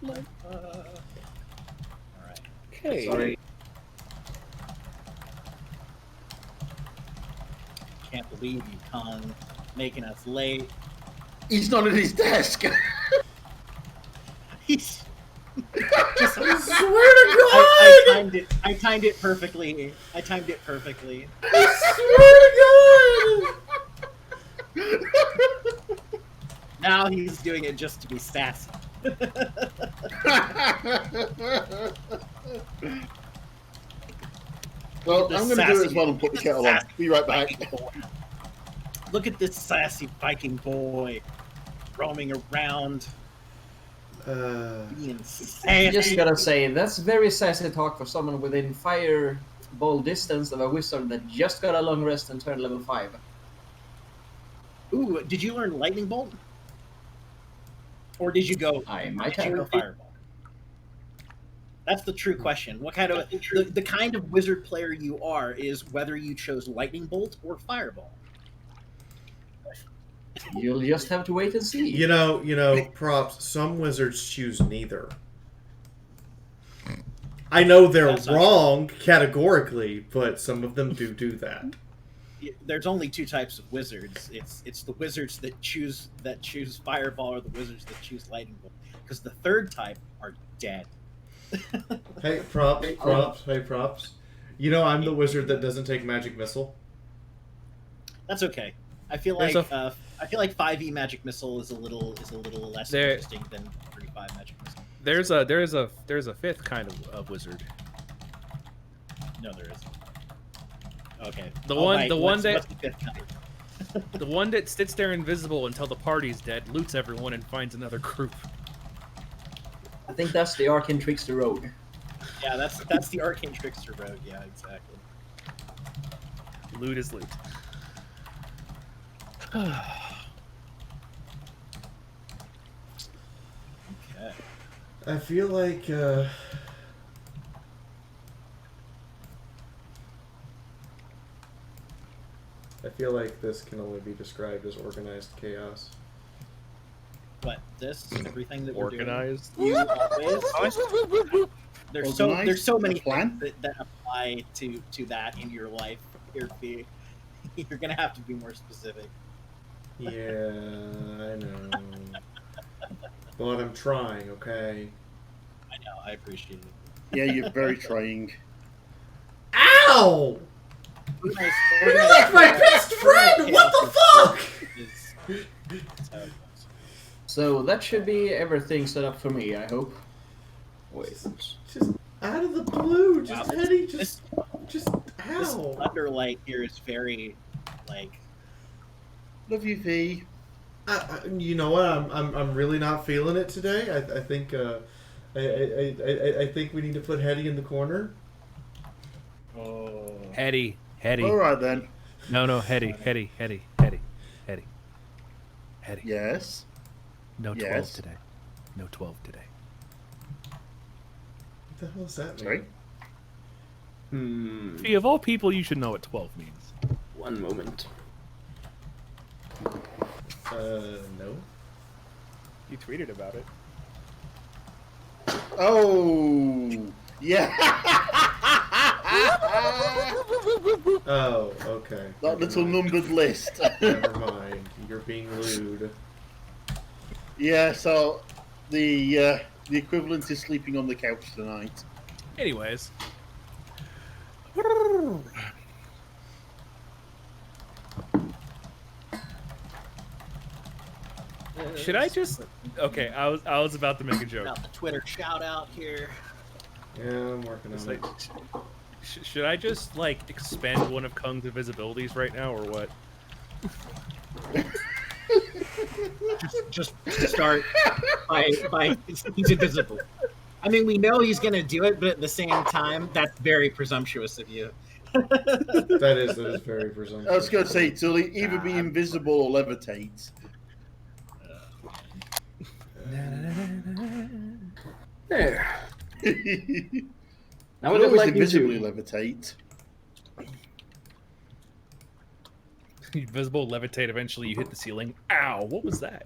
Alright. Okay. Sorry. Can't believe you, Kong, making us late. He's not at his desk. He's Just, I swear to God! I timed it perfectly. I timed it perfectly. I swear to God! Now he's doing it just to be sassy. Well, The I'm going to do it as sassy- well and put the kettle on. Be right back. Viking boy. Look at this sassy Viking boy roaming around, being I just sassy. gotta say, that's very sassy talk for someone within fireball distance of a wizard that just got a long rest and turned level 5. Ooh, did you learn lightning bolt? Or did you go? I might Did you go have. fireball? That's the true question. What kind of the kind of wizard player you are is whether you chose lightning bolt or fireball. You'll just have to wait and see. You know, props. Some wizards choose neither. I know they're That's not wrong categorically, but some of them do that. There's only two types of wizards. It's the wizards that choose fireball or the wizards that choose lightning bolt. Because the third type are dead. Hey, props. You know, I'm the wizard that doesn't take magic missile. That's okay. I feel There's like 5e magic missile is a little less There- interesting than 35 magic missile. There's a fifth kind of wizard. No, there isn't. Okay. The All one- right, the one what's that- the fifth kind? The one that sits there invisible until the party's dead, loots everyone, and finds another group. I think that's the Arcane Trickster Road. Yeah, that's the arcane trickster road. Yeah, exactly. Loot is loot. Okay. I feel like this can only be described as organized chaos. But this everything that we're Organized. doing, you always, there's so many plan. things that apply to that in your life. You're gonna have to be more specific. Yeah, I know. But I'm trying, okay? I know. I appreciate it. Yeah, you're very trying. Ow! You're You're like my best friend! What the fuck? So that should be everything set up for me, I hope. Wait. Just out of the blue, just Wow. Eddie, This just ow. Thunderlight here is very like. Love you, V. You know what? I'm really not feeling it today. I think I think we need to put Hetty in the corner. Oh. Hetty. All right then. No, Hetty. Yes. No 12 Yes. today. No 12 today. What the hell does that mean? Sorry. See, of all people, you should know what 12 means. One moment. No. You tweeted about it. Oh. Yeah. Oh, okay. That little numbered list. Never mind. You're being lewd. Yeah. So the equivalent is sleeping on the couch tonight. Anyways. Should I just... Okay, I was about to make a joke. Got the Twitter shout out here. Yeah, I'm working It's on like, it. should I just, like, expend one of Kung's invisibilities right now, or what? Just start by he's invisible. I mean, we know he's gonna do it, but at the same time, that's very presumptuous of you. That is very presumptuous. I was going to say to either be invisible or levitate. There. Now I we just always like you invisibly two. levitate. Invisible, levitate, eventually you hit the ceiling. Ow, what was that?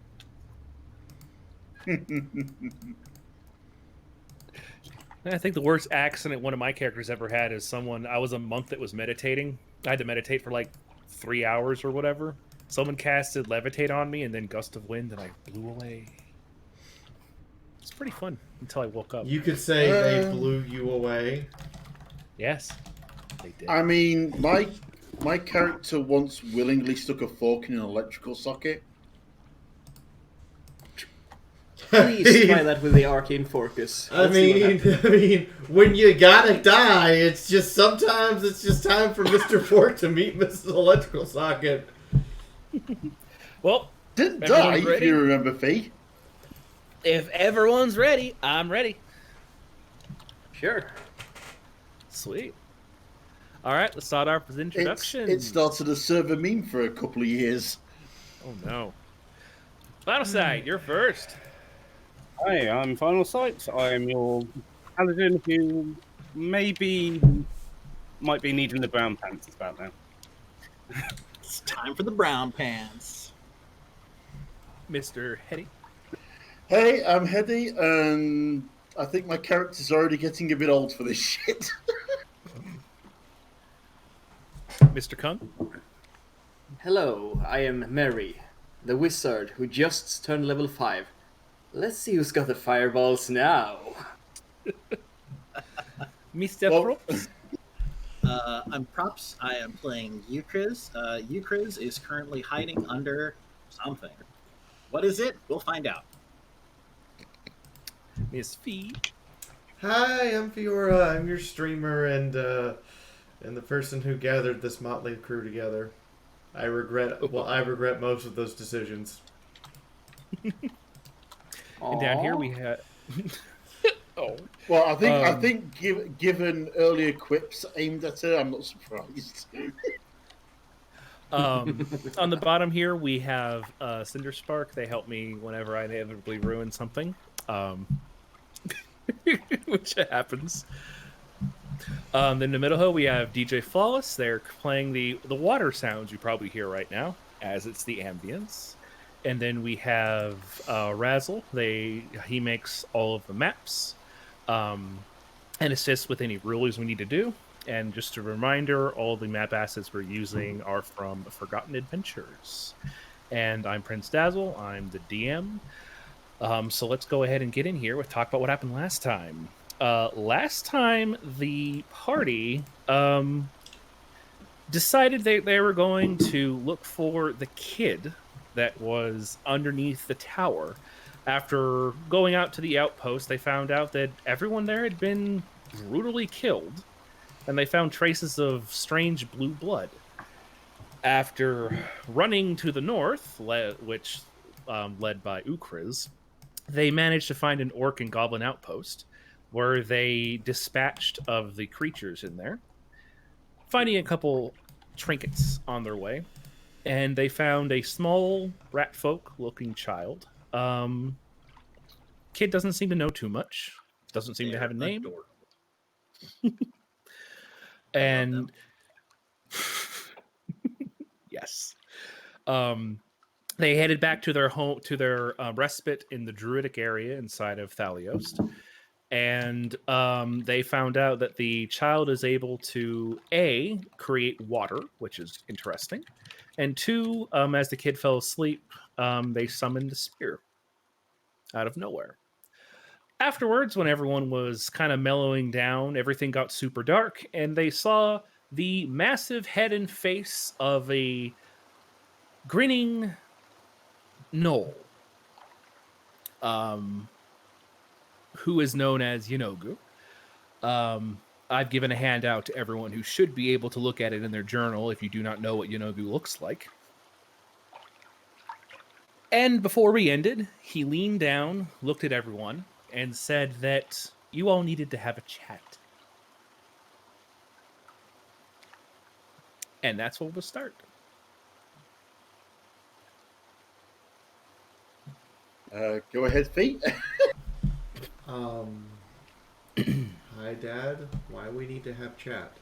I think the worst accident one of my characters ever had is I was a monk that was meditating. I had to meditate for like 3 hours or whatever. Someone casted Levitate on me and then Gust of Wind, and I blew away. It's pretty fun until I woke up. You could say they blew you away. Yes, they did. I mean, my character once willingly stuck a fork in an electrical socket. Please try that with the Arcane Focus. I mean, when you gotta die, it's just sometimes it's just time for Mr. Fork to meet Mrs. Electrical Socket. Well, Didn't everyone's die, if ready? you remember, Fee. If everyone's ready, I'm ready. Sure. Sweet. All right, let's start off with introduction. It started a server meme for a couple of years. Oh no. Battleside, you're first. Hi, I'm Final Sight. I am your paladin who might be needing the brown pants about now. It's time for the brown pants. Mr. Hetty. Hey, I'm Hedy, and I think my character's already getting a bit old for this shit. Mr. Kung. Hello, I am Mary, the wizard who just turned level 5. Let's see who's got the fireballs now. Mr. Well- Props. I'm Props. I am playing Euchriz. Euchriz is currently hiding under something. What is it? We'll find out. Miss Fee. Hi, I'm Fiora. I'm your streamer and the person who gathered this motley crew together. I regret most of those decisions. And down here we have. Oh. Well, I think given earlier quips aimed at her, I'm not surprised. On the bottom here we have Cinder Spark. They help me whenever I inevitably ruin something, which happens. Then in the middle we have DJ Flawless. They're playing the water sounds you probably hear right now, as it's the ambience. And then we have Razzle. He makes all of the maps and assists with any rulers we need to do. And just a reminder, all the map assets we're using are from Forgotten Adventures. And I'm Prince Dazzle. I'm the DM. So let's go ahead and get in here with talk about what happened last time. Last time, the party decided they were going to look for the kid that was underneath the tower. After going out to the outpost, they found out that everyone there had been brutally killed, and they found traces of strange blue blood. After running to the north, which led by Ukriz, they managed to find an orc and goblin outpost, where they dispatched of the creatures in there, finding a couple trinkets on their way, and they found a small rat folk looking child. Kid doesn't seem to know too much, doesn't seem to have a name. And yes, they headed back to their home, to their respite in the druidic area inside of Thaliost. And they found out that the child is able to A, create water, which is interesting, and 2, as the kid fell asleep, they summoned a spear out of nowhere. Afterwards, when everyone was kind of mellowing down, everything got super dark, and they saw the massive head and face of a grinning gnoll, who is known as Yenogu. I've given a handout to everyone who should be able to look at it in their journal if you do not know what Yenogu looks like. And before we ended, he leaned down, looked at everyone, and said that you all needed to have a chat. And that's where we'll start. Go ahead, Fee. Hi, Dad. Why we need to have chat?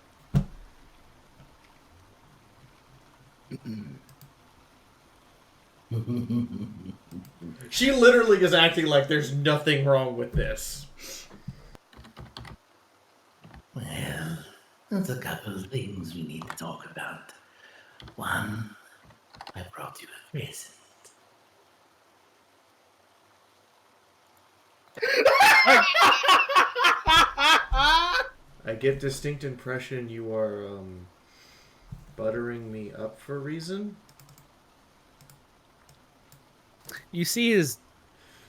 She literally is acting like there's nothing wrong with this. Well, there's a couple of things we need to talk about. One, I brought you a present. I get distinct impression you are buttering me up for a reason. You see his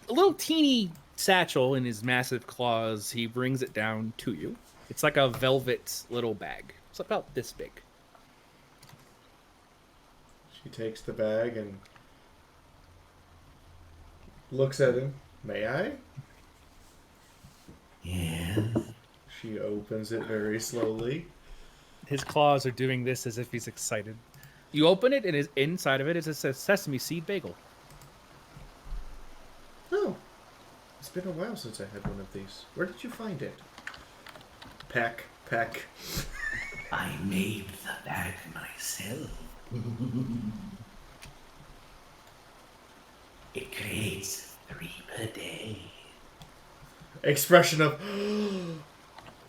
a little teeny satchel in his massive claws. He brings it down to you. It's like a velvet little bag. It's about this big. She takes the bag and looks at him. May I? Yeah. She opens it very slowly. His claws are doing this as if he's excited. You open it, and inside of it is a sesame seed bagel. Oh, it's been a while since I had one of these. Where did you find it? Peck. I made the bag myself. It creates 3 per day. Expression of,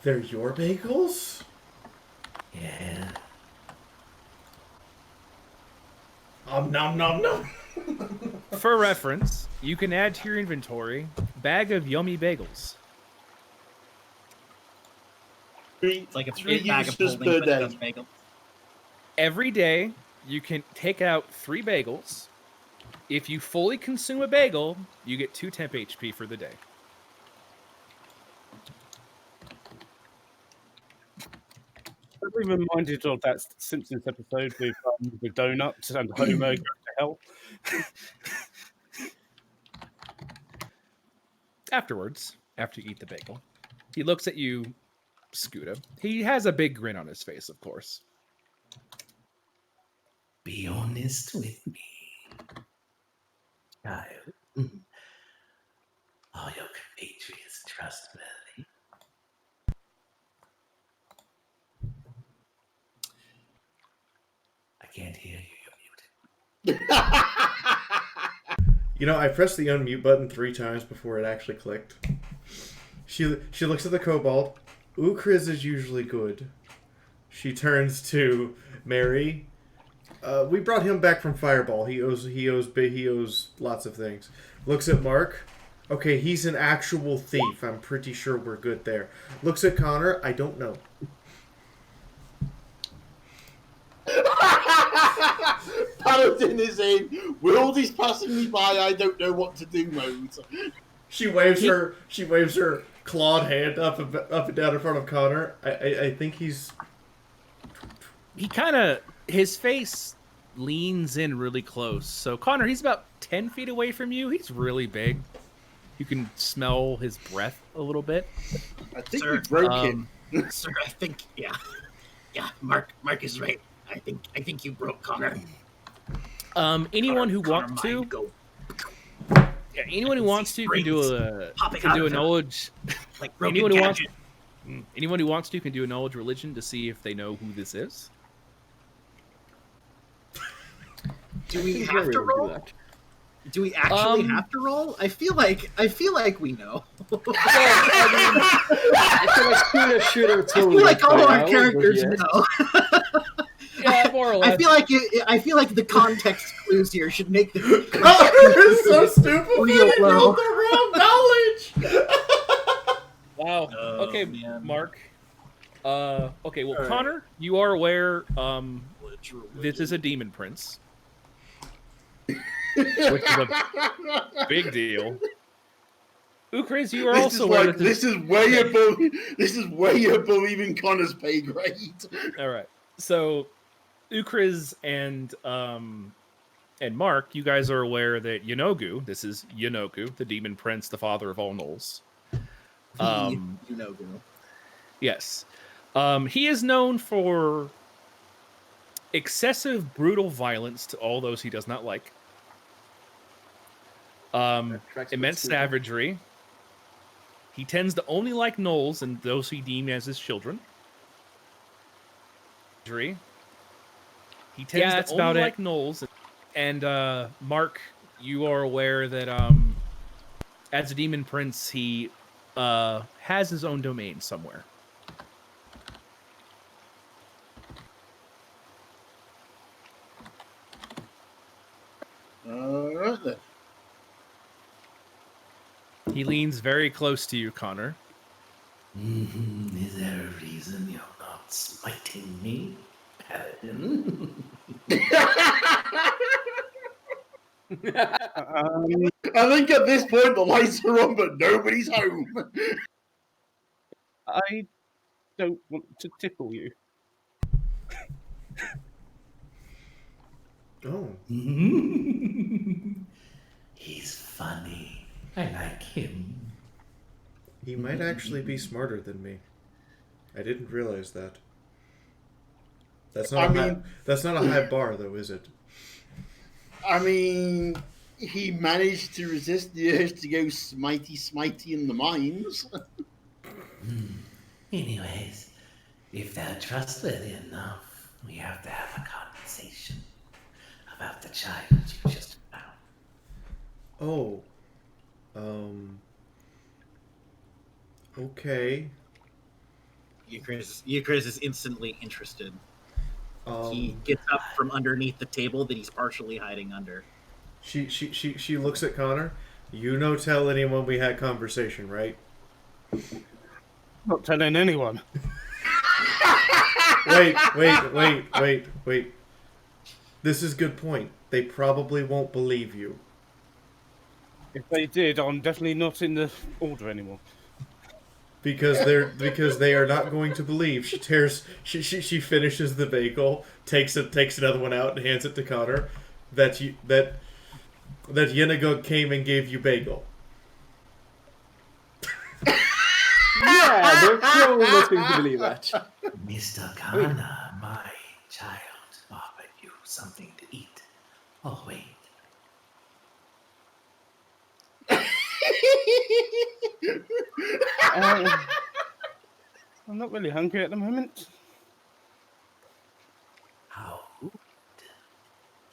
they're your bagels? Yeah. Nom nom. For reference, you can add to your inventory bag of yummy bagels. It's like a Three bag of uses holding, per but day. it does bagel. Every day, you can take out 3 bagels. If you fully consume a bagel, you get 2 temp HP for the day. I'm reminded of that Simpsons episode with donuts and Homer goes to hell. Afterwards, after you eat the bagel, he looks at you, Scooter. He has a big grin on his face, of course. Be honest with me, child. Are your compatriots trustworthy? I can't hear you. You're muted. You know, I pressed the unmute button 3 times before it actually clicked. She looks at the kobold. Ukriz is usually good. She turns to Mary. We brought him back from Fireball. He owes lots of things. Looks at Mark. Okay, he's an actual thief. I'm pretty sure we're good there. Looks at Connor. I don't know. Paladin is in. World is passing me by. I don't know what to do mode. She waves her clawed hand up and down in front of Connor. I think he's. He kind of, his face leans in really close. So, Connor, he's about 10 feet away from you. He's really big. You can smell his breath a little bit. I think Sir, we broke him. Sir, I think, yeah, Mark is right. I think you broke Connor. Anyone who Connor wants to, mind go yeah, anyone who wants to can do a popping out of him. knowledge. like broken Anyone who wants, gadget. anyone who wants to can do a knowledge religion to see if they know who this is. Do we think have Jerry to will do roll? that. Do we actually Um, have to roll? I feel like we know. I feel like Scooter should have I told feel us like all by our now, but characters yeah. know. Yeah, more or less. I feel like the context clues here should make the Connor is so stupid. Real He low. rolled the wrong knowledge. Wow. Oh, Okay, man. Mark. Okay, well, All right. Connor, you are aware this is a demon prince, which is a big deal. Ukriz, you are This also is aware like that this is way above. This is way above even Connor's pay grade. All right. So, Ukriz and Mark, you guys are aware that Yanogu, this is Yanogu, the demon prince, the father of all gnolls. you know, girl. Yes. He is known for excessive brutal violence to all those he does not like. Tracks with Immense Scooter. savagery. He tends to only like gnolls and those he deemed as his children. He tends that's to about only it. like gnolls. And Mark, you are aware that as a demon prince, he has his own domain somewhere. He leans very close to you, Connor. Is there a reason you're not smiting me, Paladin? I think at this point the lights are on, but nobody's home. I don't want to tickle you. Oh. He's funny. I like him. He might actually be smarter than me. I didn't realize that. That's not that's not a high bar, though, is it? I mean, he managed to resist the urge to go smitey in the mines. Anyways, if they're trustworthy enough, we have to have a conversation about the child you just found. Oh. Okay. Euchris is instantly interested. He gets up from underneath the table that he's partially hiding under. She looks at Connor. You no tell anyone we had conversation, right? Not telling anyone. Wait. This is good point. They probably won't believe you. If they did, I'm definitely not in the order anymore. Because they are not going to believe. She finishes the bagel, takes another one out and hands it to Connor. That Yenagog came and gave you bagel. Yeah, they're probably not going to believe that. Mr. Connor, my child offered you something to eat. Oh, wait. I'm not really hungry at the moment. How rude.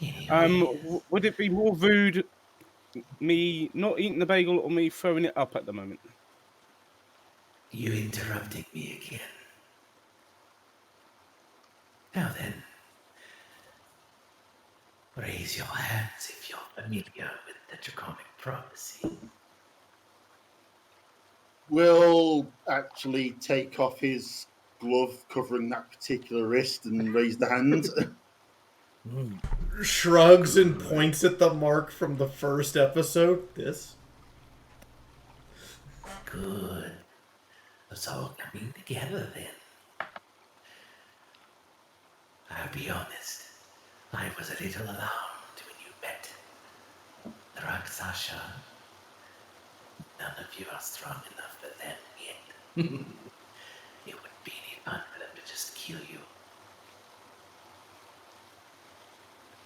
Anyways, Would it be more rude me not eating the bagel or me throwing it up at the moment? you interrupting me again. Now then, raise your hands if you're familiar with the Draconic Prophecy. Will actually take off his glove covering that particular wrist and raise the hand. Shrugs and points at the mark from the first episode. This. Good. It's all coming together then. I'll be honest, I was a little alarmed when you met the Rakshasa. None of you are strong enough for them yet. It wouldn't be any fun for them to just kill you.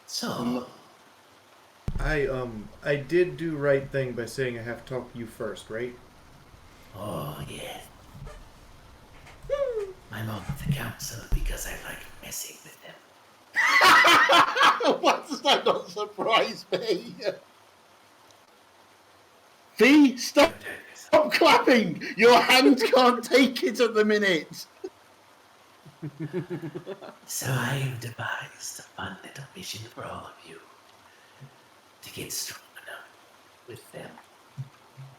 So, I did do right thing by saying I have to talk to you first, right? oh yes. I'm on the council because I like messing with them. Why does that not surprise me? Fee, stop clapping! Your hand can't take it at the minute. So I have devised a fun little mission for all of you to get strong enough with them.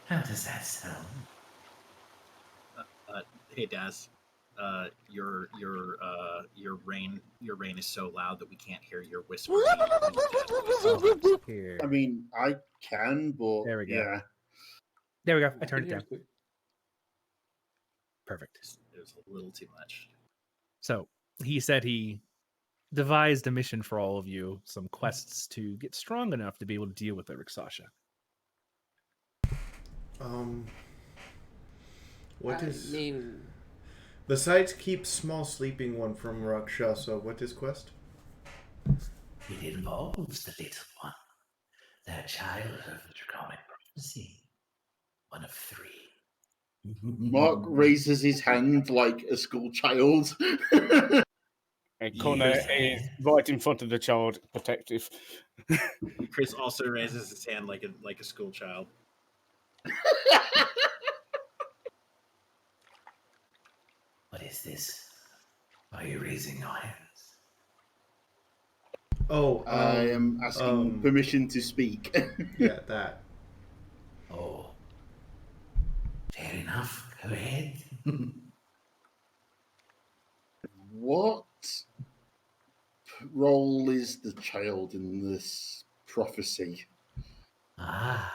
How does that sound? Hey Daz, your rain is so loud that we can't hear your whisper. Here. I mean, I can, but There we go. yeah. There we go. I turned it down. Perfect. It was a little too much. So he said he devised a mission for all of you, some quests to get strong enough to be able to deal with the Rakshasa. What is... I mean, Besides keep small sleeping one from Rakshasa, what is quest? It involves the little one, the child of the Draconic Prophecy. One of three. Mark raises his hand like a school child. And Connor is right in front of the child, protective. Chris also raises his hand like a school child. What is this? Why are you raising your hands? Oh, I am asking permission to speak. yeah, that. Oh, enough. Go ahead. What role is the child in this prophecy? Ah,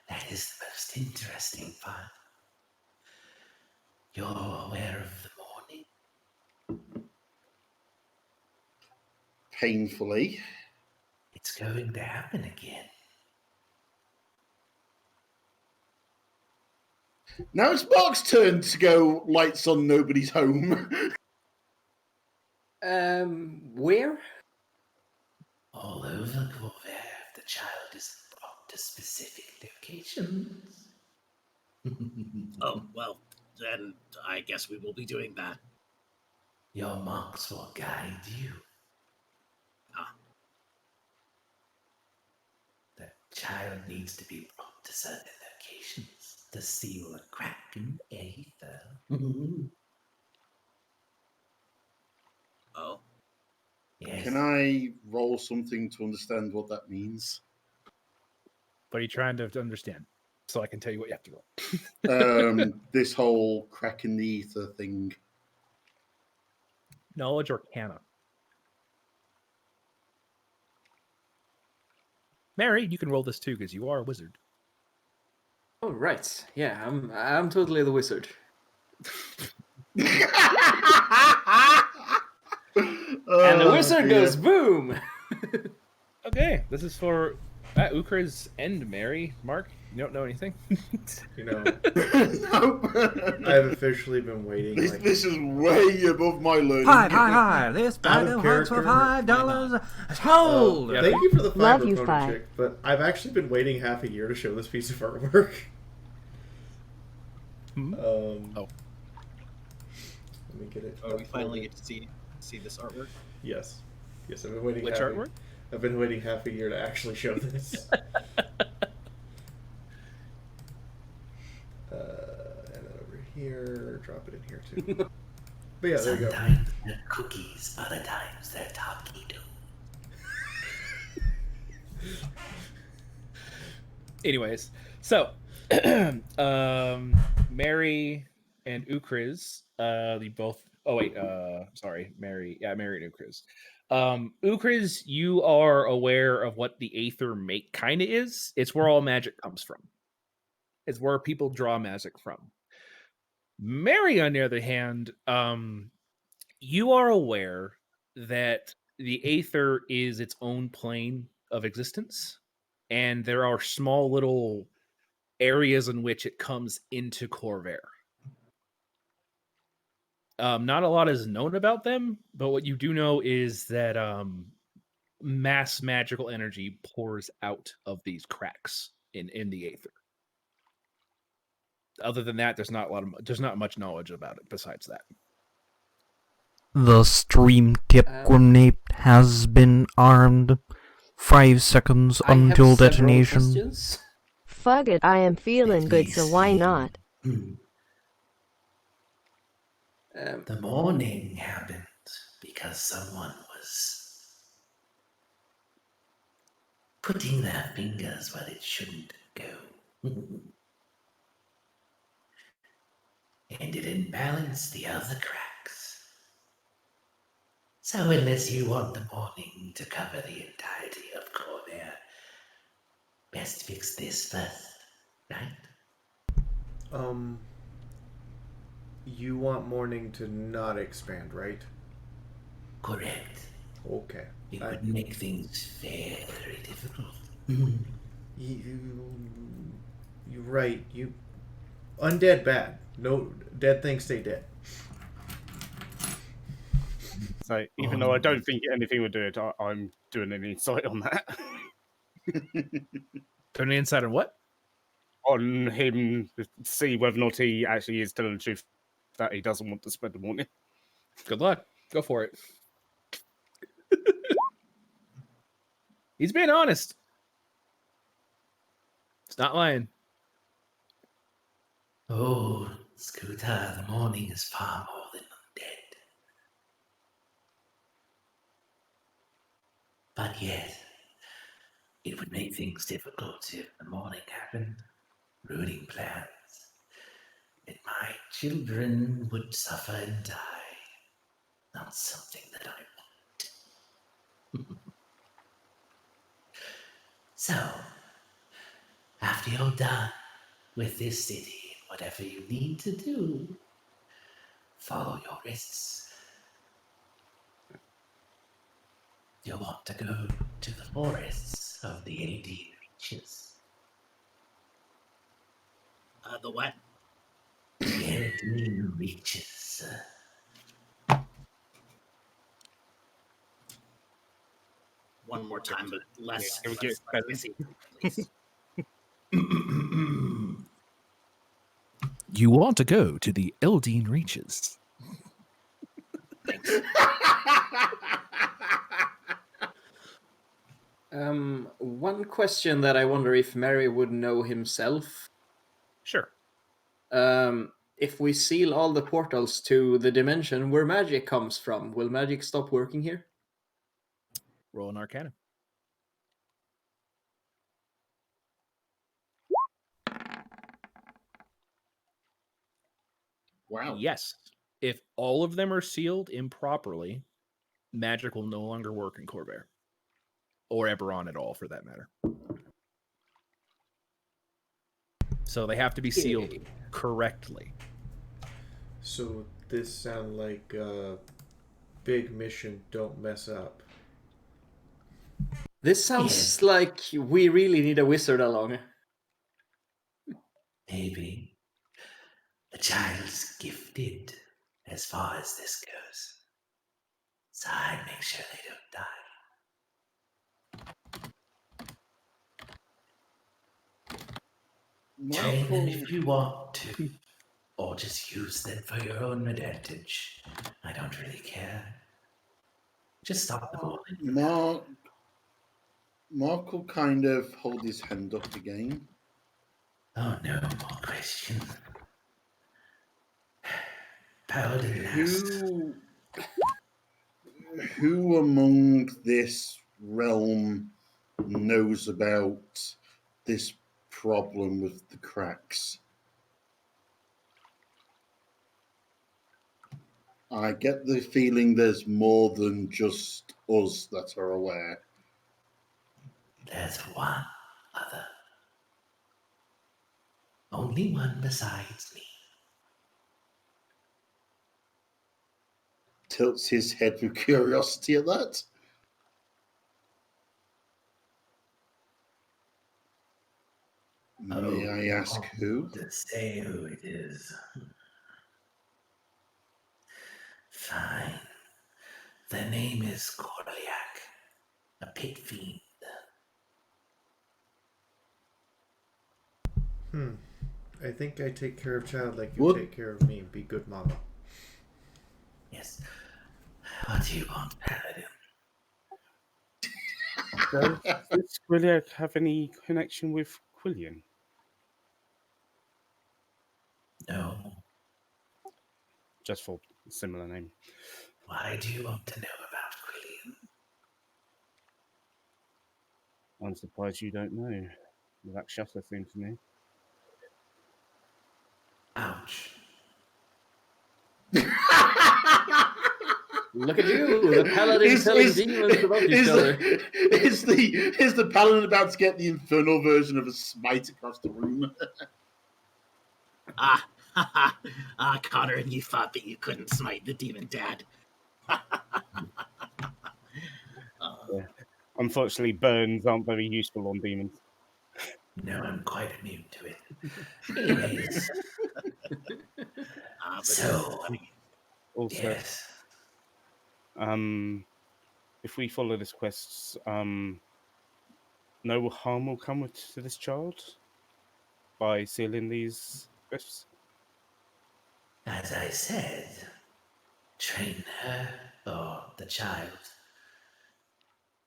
that is the most interesting part. You're aware of the morning? Painfully. It's going to happen again. Now it's Mark's turn to go lights on nobody's home. Where? All over Corvair, if the child is brought to specific locations. Oh, well, then I guess we will be doing that. Your marks will guide you. Ah. The child needs to be brought to certain locations to seal a crack in the aether. Oh. Yes. Can I roll something to understand what that means? What are you trying to understand? So I can tell you what you have to roll. This whole crack in the ether thing. Knowledge Arcana. Mary, you can roll this too because you are a wizard. Oh right, yeah, I'm totally the wizard. And the wizard goes boom. Okay, this is for Ukriz and Mary. Mark, you don't know anything? You know, Nope. I've officially been waiting. This is way above my learning. Hi. This Out bag of of hugs for character. $5. Hold. Yeah. Thank you for the Love fiber you, pony Fi. chick, but I've actually been waiting half a year to show this piece of artwork. Hmm? Oh. Oh. Let me get it. Oh, we finally get to see this artwork. Yes. Yes, I've been waiting. Which artwork? I've been waiting half a year to actually show this. And then over here, drop it in here too. But yeah, there you go. Sometimes they're cookies, other times they're taquito. Anyways, so Mary and Ukriz, they both. Oh wait, sorry, Mary. Yeah, Mary and Ukriz. Ukriz, you are aware of what the Aether make kind of is. It's where all magic comes from. It's where people draw magic from. Mary, on the other hand, you are aware that the Aether is its own plane of existence, and there are small little areas in which it comes into Corvair. Not a lot is known about them, but what you do know is that mass magical energy pours out of these cracks in the Aether. Other than that, there's not much knowledge about it besides that. The stream tip grenade has been armed. 5 seconds I have until several detonation. questions. Fuck it, I am feeling Let good, me so why see. not? The morning happened because someone was putting their fingers where it shouldn't go. And it imbalanced the other cracks. So unless you want the morning to cover the entirety of Corvair, best fix this first, right? You want morning to not expand, right? Correct. Okay. It would make things very difficult. You're right. You undead bad. No dead things stay dead. So even though I don't think anything would do it, I'm doing an insight on that. Turn the inside on what? On him to see whether or not he actually is telling the truth that he doesn't want to spread the warning. Good luck. Go for it. He's being honest. It's not lying. Oh, Scooter, the morning is far more than undead. But yet, it would make things difficult if the morning happened, ruining plans. And children would suffer and die. Not something that I want. So, after you're done with this city and whatever you need to do, follow your wrists. You'll want to go to the forests of the Eldeen Reaches. The what? The Eldeen Reaches. One more time, but less. Yeah, can we less get better? busy, please. You want to go to the Eldeen Reaches. One question that I wonder if Mary would know himself. Sure. If we seal all the portals to the dimension where magic comes from, will magic stop working here? Roll an Arcana. Wow. Yes. If all of them are sealed improperly, magic will no longer work in Corvair. Or Eberron at all, for that matter. So they have to be sealed correctly. So this sounds like a big mission. Don't mess up. This sounds like we really need a wizard along. Maybe. The child's gifted as far as this goes. So I'd make sure they don't die. Train them if you want to, or just use them for your own advantage. I don't really care. Just stop the bullying. Mark will kind of hold his hand up again. Oh, no more questions. Paladin asked. Who among this realm knows about this problem with the cracks? I get the feeling there's more than just us that are aware. There's one other. Only one besides me. Tilts his head with curiosity at that. May I ask who? To say who it is. Fine. The name is Corliak, a pit fiend. I think I take care of child like you take care of me. Be good, mama. Yes. What do you want, Paladin? Does Quilliak have any connection with Quillian? No. Just for a similar name. Why do you want to know about Quillian? I'm surprised you don't know. That shutter seems to me. Ouch. Look at you, the paladin telling demons about each other. Is the paladin about to get the infernal version of a smite across the room? Connor, you thought that you couldn't smite the demon dad. Yeah. Unfortunately, burns aren't very useful on demons. No, I'm quite immune to it. Anyways. So, Also, yes. If we follow this quest, no harm will come to this child by sealing these rifts. As I said, train her or the child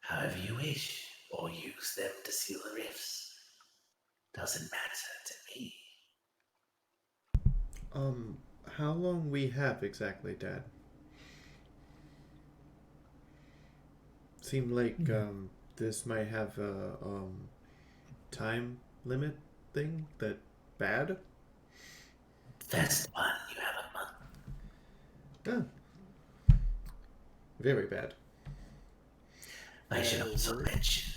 however you wish, or use them to seal the rifts. Doesn't matter to me. How long we have exactly, Dad? Seemed like this might have a time limit thing that bad. First one, you Oh. Very bad. I should also mention,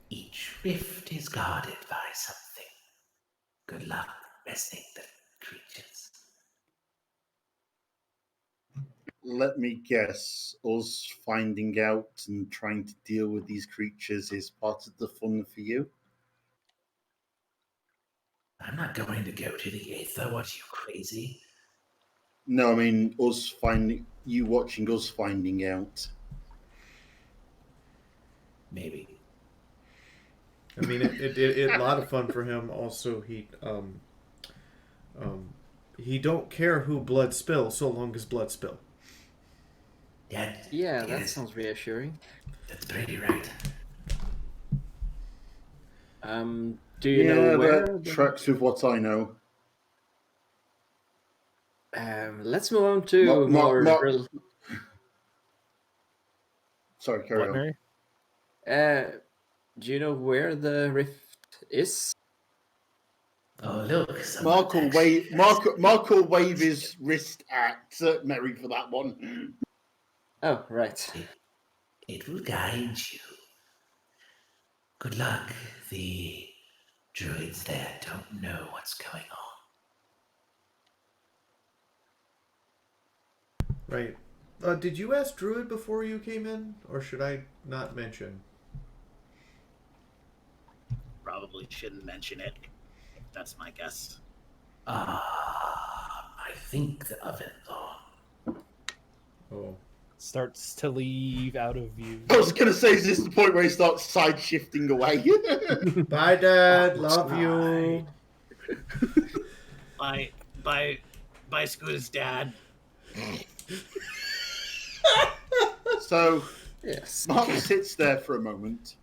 each rift is guarded by something. Good luck wresting the creatures. Let me guess. Us finding out and trying to deal with these creatures is part of the fun for you? I'm not going to go to the Aether. What, you crazy? No, I mean you watching us finding out. Maybe. I mean, it a lot of fun for him. Also, he don't care who blood spills so long as blood spill. Yeah, that sounds reassuring. That's pretty right. Do you know where? That tracks with what I know. Let's move on to more. Sorry, carry on. Mary? Do you know where the rift is? Oh, look. Mark will wave his wrist at Mary for that one. Oh, right. It will guide you. Good luck. The druids there don't know what's going on. Right. Did you ask Druid before you came in, or should I not mention? Probably shouldn't mention it. That's my guess. I think the oven's on. Oh. Starts to leave out of view. I was gonna say, is this the point where he starts side shifting away? Bye, Dad. Love you. Bye, Scooter's dad. So, yes. Mark sits there for a moment.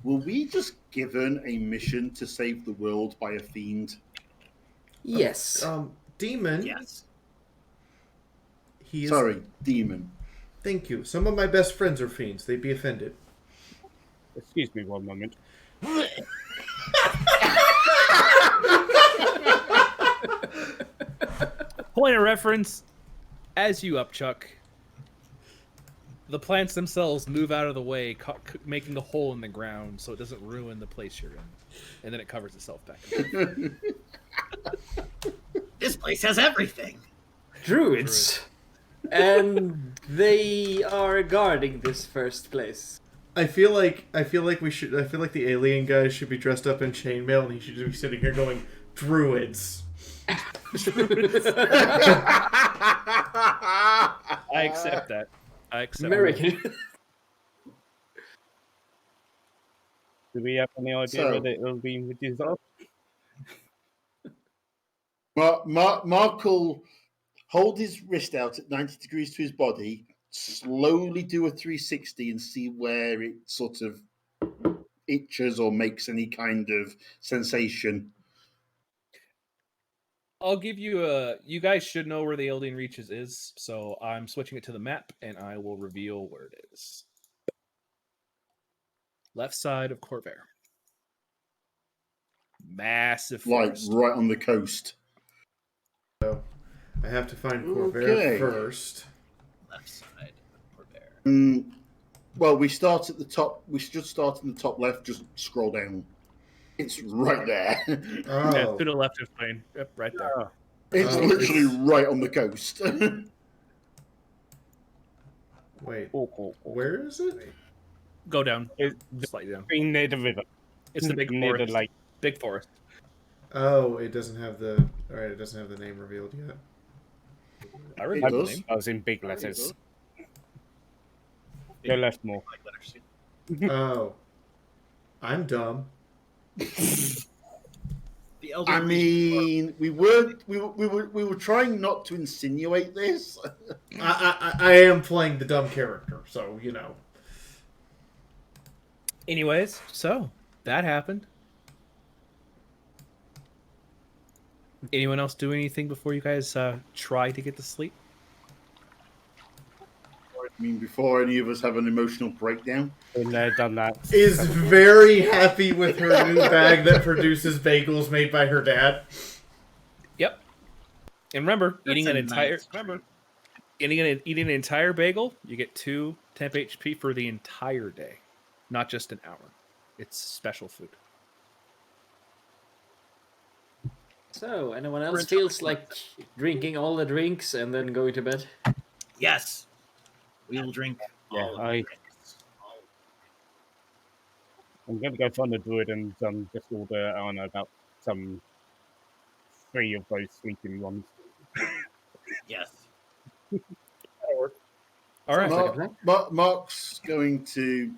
Were we just given a mission to save the world by a fiend? Yes. Demon. Yes. Sorry, demon. Thank you. Some of my best friends are fiends. They'd be offended. Excuse me one moment. Point of reference, as you upchuck, the plants themselves move out of the way, making a hole in the ground so it doesn't ruin the place you're in. And then it covers itself back up. This place has everything. Druids. And they are guarding this first place. I feel like the alien guys should be dressed up in chainmail, and he should be sitting here going, "Druids." I accept that. I accept American. Do we have any idea whether it'll be with his off? Mark will hold his wrist out at 90 degrees to his body, slowly do a 360 and see where it sort of itches or makes any kind of sensation. I'll give you you guys should know where the Elden Reaches is, so I'm switching it to the map, and I will reveal where it is. Left side of Corvair. Massive forest. Like right on the coast. So I have to find Corvair first. Left side of Corvair. Well, we start at the top. We should start in the top left. Just scroll down. It's right there. Oh. Yeah, to the left is fine. Yep, right there. It's literally right on the coast. Wait, where is it? Go down. Slightly down. Near the river. It's the big near forest. the lake. Big forest. Oh, it doesn't have the. All right, it doesn't have the name revealed yet. I remember the does. name. I was in big letters. Go left more. Oh, I'm dumb. The Elden I mean, we were trying not to insinuate this. I am playing the dumb character, so you know. Anyways, so that happened. Anyone else do anything before you guys try to get to sleep? I mean, before any of us have an emotional breakdown. Been there, done that. Is very happy with her new bag that produces bagels made by her dad. Yep. And remember, That's eating a an entire nice Eating an entire bagel, you get 2 temp HP for the entire day, not just an hour. It's special food. So, anyone else feels like drinking all the drinks and then going to bed? Yes, we will drink. Yeah, all of the drinks. I'm going to go find a druid and just order, I don't know, about some 3 of those sleeping ones. Yes. All right. Mark's going to,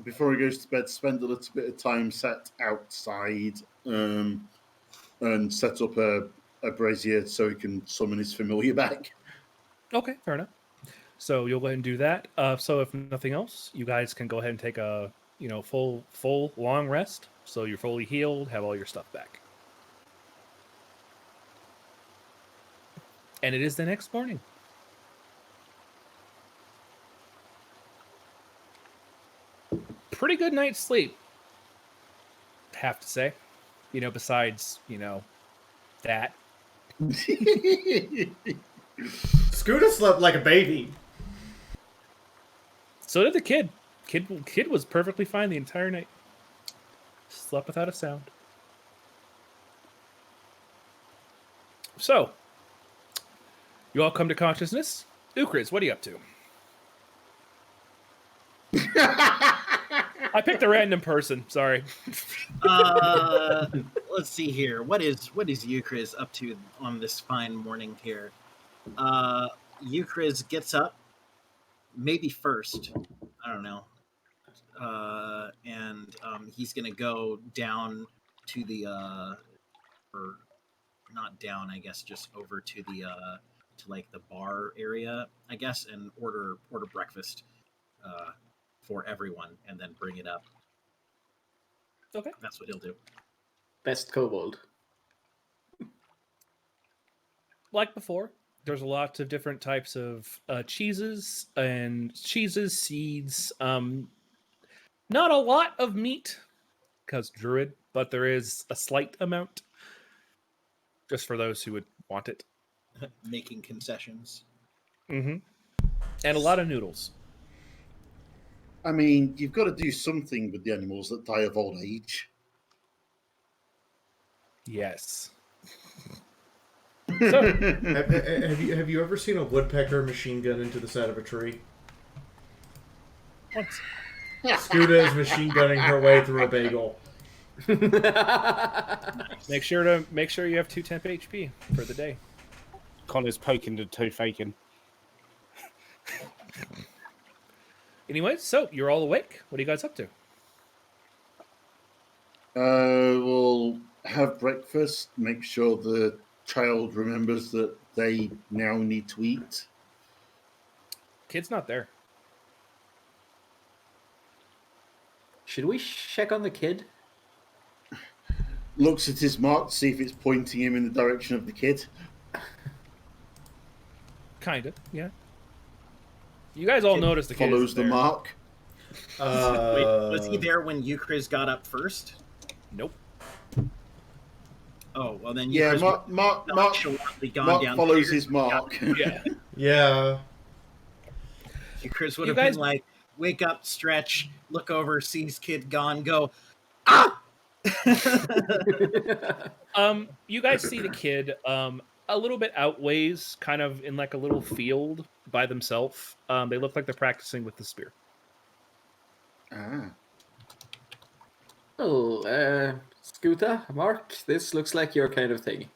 before he goes to bed, spend a little bit of time sat outside and set up a brazier so he can summon his familiar back. Okay, fair enough. So you'll go ahead and do that. So if nothing else, you guys can go ahead and take a full long rest. So you're fully healed, have all your stuff back. And it is the next morning. Pretty good night's sleep, I have to say. Besides, that. Scooter slept like a baby. So did the kid. Kid was perfectly fine the entire night. Slept without a sound. So, you all come to consciousness. Ukriz, what are you up to? I picked a random person. Sorry. Let's see here. What is Ukriz up to on this fine morning here? Ukriz gets up, maybe first. I don't know. And he's gonna go down to the or not down, I guess, just over to the to like the bar area, I guess, and order breakfast for everyone, and then bring it up. Okay, that's what he'll do. Best kobold. Like before, there's a lot of different types of cheeses, seeds. Not a lot of meat, because druid, but there is a slight amount, just for those who would want it. Making concessions. Mm-hmm. And a lot of noodles. I mean, you've got to do something with the animals that die of old age. Yes. So, have you ever seen a woodpecker machine gun into the side of a tree? Once. Scuda is machine gunning her way through a bagel. Make sure you have 2 temp HP for the day. Connor's poking the toe faking. Anyway, so you're all awake. What are you guys up to? We'll have breakfast, make sure the child remembers that they now need to eat. Kid's not there. Should we check on the kid? Looks at his mark to see if it's pointing him in the direction of the kid. Kind of, yeah. You guys all noticed the kid follows the there. mark. Wait, was he there when Ukriz got up first? Nope. Oh, well then Yeah, Ukriz Mark gone down follows there. his mark. Yeah. Yeah. Ukriz would You have guys- been like, wake up, stretch, look over, sees kid gone, go, ah! You guys see the kid a little bit outways, kind of in like a little field by themselves. They look like they're practicing with the spear. Ah. Oh, Scooter, Mark, this looks like your kind of thing.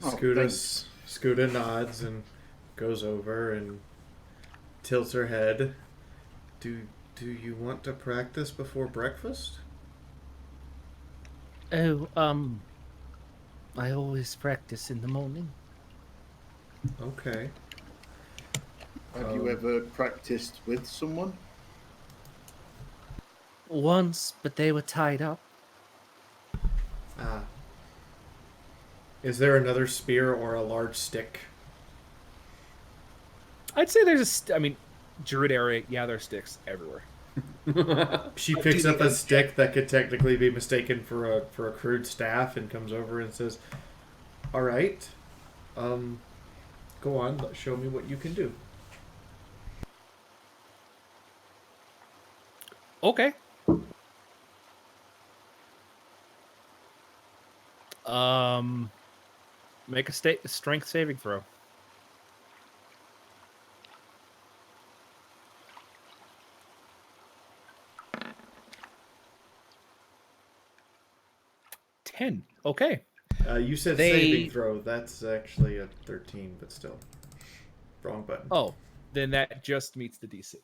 Scuda nods and goes over and tilts her head. Do you want to practice before breakfast? Oh, I always practice in the morning. Okay. Have you ever practiced with someone? Once, but they were tied up. Ah. Is there another spear or a large stick? I'd say there's Druid area, yeah, there's sticks everywhere. She picks up a stick that could technically be mistaken for a crude staff and comes over and says, "All right, Go on, show me what you can do. Okay. Make a strength saving throw. Okay. You said saving throw. That's actually a 13, but still. Wrong button. Oh, then that just meets the DC.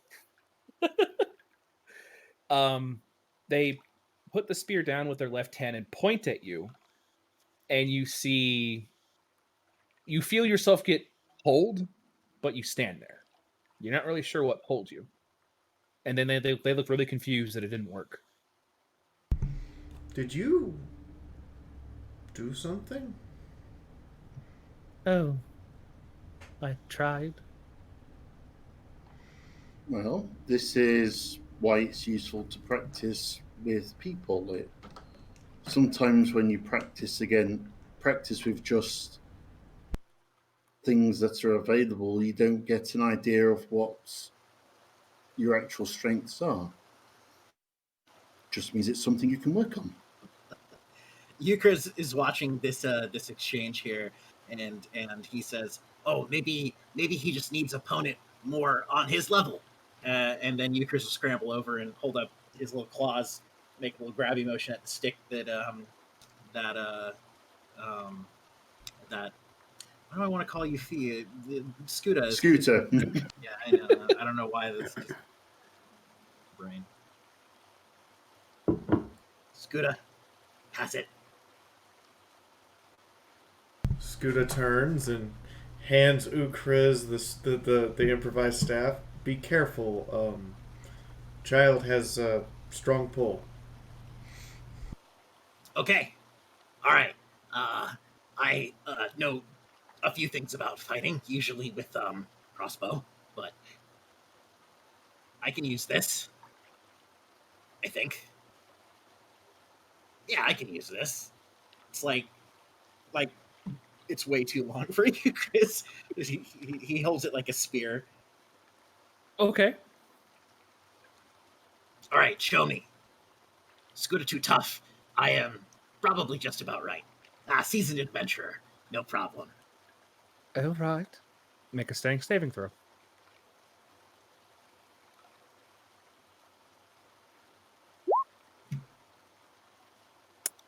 They put the spear down with their left hand and point at you, and you feel yourself get pulled, but you stand there. You're not really sure what pulled you. And then they look really confused that it didn't work. Did you do something? Oh, I tried. Well, this is why it's useful to practice with people. Sometimes when you practice with just things that are available, you don't get an idea of what your actual strengths are. Just means it's something you can work on. Euchre is watching this exchange here, and he says, "Oh, maybe he just needs opponent more on his level." And then Euchre will scramble over and hold up his little claws, make a little grabby motion at the stick that what do I want to call you, Fee? Scooter. Scooter. Yeah, I know. I don't know why this is brain. Scooter, pass it. Scooter turns and hands Ukriz the improvised staff. Be careful. Child has a strong pull. Okay. All right. I know a few things about fighting, usually with crossbow, but I can use this. I think. Yeah, I can use this. It's like it's way too long for you, Chris. He holds it like a spear. Okay. All right, show me. Scooter too tough. I am probably just about right. Seasoned adventurer, no problem. All right. Make a strength saving throw.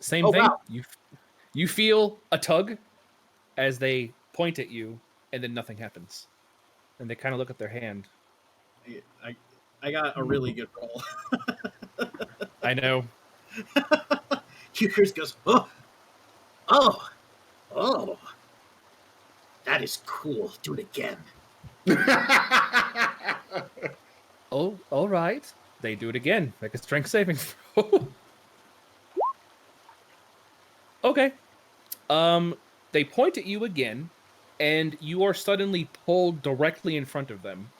Same thing. Wow. You feel a tug as they point at you, and then nothing happens. And they kind of look at their hand. I got a really good roll. I know. Euchre goes, oh. That is cool. Do it again. Oh, all right. They do it again. Make a strength saving throw. Okay. They point at you again, and you are suddenly pulled directly in front of them.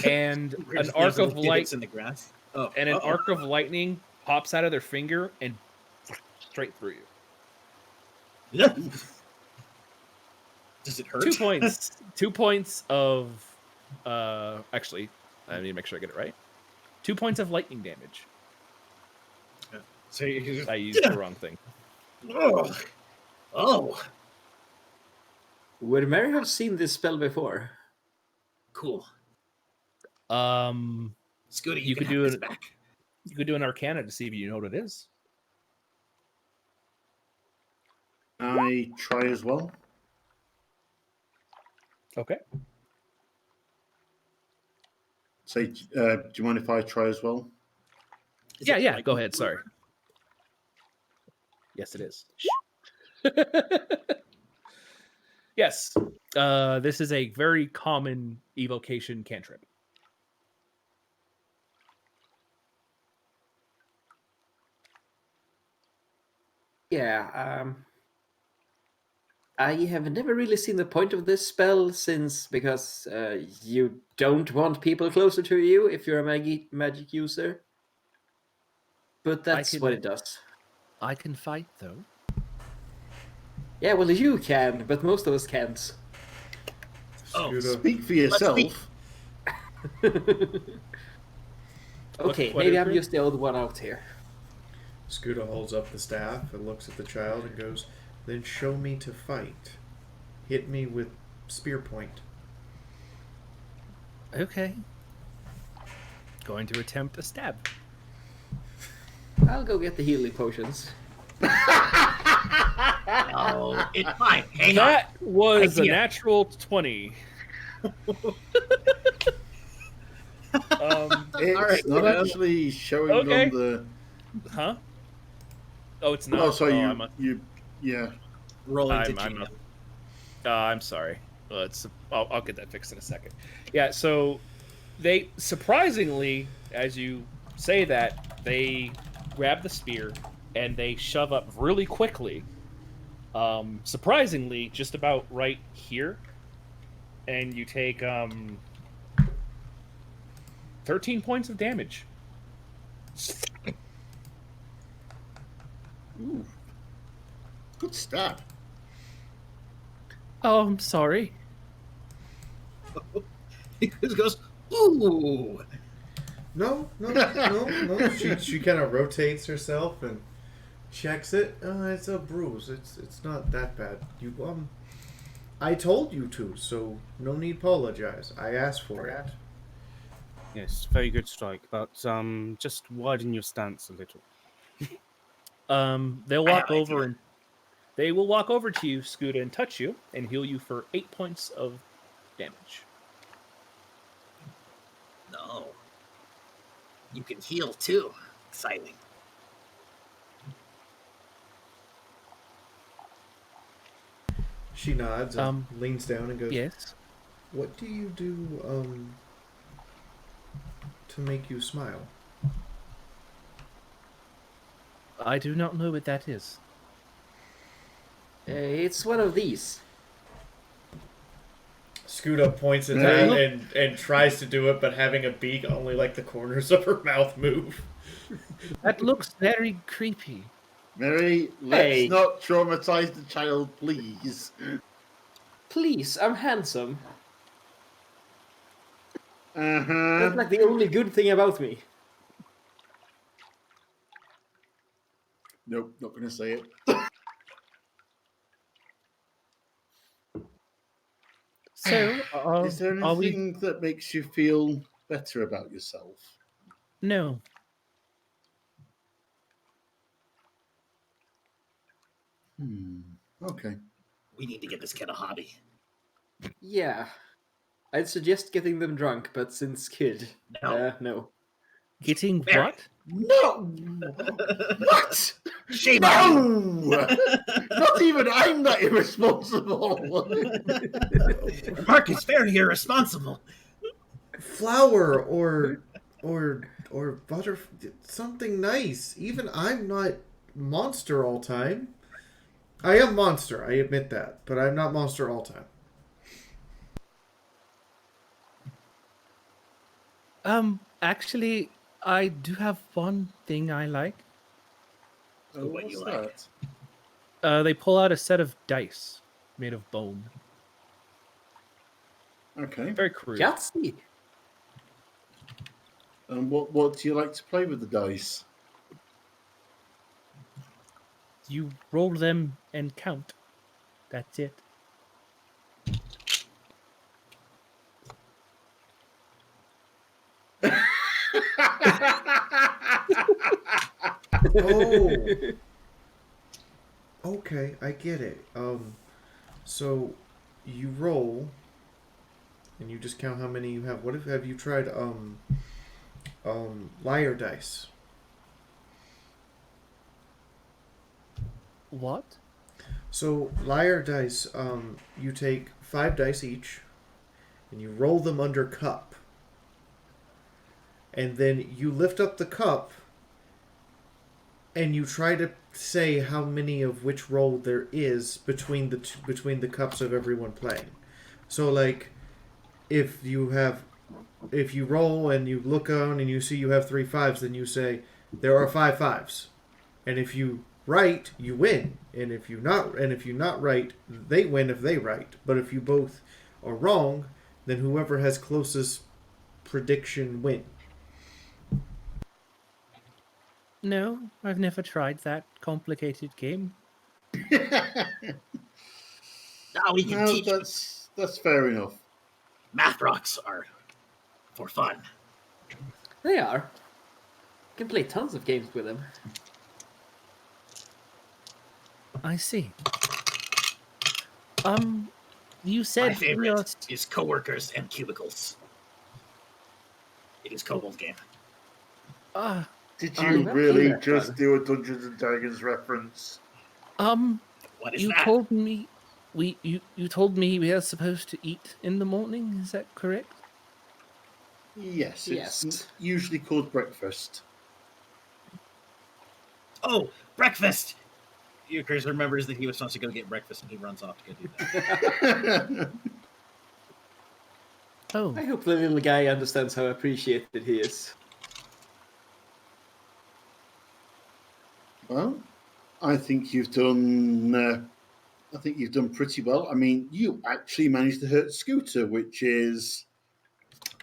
And an arc of light in the grass. An arc of lightning pops out of their finger and straight through you. Does it hurt? 2 points. 2 points of actually, I need to make sure I get it right. 2 points of lightning damage. So I used the wrong thing. Oh. Would Mary have seen this spell before? Cool. Scooter, you could do it back. You could do an Arcana to see if you know what it is. I try as well. Okay. Say, do you mind if I try as well? Yeah. Go ahead. Sorry. Yes, it is. Yes. This is a very common evocation cantrip. Yeah, I have never really seen the point of this spell because you don't want people closer to you if you're a magic user. But that's what it does. I can fight, though. Yeah, well, you can, but most of us can't. Scooter. Speak for Let's yourself. Okay, what maybe is I'm it? just the old one out here. Scooter holds up the staff and looks at the child and goes, "Then show me to fight. Hit me with spear point." Okay. Going to attempt a stab. I'll go get the healing potions. Oh, it's fine. Hang on. That was a Idea. natural 20. It's Alright, not well, actually showing okay. on the. Huh? Oh, it's not. Oh, sorry, I'm, yeah. Roll into I'm genius. I'm sorry. I'll get that fixed in a second. Yeah, so they surprisingly, as you say that, they grab the spear and they shove up really quickly. Surprisingly, just about right here, and you take 13 points of damage. Ooh. Good stab. Oh, I'm sorry. He just goes, ooh. No. She kind of rotates herself and checks it. It's a bruise. It's not that bad. I told you to, so no need apologize. I asked for it. Yes, very good strike, but just widen your stance a little. They'll walk over and they will walk over to you, Scooter, and touch you and heal you for 8 points of damage. No. You can heal too. Exciting. She nods and leans down and goes, Yes. "What do you do to make you smile?" I do not know what that is. It's one of these. Scooter points at that and tries to do it, but having a beak, only like the corners of her mouth move. That looks very creepy. Mary, let's Hey. not traumatize the child, please. Please, I'm handsome. Uh-huh. That's like the only good thing about me. Nope, not going to say it. So, Is there are we? anything that makes you feel better about yourself? No. Okay. We need to get this kid a hobby. Yeah. I'd suggest getting them drunk, but since kid, No. no. Getting Mary. what? No! What? Shame on No! Not even I'm that irresponsible. you. Mark is very irresponsible. Flour or butter, something nice. Even I'm not monster all time. I am monster, I admit that, but I'm not monster all time. Actually, I do have one thing I like. Oh, What what's you like? that? They pull out a set of dice made of bone. Okay. Very crude. Yahtzee. And what do you like to play with the dice? You roll them and count. That's it. Oh. Okay, I get it. So you roll and you just count how many you have. What if have you tried liar dice? What? So liar dice, you take 5 dice each and you roll them under cup. And then you lift up the cup and you try to say how many of which roll there is between the cups of everyone playing. So like if you roll and you look on and you see you have 3 5s, then you say there are 5 5s. And if you right, you win. And if you not right, they win if they right. But if you both are wrong, then whoever has closest prediction win. No, I've never tried that complicated game. Now we can No, teach you. that's fair enough. Math rocks are for fun. They are. You can play tons of games with them. I see. You My said we are... favorite is coworkers and cubicles. It is Kobold game. Did I you remember really that just one. do a Dungeons and Dragons reference? What is you that? told me you told me we are supposed to eat in the morning. Is that correct? Yes, it's Yes. usually called breakfast. Oh, breakfast! Euchres remembers that he was supposed to go get breakfast and he runs off to go do that. Oh, I hope the little guy understands how appreciated he is. Well, I think you've done. I think you've done pretty well. I mean, you actually managed to hurt Scooter, which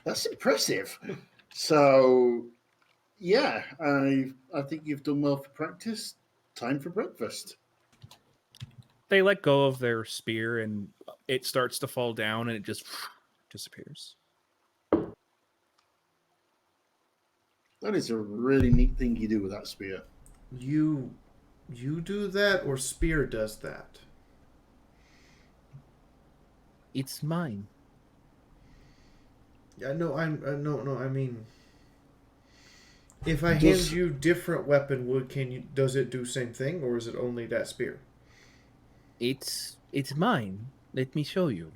that's impressive. So, yeah, I think you've done well for practice. Time for breakfast. they let go of their spear and it starts to fall down and it just disappears. That is a really neat thing you do with that spear. You do that, or Spear does that? It's mine. Yeah, no, no. I mean, if I hand Does- you different weapon, does it do same thing, or is it only that spear? It's mine. Let me show you.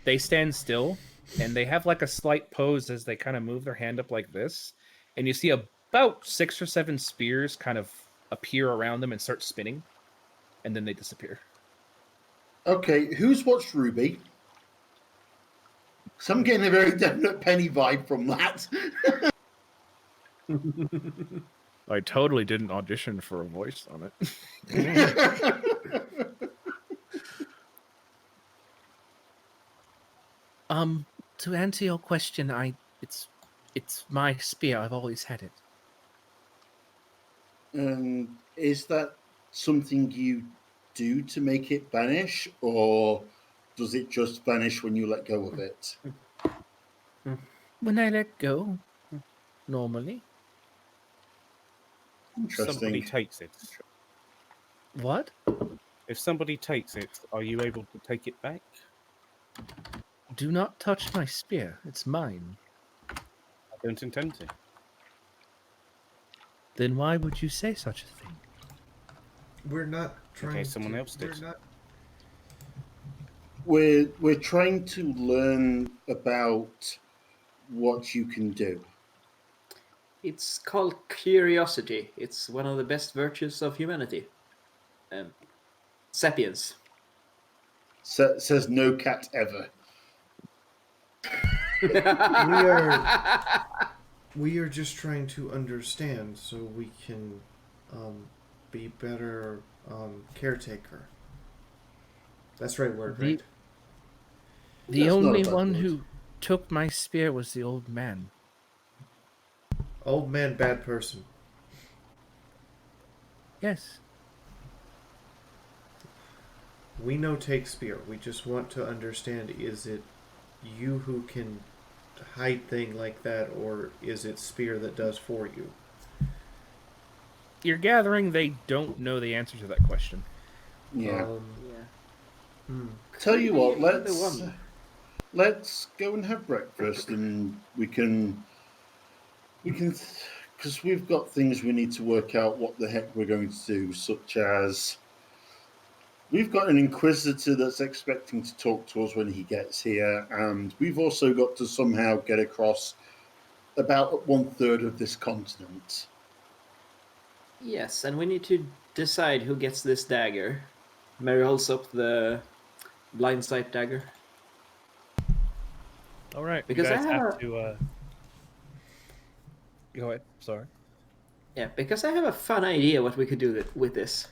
They stand still and they have like a slight pose as they kind of move their hand up like this, and you see about 6 or 7 spears kind of appear around them and start spinning, and then they disappear. Okay, who's watched Ruby? So I'm getting a very definite Penny vibe from that. I totally didn't audition for a voice on it. To answer your question, it's my spear. I've always had it. Is that something you do to make it vanish, or does it just vanish when you let go of it? When I let go, normally. Somebody Interesting. takes it. What? If somebody takes it, are you able to take it back? Do not touch my spear. It's mine. I don't intend to. Then why would you say such a thing? We're not trying. someone to, else did. We're not. We're trying to learn about what you can do. It's called curiosity. It's one of the best virtues of humanity. Sapiens. Says no cat ever. We are just trying to understand so we can be better caretaker. That's right word, right? The That's not a only bad one word. who took my spear was the old man. Old man, bad person. Yes. We know take spear. We just want to understand, is it you who can hide thing like that, or is it spear that does for you? You're gathering they don't know the answer to that question. Yeah. Yeah. Tell you what, Either one. let's go and have breakfast, and we can because we've got things we need to work out what the heck we're going to do, such as we've got an inquisitor that's expecting to talk to us when he gets here, and we've also got to somehow get across about 1/3 of this continent. Yes, and we need to decide who gets this dagger. Mary holds up the blind sight dagger. All right, Because you I guys have have to. Go ahead. Sorry. Yeah, because I have a fun idea what we could do with this.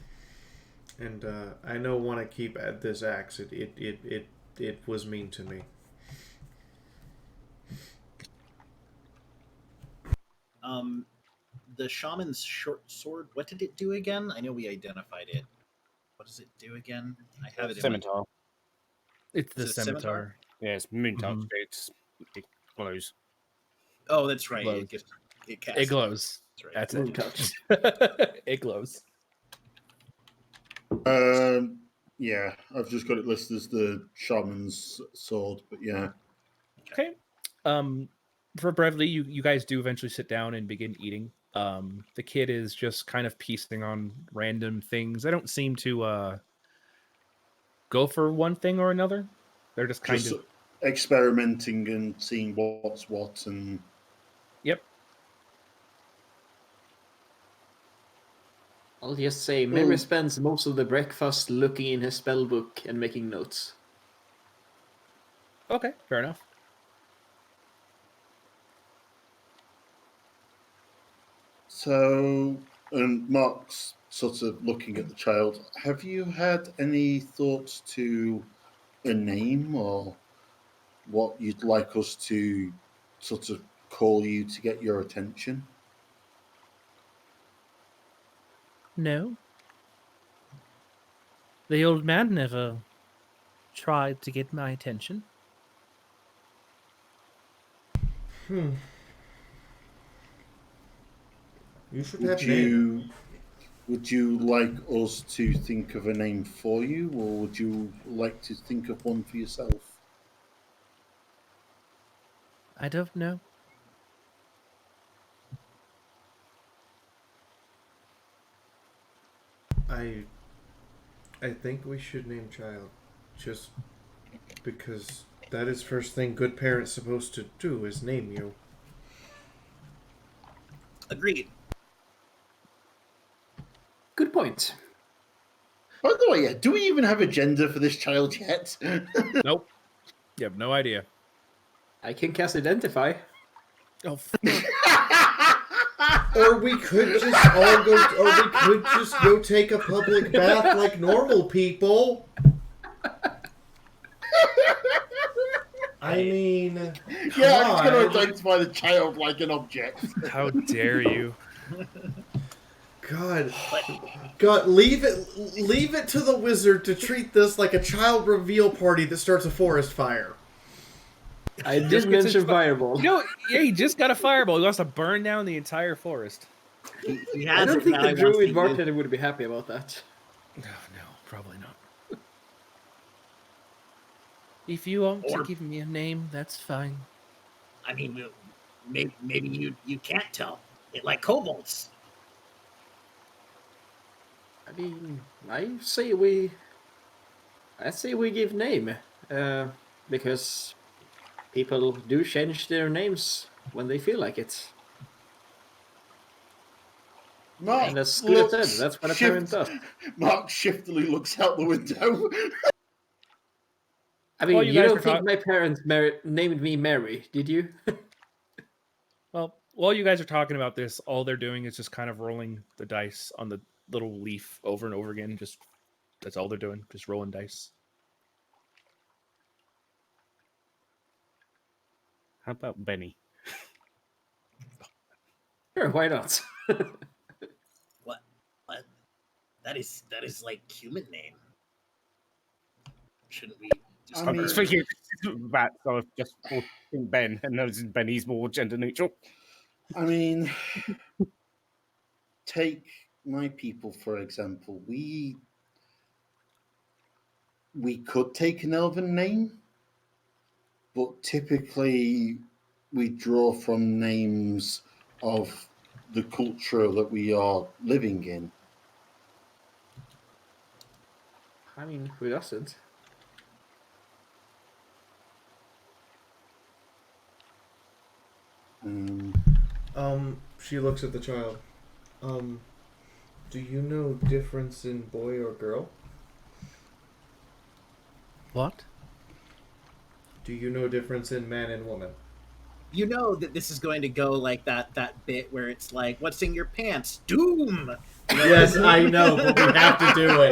And I know want to keep at this axe. It it was mean to me. The shaman's short sword. What did it do again? I know we identified it. What does it do again? I have it. Scimitar. It's the Is it scimitar? scimitar. Yeah, it's moon touch. Mhm. It glows. Oh, that's right. Glows. It casts. It glows. That's right. That's Moon it. touch. It glows. Yeah, I've just got it listed as the shaman's sword, but yeah. Okay. For brevity, you guys do eventually sit down and begin eating. The kid is just kind of piecing on random things. They don't seem to go for one thing or another. They're just kind Just of experimenting and seeing what's what, and yep. I'll just say, Mary spends most of the breakfast looking in his spell book and making notes. Okay, fair enough. so. And Mark's sort of looking at the child. Have you had any thoughts to a name or what you'd like us to sort of call you to get your attention? No. The old man never tried to get my attention. You should Would have name. would you like us to think of a name for you, or would you like to think of one for yourself? I don't know. I think we should name child, just because that is first thing good parents supposed to do is name you. Agreed. Good point. By the way, yeah, do we even have a gender for this child yet? Nope. You have no idea. I can cast Identify. Oh, Or we could just all go. Or we could just go take a public bath like normal people. I mean, Yeah, I'm just going to God. identify the child like an object. How dare you? God, leave it to the wizard to treat this like a child reveal party that starts a forest fire. I did mention fireball. You know, yeah, he just got a fireball. He wants to burn down the entire forest. He I has don't it think now, the he wants druid to bartender would be happy about that. No, probably not. If you want Or- to give me a name, that's fine. I mean, maybe you can't tell. It like kobolds. I mean, I say we give name, because people do change their names when they feel like it. Mark And as Scooter said, looks that's what a shift- parent does. Mark shiftily looks out the window. I mean, Well, you you guys don't were think talk- my parents named me Mary, did you? Well, while you guys are talking about this, all they're doing is just kind of rolling the dice on the little leaf over and over again. Just that's all they're doing, just rolling dice. How about Benny? Sure, why not? What? That is like human name. Shouldn't we just? I I'm mean- just thinking that, so I've just called him Ben, and noticed Benny's more gender neutral. I mean, take my people for example. We could take an elven name, but typically we draw from names of the culture that we are living in. I mean, who doesn't? She looks at the child. Do you know difference in boy or girl? What? Do you know difference in man and woman? You know that this is going to go like that bit where it's like, "What's in your pants? Doom." You know Yes, what I I mean? know, but we have to do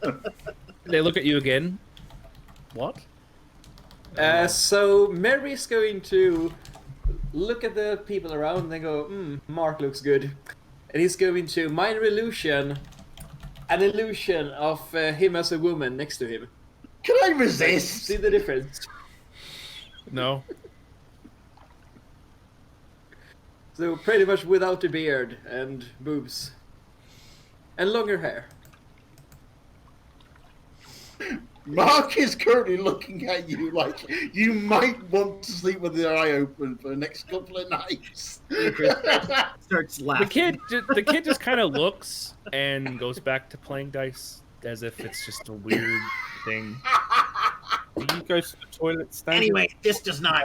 it. They look at you again. What? So Mary's going to look at the people around and go, Mark looks good. And he's going to minor illusion an illusion of him as a woman next to him. Can I resist? See the difference? No. So pretty much without the beard and boobs. And longer hair. Mark is currently looking at you like you might want to sleep with your eye open for the next couple of nights. Starts laughing. The kid just kind of looks and goes back to playing dice as if it's just a weird thing. Do you go to the toilet stand? Anyway, this does not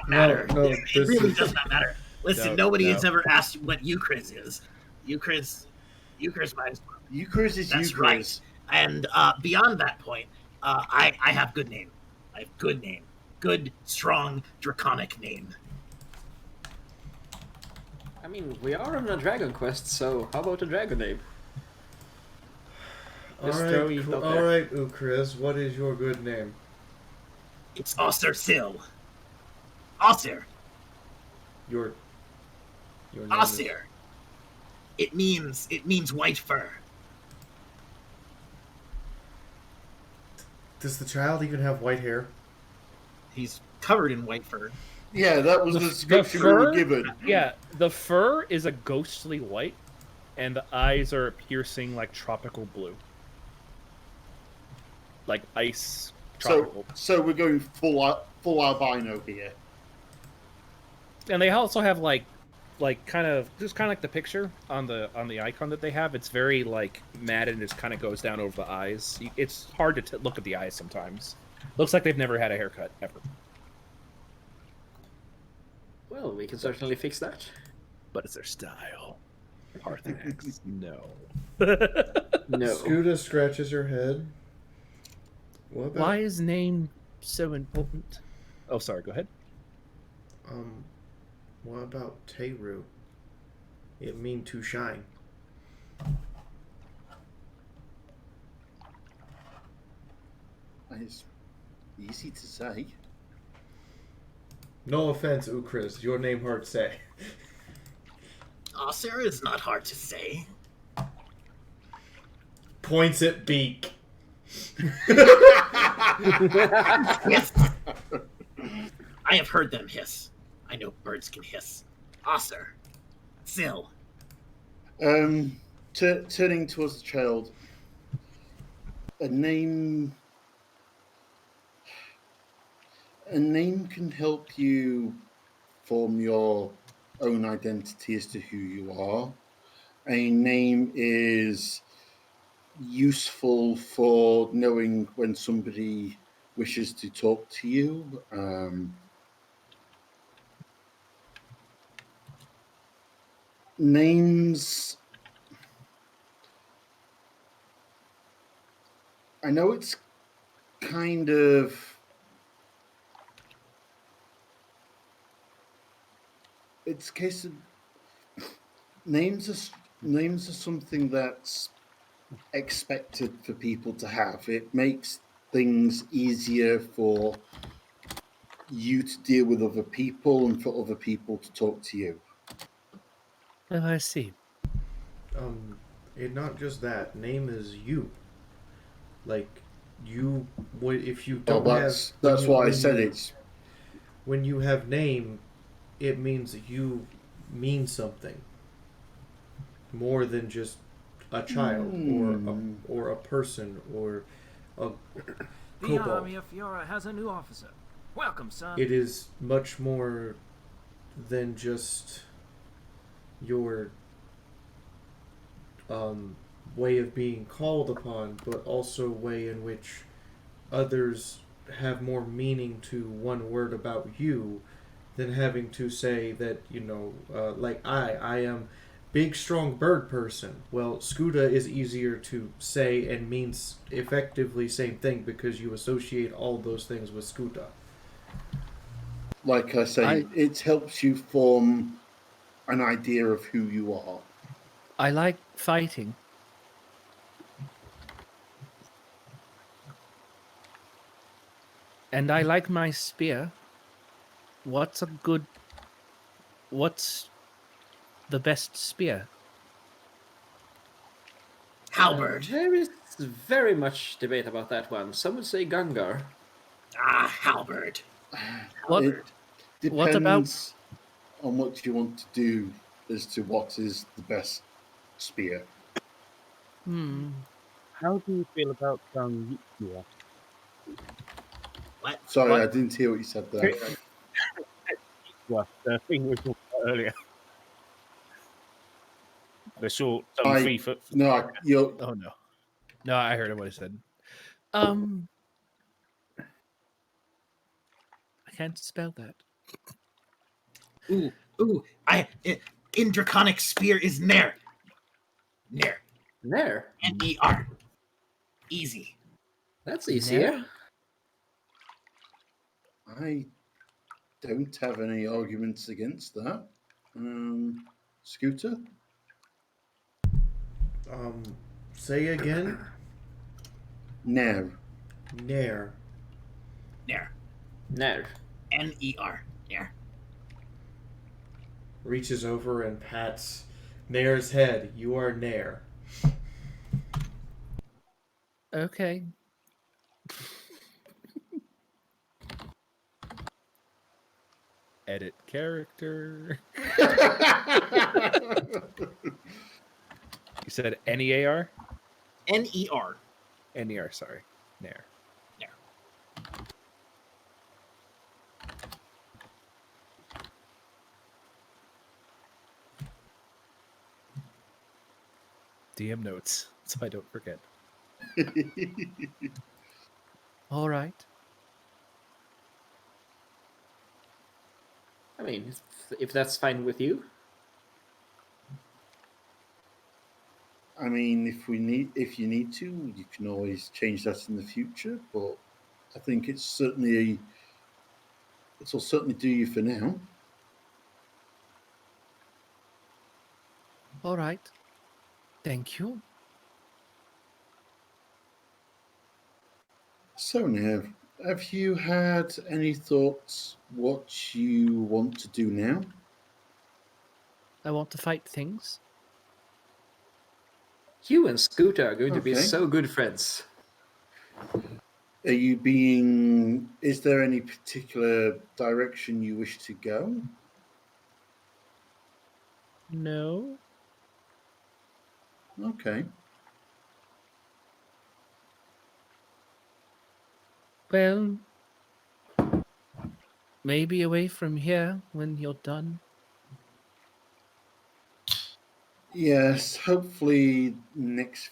matter. No, it this really is- does not matter. Listen, nobody has ever asked what Euchris is. Euchris might as well. Euchris is That's Euchris. right. And beyond that point, I have good name. I have good name. Good, strong, draconic name. I mean, we are on a dragon quest, so how about a dragon name? Just throwing it out there. Alright, Ukriz, what is your good name? It's Osir Sil. Osir. Your name Osir. It means white fur. Does the child even have white hair? He's covered in white fur. Yeah, that was the description we were given. Yeah, the fur is a ghostly white, and the eyes are a piercing like tropical blue, like ice tropical. So we're going full albino here. And they also have like kind of like the picture on the icon that they have. It's very like matte and just kind of goes down over the eyes. It's hard to look at the eyes sometimes. Looks like they've never had a haircut ever. Well, we can certainly fix that. But it's their style. Parthiax, no. No. Scuda scratches her head. What about, Why is name so important? Oh, sorry. Go ahead. What about Teru? It mean to shine. It's easy to say. No offense, Ukriz. Your name hard to say. Osir is not hard to say. Points at beak. Yes. I have heard them hiss. I know birds can hiss. Osir. Sil. Turning towards the child, a name can help you form your own identity as to who you are. A name is useful for knowing when somebody wishes to talk to you. Names, I know it's kind of it's a case of names are something that's expected for people to have. It makes things easier for you to deal with other people and for other people to talk to you. Oh, I see. And not just that. Name is you. Like you would if you don't that's have. why I said it's. When you have name, it means that you mean something more than just a child or a person or a The kobold. army of Fiora has a new officer. Welcome, son. It is much more than just your way of being called upon, but also a way in which others have more meaning to one word about you than having to say that, like I am big, strong bird person. Well, Scuda is easier to say and means effectively same thing because you associate all those things with Scuda. Like I say, it helps you form an idea of who you are. I like fighting. And I like my spear. What's the best spear? Halberd. There is very much debate about that one. Some would say Gungar. Ah, halberd. What? It depends What about- on what you want to do as to what is the best spear. How do you feel about Yukio? What? Sorry, What? I didn't hear what you said there. Well, the thing we were talking about earlier. The short, I- 3 foot. No, you're Oh no. No, I heard what he said. I can't spell that. Ooh, in Draconic Spear is Nair. Nair. Nair. N-E-R. Easy. That's easier. Nair? I don't have any arguments against that. Scooter? Say again. Nair. Nair. Nair. Nair. N-E-R. Nair. Reaches over and pats Nair's head. You are Nair. Okay. Edit character. You said N-E-A-R? N-E-R. N-E-R, sorry. Nair. Nair. DM notes, so I don't forget. All right. I mean, if that's fine with you. I mean, if you need to, you can always change that in the future. But I think it'll certainly do you for now. All right. Thank you. So now, have you had any thoughts what you want to do now? I want to fight things. You and Scooter are going to be Okay. so good friends. Is there any particular direction you wish to go? No. Okay. Well, maybe away from here when you're done. Yes, hopefully next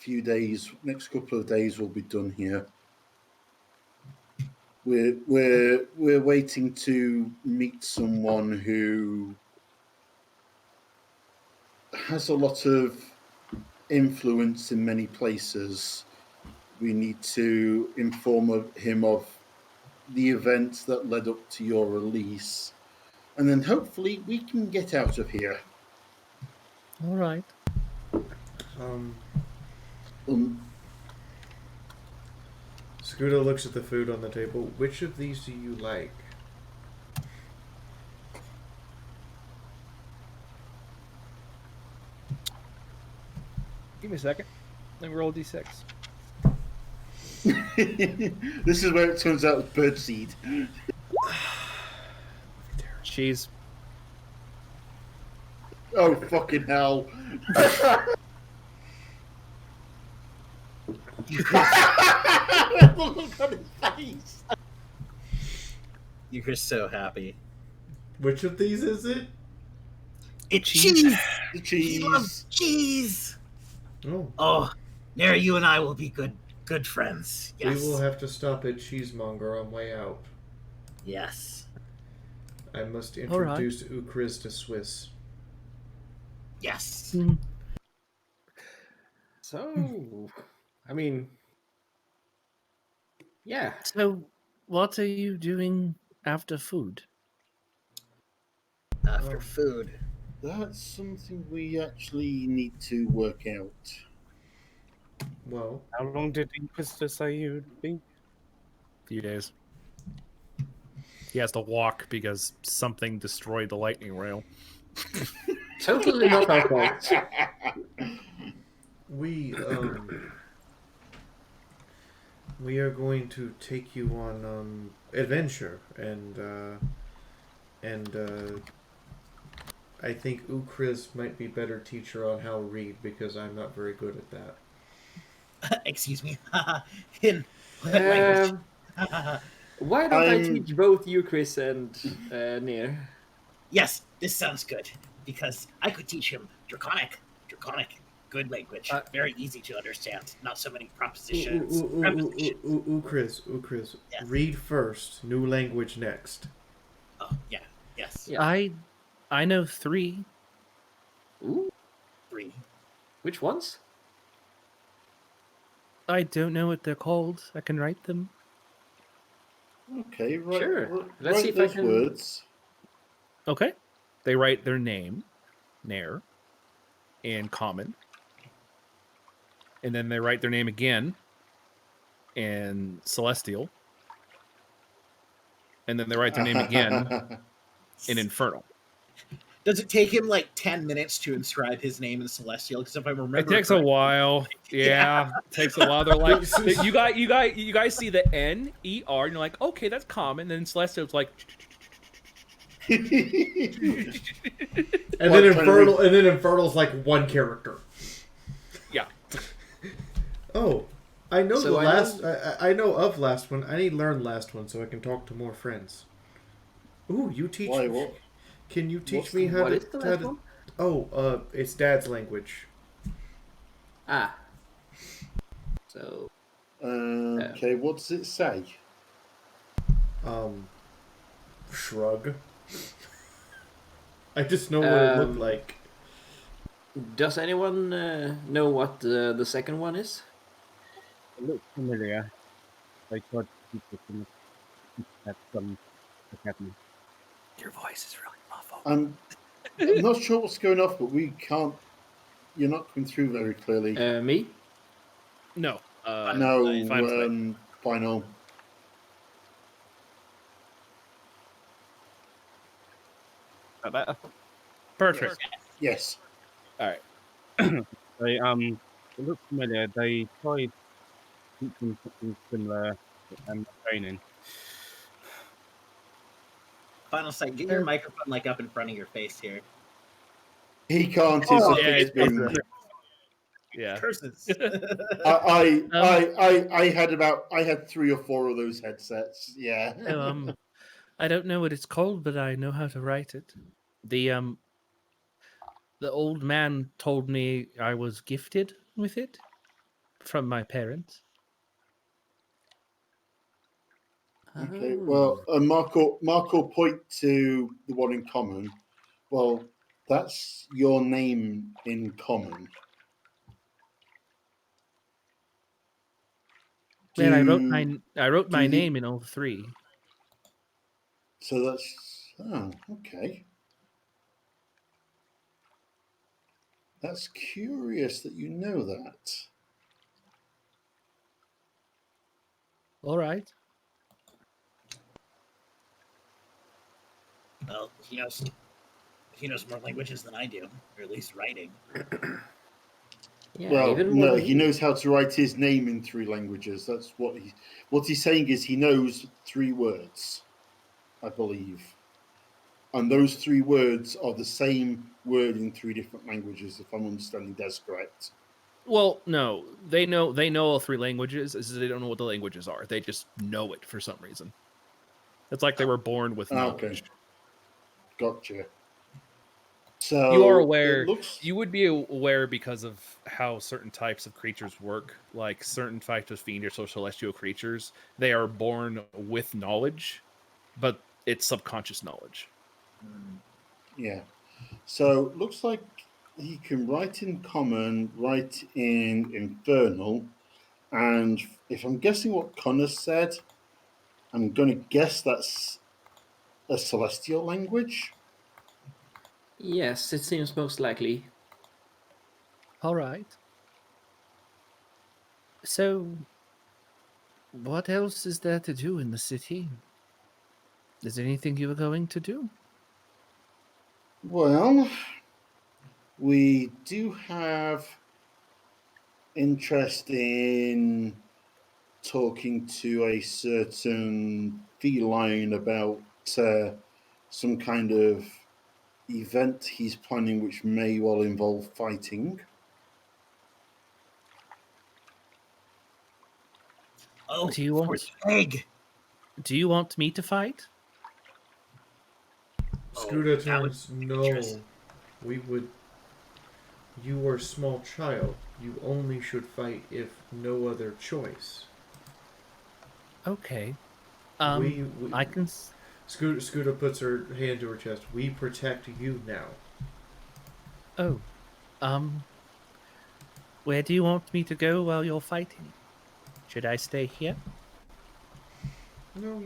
couple of days we'll be done here. We're waiting to meet someone who has a lot of influence in many places. We need to inform him of the events that led up to your release, and then hopefully we can get out of here. All right. Scooter looks at the food on the table. Which of these do you like? Give me a second. Let me roll a d6. This is where it turns out it's birdseed. Cheese. Oh, fucking hell. Look on his face. You're so happy. Which of these is it? It's cheese. The He cheese. loves cheese. Oh. Oh, Nair, you and I will be good friends. Yes. We will have to stop at Cheesemonger on way out. Yes. I must All right. introduce Ukriz to Swiss. Yes. So, I mean, yeah. So, what are you doing after food? After food. That's something we actually need to work out. Well, How long did Inquisitor say you'd be? Few days. He has to walk because something destroyed the lightning rail. Totally not our fault. We we are going to take you on adventure, and I think Ukriz might be better teacher on how to read because I'm not very good at that. Excuse me. In what language? Why don't I teach both you, Chris, and Near? Yes, this sounds good because I could teach him Draconic, good language, very easy to understand. Not so many propositions. Ukriz, Yes. read first, new language next. Oh yeah, yes. Yeah. I know 3. Ooh, 3. which ones? I don't know what they're called. I can write them. Okay, right. Sure. Let's Write see if I those can- words. Okay. They write their name, Nair, in common. And then they write their name again in Celestial. And then they write their name again in Infernal. Does it take him like 10 minutes to inscribe his name in Celestial? Because if I remember, It takes a correctly- while. Yeah, it takes a while. They're like, you guys see the N-E-R, and you're like, okay, that's common. And then Celestial's like, And then Infernal's like one character. yeah. Oh, I know So the I last. I know of last one. I need to learn last one so I can talk to more friends. Ooh, you teach. Why, what? Can you teach What's- me how what to? is the how last to- one? Oh, it's Dad's language. Ah. So, Okay, what does it say? Shrug. I just know what it looked like. does anyone know what the second one is? It looks familiar. I tried to keep it from at some academy. Your voice is really muffled. I'm not sure what's going off, but we can't. You're not coming through very clearly. Me? No. No, fine with me. final. That better? Perfect. Yes. All right. They it looks familiar. They tried teaching something similar and training. Final sight. Get your microphone like up in front of your face here. He can't. It's Oh, a yeah, fixed beam. Yeah. Curses. I had 3 or 4 of those headsets. Yeah. I don't know what it's called, but I know how to write it. The old man told me I was gifted with it from my parents. Okay. Well, Marco point to the one in common. Well, that's your name in common. Then I wrote Do my you- name in all 3. So that's okay. That's curious that you know that. All right. Well, he knows more languages than I do, or at least writing. Yeah, Well, even more no, than he knows how to write his name in 3 languages. That's what he's saying is he knows 3 words, I believe. And those 3 words are the same word in 3 different languages, if I'm understanding Des correct. Well, no, they know all 3 languages. It's just they don't know what the languages are. They just know it for some reason. It's like they were born with knowledge. Okay. Gotcha. So You are aware. it looks- You would be aware because of how certain types of creatures work. Like certain types of fiendish or celestial creatures, they are born with knowledge, but it's subconscious knowledge. Yeah. So looks like he can write in common, write in infernal, and if I'm guessing what Connor said, I'm going to guess that's a celestial language. Yes, it seems most likely. All right. So, what else is there to do in the city? Is there anything you were going to do? Well, we do have interest in talking to a certain feline about some kind of event he's planning, which may well involve fighting. Oh, Do you for want? the egg. Do you want me to fight? Scooter that would turns, be no, interesting. we would. You are a small child. You only should fight if no other choice. Okay. we I can. Scooter puts her hand to her chest. We protect you now. Oh. Where do you want me to go while you're fighting? Should I stay here? No,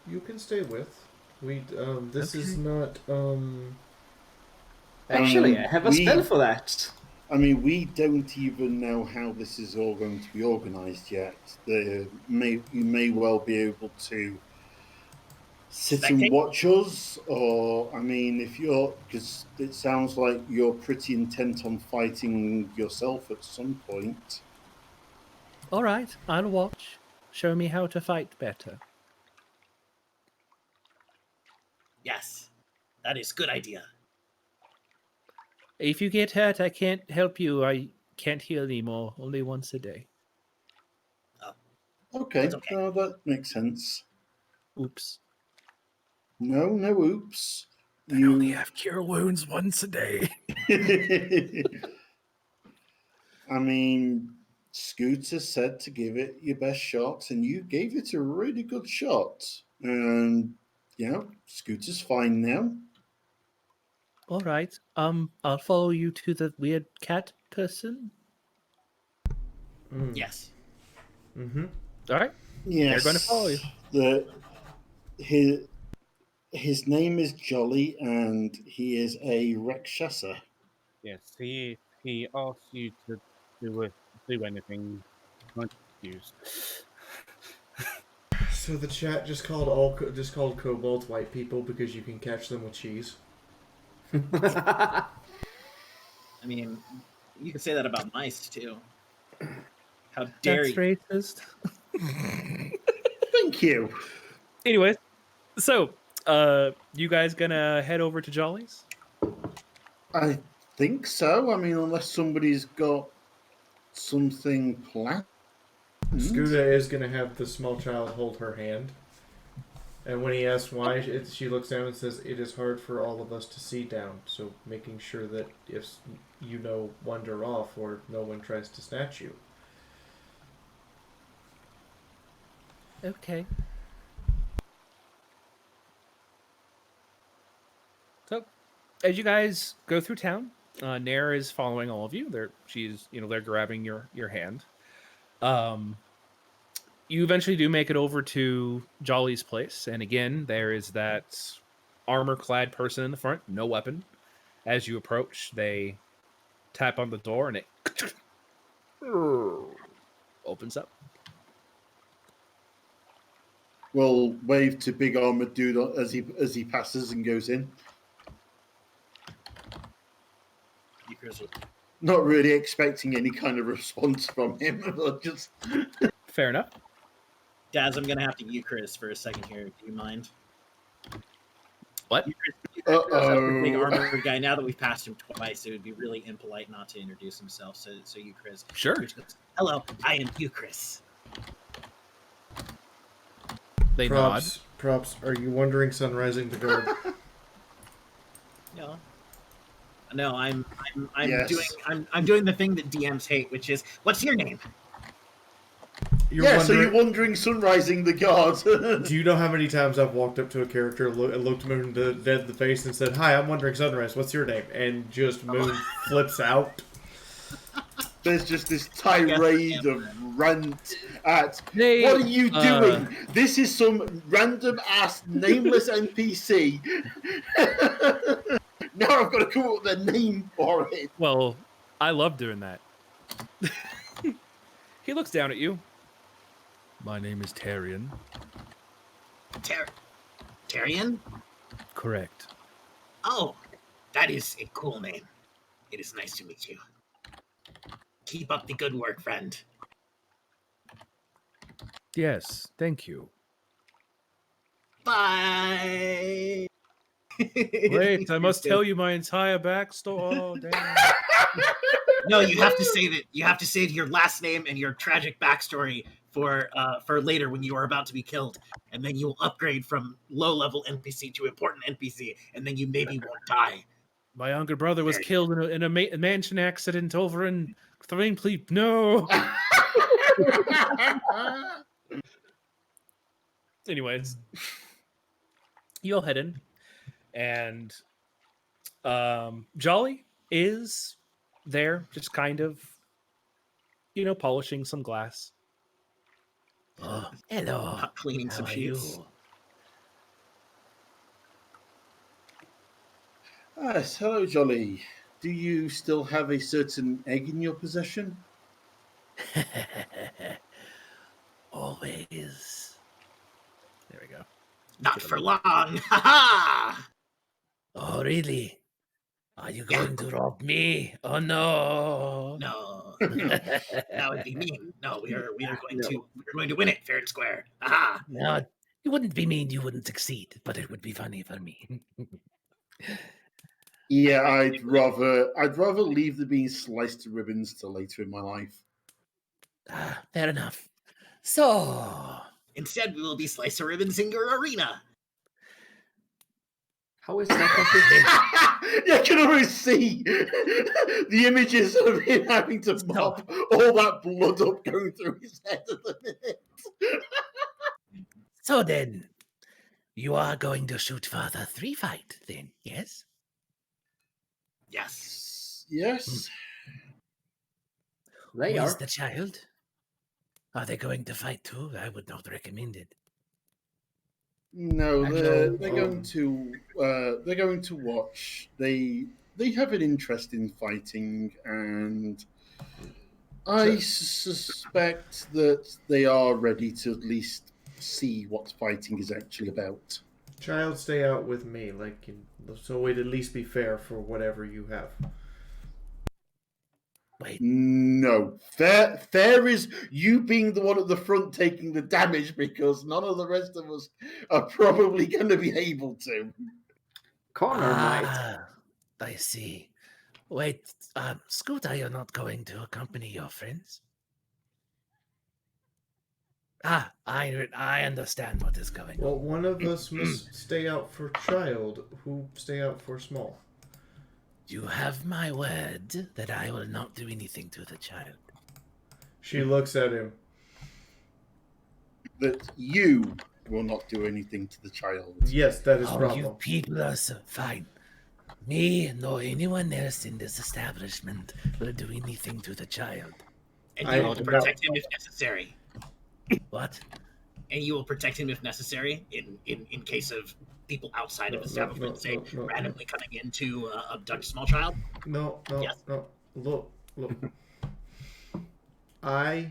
you can stay with. We this is Okay. not Actually, I have a we- spell for that. I mean, we don't even know how this is all going to be organised yet. You may well be able to sit Spectate? and watch us, or I mean, if you're, because it sounds like you're pretty intent on fighting yourself at some point. All right, I'll watch. Show me how to fight better. Yes, that is good idea. If you get hurt, I can't help you. I can't heal anymore. Only once a day. Okay, It's okay. no, that makes sense. Oops. No oops. I only have cure wounds once a day. I mean, Scooter said to give it your best shot, and you gave it a really good shot. And Scooter's fine now. All right. I'll follow you to the weird cat person. Yes. Mm-hmm. All right. Yes, They're going to follow you. His name is Jolly, and he is a Rakshasa. Yes, he asks you to do anything. I'm confused. So the chat just called kobolds white people because you can catch them with cheese. I mean, you could say that about mice too. How dare That's you? racist. Thank you. Anyways, so you guys gonna head over to Jolly's? I think so. I mean, unless somebody's got something planned. Scooter is going to have the small child hold her hand. And when he asks why, she looks down and says, "It is hard for all of us to see down, so making sure that if wander off or no one tries to snatch you." Okay. So, as you guys go through town, Nair is following all of you. They're grabbing your hand. You eventually do make it over to Jolly's place, and again, there is that armor-clad person in the front, no weapon. As you approach, they tap on the door, and it opens up. We'll wave to big armored dude as he passes and goes in. Not really expecting any kind of response from him. Just fair enough. Daz, I'm gonna have to Eucharist for a second here. Do you mind? What? That's the big armored guy. Now that we've passed him twice, it would be really impolite not to introduce himself. So Eucharist. Sure. Goes, "Hello, I am Eucharist." They Props. Are you wondering Sunrising the Guard? Yeah. No, I'm Yes. doing the thing that DMs hate, which is, "What's your name?" So you're wondering Sunrising the Guard. Do you know how many times I've walked up to a character, looked him in the face, and said, "Hi, I'm wondering Sunrise. What's your name?" And just Moon flips out. There's just this tirade of rant at, Hey, "What are you doing? This is some random ass nameless NPC. Now I've got to come up with a name for it." Well, I love doing that. He looks down at you. My name is Tarion. Tyrion? Correct. Oh, that is a cool name. It is nice to meet you. Keep up the good work, friend. Yes, thank you. Bye. Wait, I must tell you my entire backstory. Oh, damn. No, you have to say that. You have to say your last name and your tragic backstory for later when you are about to be killed, and then you will upgrade from low-level NPC to important NPC, and then you maybe won't die. My younger brother was killed in a mansion accident over in Thrainpleep. No. Anyways, you'll head in, and Jolly is there, just kind of, polishing some glass. Oh, hello. Cleaning some How are sheets. you? Yes, hello, Jolly. Do you still have a certain egg in your possession? Always. There we go. Not for long. Ha ha! Oh, really? Are you going to rob me? Oh no! No, that would be mean. No, we are going to win it fair and square. Aha! No, it wouldn't be mean. You wouldn't succeed, but it would be funny for me. Yeah, I'd rather leave the being sliced to ribbons till later in my life. Ah, fair enough. So instead, we will be slice of ribbons in your arena. How is that? You can always see the images of him having to mop all that blood up going through his head at the minute. So then, you are going to shoot Father 3 fight, then, yes? Yes. Yes. They Who are. is the child? Are they going to fight too? I would not recommend it. No, they're going to watch. They have an interest in fighting, and I suspect that they are ready to at least see what fighting is actually about. Child, stay out with me, so it'd at least be fair for whatever you have. Wait. No, fair is you being the one at the front taking the damage because none of the rest of us are probably going to be able to. Connor might. I see. Wait, Scooter, you're not going to accompany your friends? I understand what is going on. Well, one of us must stay out for child. Who stay out for small? You have my word that I will not do anything to the child. She looks at him. That you will not do anything to the child. Yes, that is Oh, problem. you people are so fine. Me nor anyone else in this establishment will do anything to the child. And you will protect him if necessary. What? And you will protect him if necessary in case of people outside of establishment, randomly coming in to abduct a small child? No. Yes. Look. I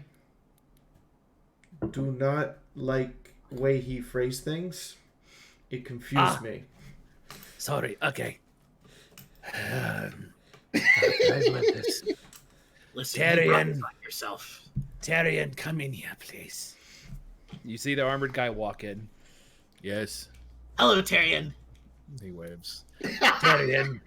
do not like the way he phrased things. It confused me. Sorry, okay. Listen, you brought this on yourself. Tyrion, come in here, please. You see the armored guy walk in. Yes. Hello, Tyrion. He waves. Tyrion,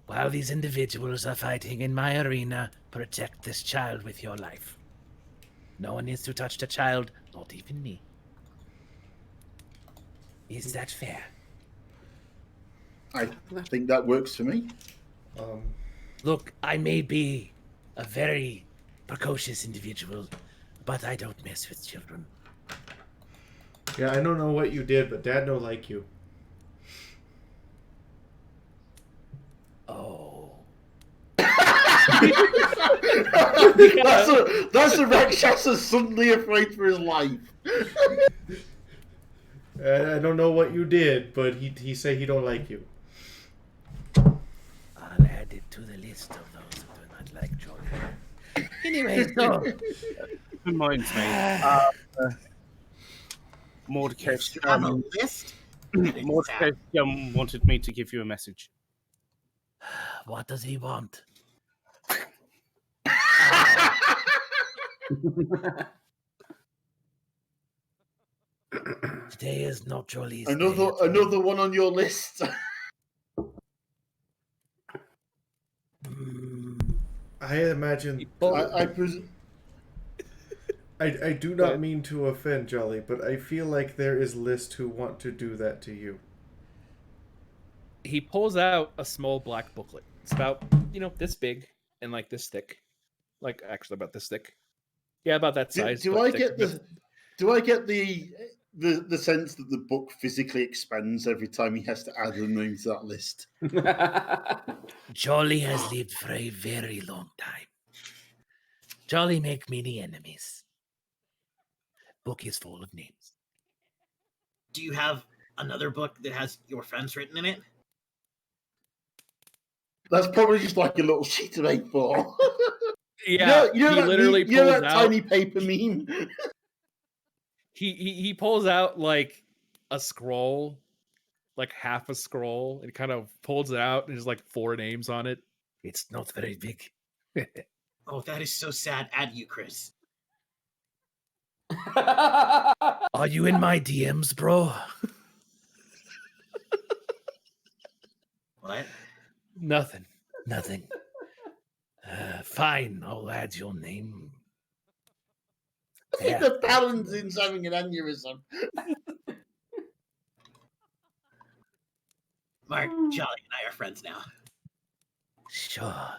while these individuals are fighting in my arena, protect this child with your life. No one needs to touch the child, not even me. Is that fair? I think that works for me. Look, I may be a very precocious individual, but I don't mess with children. Yeah, I don't know what you did, but Dad don't like you. Oh. That's a Rakshasa suddenly afraid for his life. I don't know what you did, but he say he don't like you. I'll add it to the list of those who do not like children. Anyway, so... Reminds me. Mordecai You have a list? Mordecai wanted me to give you a message. What does he want? Today is not Jolie's day. Another one on your list. I imagine. I do not mean to offend Jolly, but I feel like there is lists who want to do that to you. He pulls out a small black booklet. It's about, this big and like this thick. Like actually about this thick. Yeah, about that size. Do I get the sense that the book physically expands every time he has to add a name to that list? Jolly has lived for a very long time. Jolly make many enemies. Book is full of names. Do you have another book that has your friends written in it? That's probably just like a little sheet of A4. Yeah, you know he that literally meme, you know pulls that out. tiny paper meme. He pulls out like a scroll, like half a scroll, and kind of pulls it out, and there's like 4 names on it. It's not very big. Oh, that is so sad. Add you, Chris. Are you in my DMs, bro? What? Nothing. Fine, I'll add your name. I think the Paladin's having an aneurysm. Mark, Jolly, and I are friends now. Sure.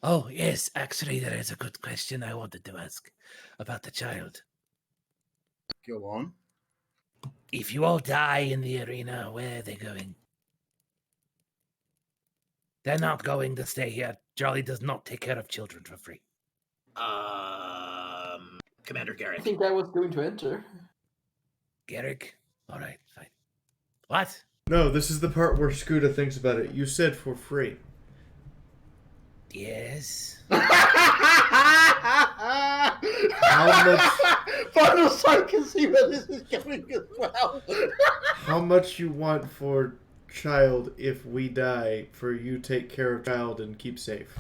Oh, yes, actually, there is a good question I wanted to ask about the child. Go on. If you all die in the arena, where are they going? They're not going to stay here. Jolly does not take care of children for free. Commander Garrick. I think I was going to enter. Garrick? All right, fine. What? No, this is the part where Scooter thinks about it. You said for free. Yes. How much? Final Sight can see where this is going as well. How much you want for child if we die for you take care of child and keep safe?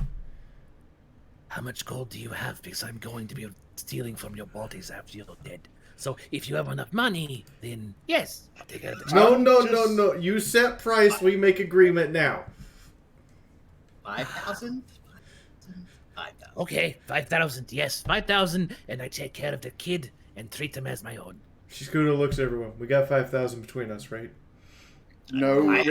How much gold do you have? Because I'm going to be stealing from your bodies after you're dead. So if you have enough money, then yes, I'll take care of the child. No. You set price. We make agreement now. 5,000? 5,000. Okay, 5,000. Yes, 5,000, and I take care of the kid and treat him as my own. Scooter looks at everyone. We got 5,000 between us, right? No, I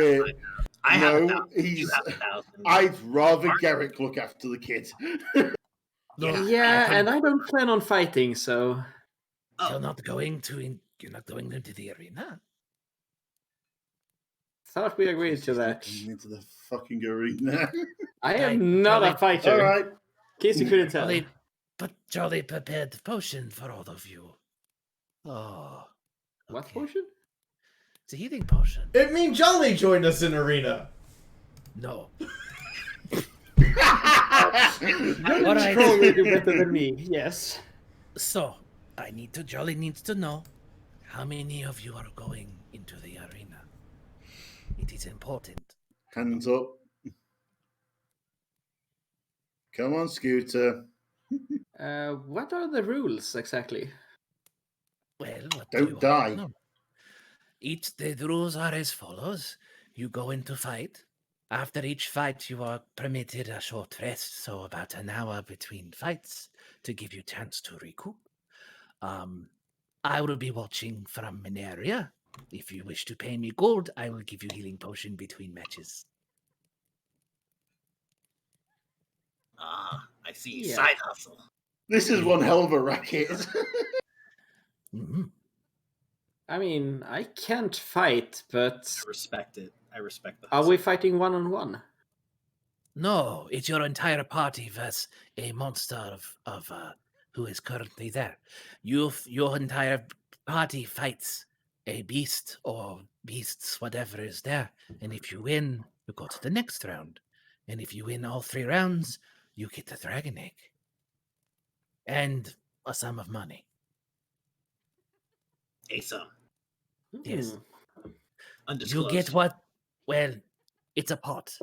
have 1,000. he's. You have 1,000. I'd rather Garrick look after the kid. Yeah, and I don't plan on fighting, so. You're not going into the arena. Thought we agreed to that. Into the fucking arena. I am not a fighter. All right. In case you couldn't tell. Jolly prepared the potion for all of you. Oh. What potion? It's a healing potion. It means Jolly joined us in arena. No. All right. Probably do better than me. Yes. So, Jolly needs to know how many of you are going into the arena. It is important. Hands up. Come on, Scooter. What are the rules exactly? Well, Don't die. The rules are as follows. You go into fight. After each fight, you are permitted a short rest, so about an hour between fights to give you a chance to recoup. I will be watching from an area. If you wish to pay me gold, I will give you healing potion between matches. I see. Yeah. Side hustle. This is one hell of a racket. Mm-hmm. I mean, I can't fight, but I respect it. I respect the are hustle. we fighting one-on-one? No, it's your entire party versus a monster of who is currently there. Your entire party fights a beast or beasts, whatever is there. And if you win, you go to the next round. And if you win all 3 rounds, you get the dragon egg. And a sum of money. A sum. Yes. Hmm. You Undisclosed. get what? Well, it's a pot.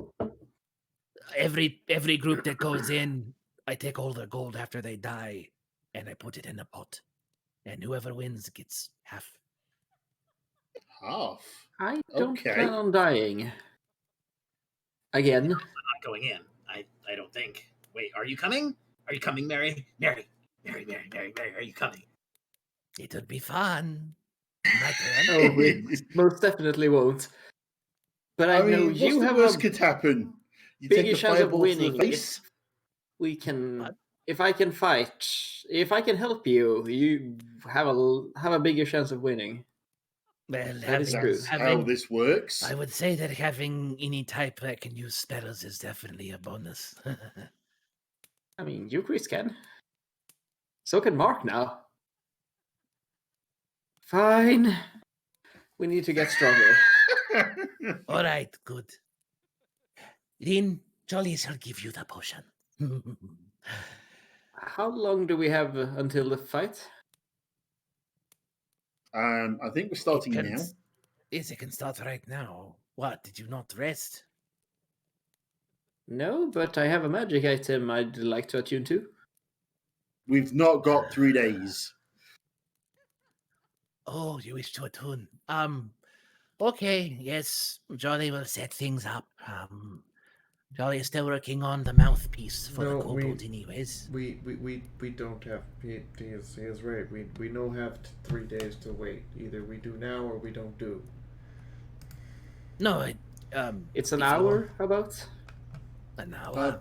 Every group that goes in, I take all their gold after they die, and I put it in a pot. And whoever wins gets half. Half. I don't Okay. plan on dying. Again. I'm not going in. I don't think. Wait, are you coming? Are you coming, Mary? Mary, are you coming? It would be fun. My turn. Oh, we most definitely won't. But I, know what's you the have worst a could happen? You bigger take a chance of fireball to winning the face? if we can. If I can fight, if I can help you, you have a bigger chance of winning. Well, That is true. That's how this works. I would say that having any type that can use spells is definitely a bonus. I mean, you Chris can. So can Mark now. Fine. We need to get stronger. All right, good. Lynn, Jolly shall give you the potion. How long do we have until the fight? I think we're starting now. Yes, it can start right now. What, did you not rest? No, but I have a magic item I'd like to attune to. We've not got 3 days. Oh, you wish to attune. Okay, yes, Jolly will set things up. Jolly is still working on the mouthpiece for the kobold anyways. We don't have. He is right. We no have 3 days to wait. Either we do now or we don't do. No, it's an hour. How about an hour?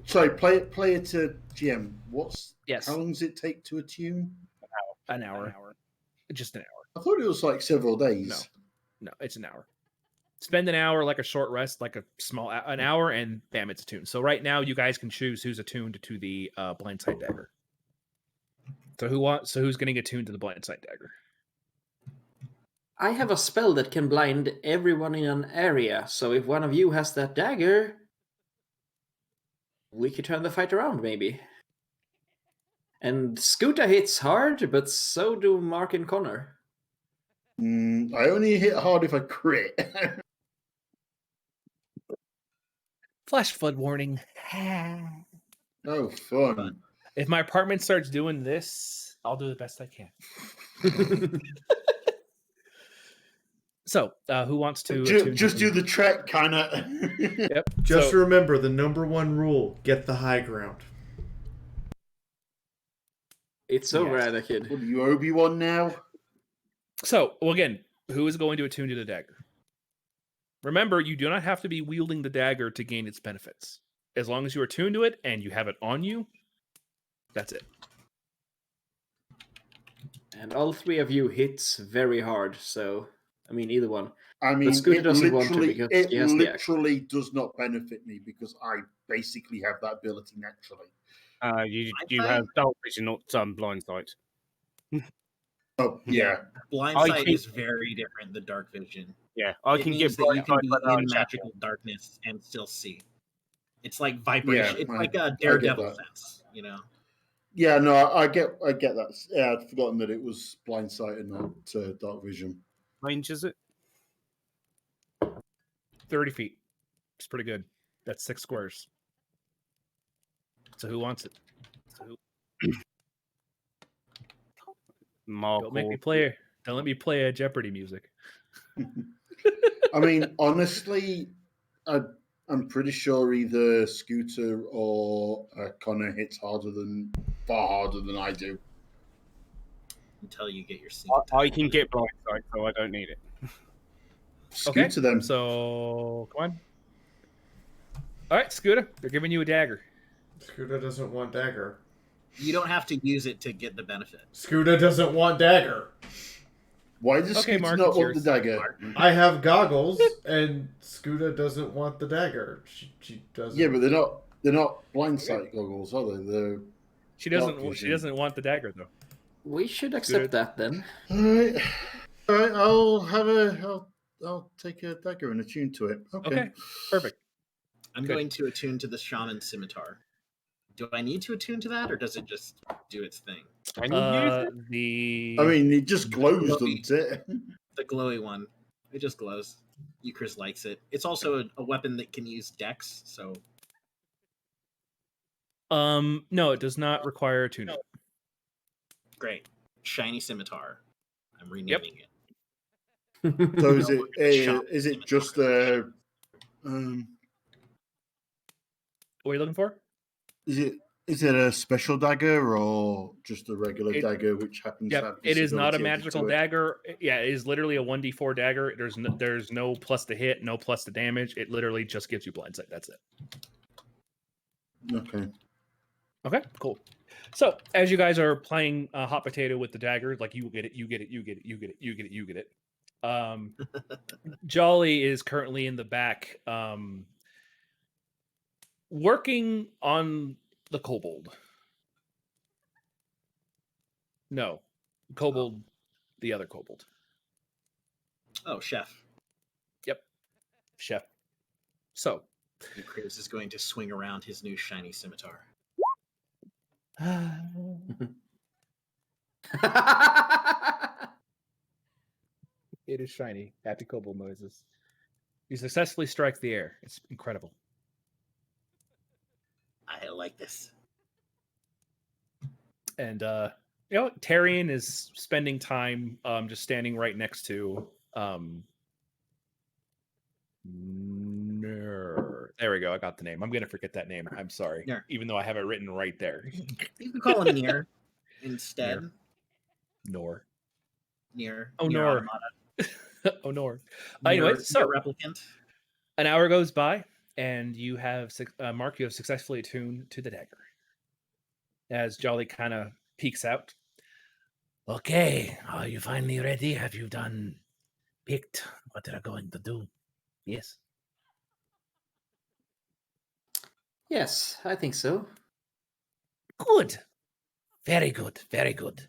Sorry, play it to GM. Yes. How long does it take to attune? An hour. Just an hour. I thought it was like several days. No, it's an hour. Spend an hour like a short rest, like an hour, and bam, it's attuned. So right now, you guys can choose who's attuned to the blindside dagger. So who's getting attuned to the blindside dagger? I have a spell that can blind everyone in an area. So if one of you has that dagger, we could turn the fight around, maybe. And Scooter hits hard, but so do Mark and Connor. I only hit hard if I crit. Flash flood warning. Oh, fun. If my apartment starts doing this, I'll do the best I can. So, who wants to just do the trek, kind of? Yep. Just remember the number one rule: get the high ground. It's over, Anakin. What are you, Obi-Wan now? So, again, who is going to attune to the dagger? Remember, you do not have to be wielding the dagger to gain its benefits. As long as you are tuned to it and you have it on you, that's it. And all three of you hits very hard, so I mean either one. I mean, but Scooter it doesn't want to because it he has the axe. literally does not benefit me because I basically have that ability naturally. You have dark vision, not blind sight. Oh yeah, blind sight is very different than dark vision. Yeah, I It can means get that you blind can sight be in without magical darkness and still see. It's like vibration. Yeah, it's I like a get daredevil that. sense, you know. Yeah, no, I get that. Yeah, I'd forgotten that it was blind sight and not dark vision. Range is it? 30 feet. It's pretty good. That's 6 squares. So who wants it? Don't make me play. Don't let me play a Jeopardy music. I mean, honestly, I'm pretty sure either Scooter or Connor hits far harder than I do. Until you get your seat. I can get blind sight, so I don't need it. Scooter them. So come on. All right, Scooter. They're giving you a dagger. Scooter doesn't want dagger. You don't have to use it to get the benefit. Scooter doesn't want dagger. Why does Scooter Mark, not it's want yours. the dagger? I have goggles, and Scooter doesn't want the dagger. She doesn't. Yeah, but they're not blind sight goggles, are they? They're She dark doesn't. She vision. doesn't want the dagger though. We should accept that then. All right. I'll take a dagger and attune to it. Okay, perfect. I'm Good. going to attune to the shaman scimitar. Do I need to attune to that, or does it just do its thing? Can you use it? I mean, it just glows, doesn't it? The glowy one. It just glows. Euchris likes it. It's also a weapon that can use dex, so No, it does not require a tune-up. great. Shiny scimitar. I'm renaming it. So No, is it just a What are you looking for? is it a special dagger or just a regular It- dagger which happens to Yep, have it is not a visibility added magical to it? dagger. Yeah, it is literally a 1d4 dagger. There's no plus to hit, no plus to damage. It literally just gives you blind sight. That's it. Okay. Okay, cool. So as you guys are playing hot potato with the dagger, like you get it, you get it, you get it, you get it, you get it, you get it. Jolly is currently in the back, working on the kobold. No, kobold, the other kobold. Oh, chef. Yep, chef. So Euchris is going to swing around his new shiny scimitar. It is shiny. Happy kobold noises. You successfully strike the air. It's incredible. I like this. And Tarian is spending time just standing right next to there we go. I got the name. I'm gonna forget that name. I'm sorry. Nir. Even though I have it written right there. You can call him Nier instead. Nor. Nier. Oh, Nier Nor. Automata. Oh, Nor. Nier- Anyways, so Nier replicant. an hour goes by, and you have Mark. You have successfully attuned to the dagger. As Jolly kind of peeks out. Okay, are you finally ready? Have you picked what they're going to do? Yes. Yes, I think so. Good. Very good. Very good.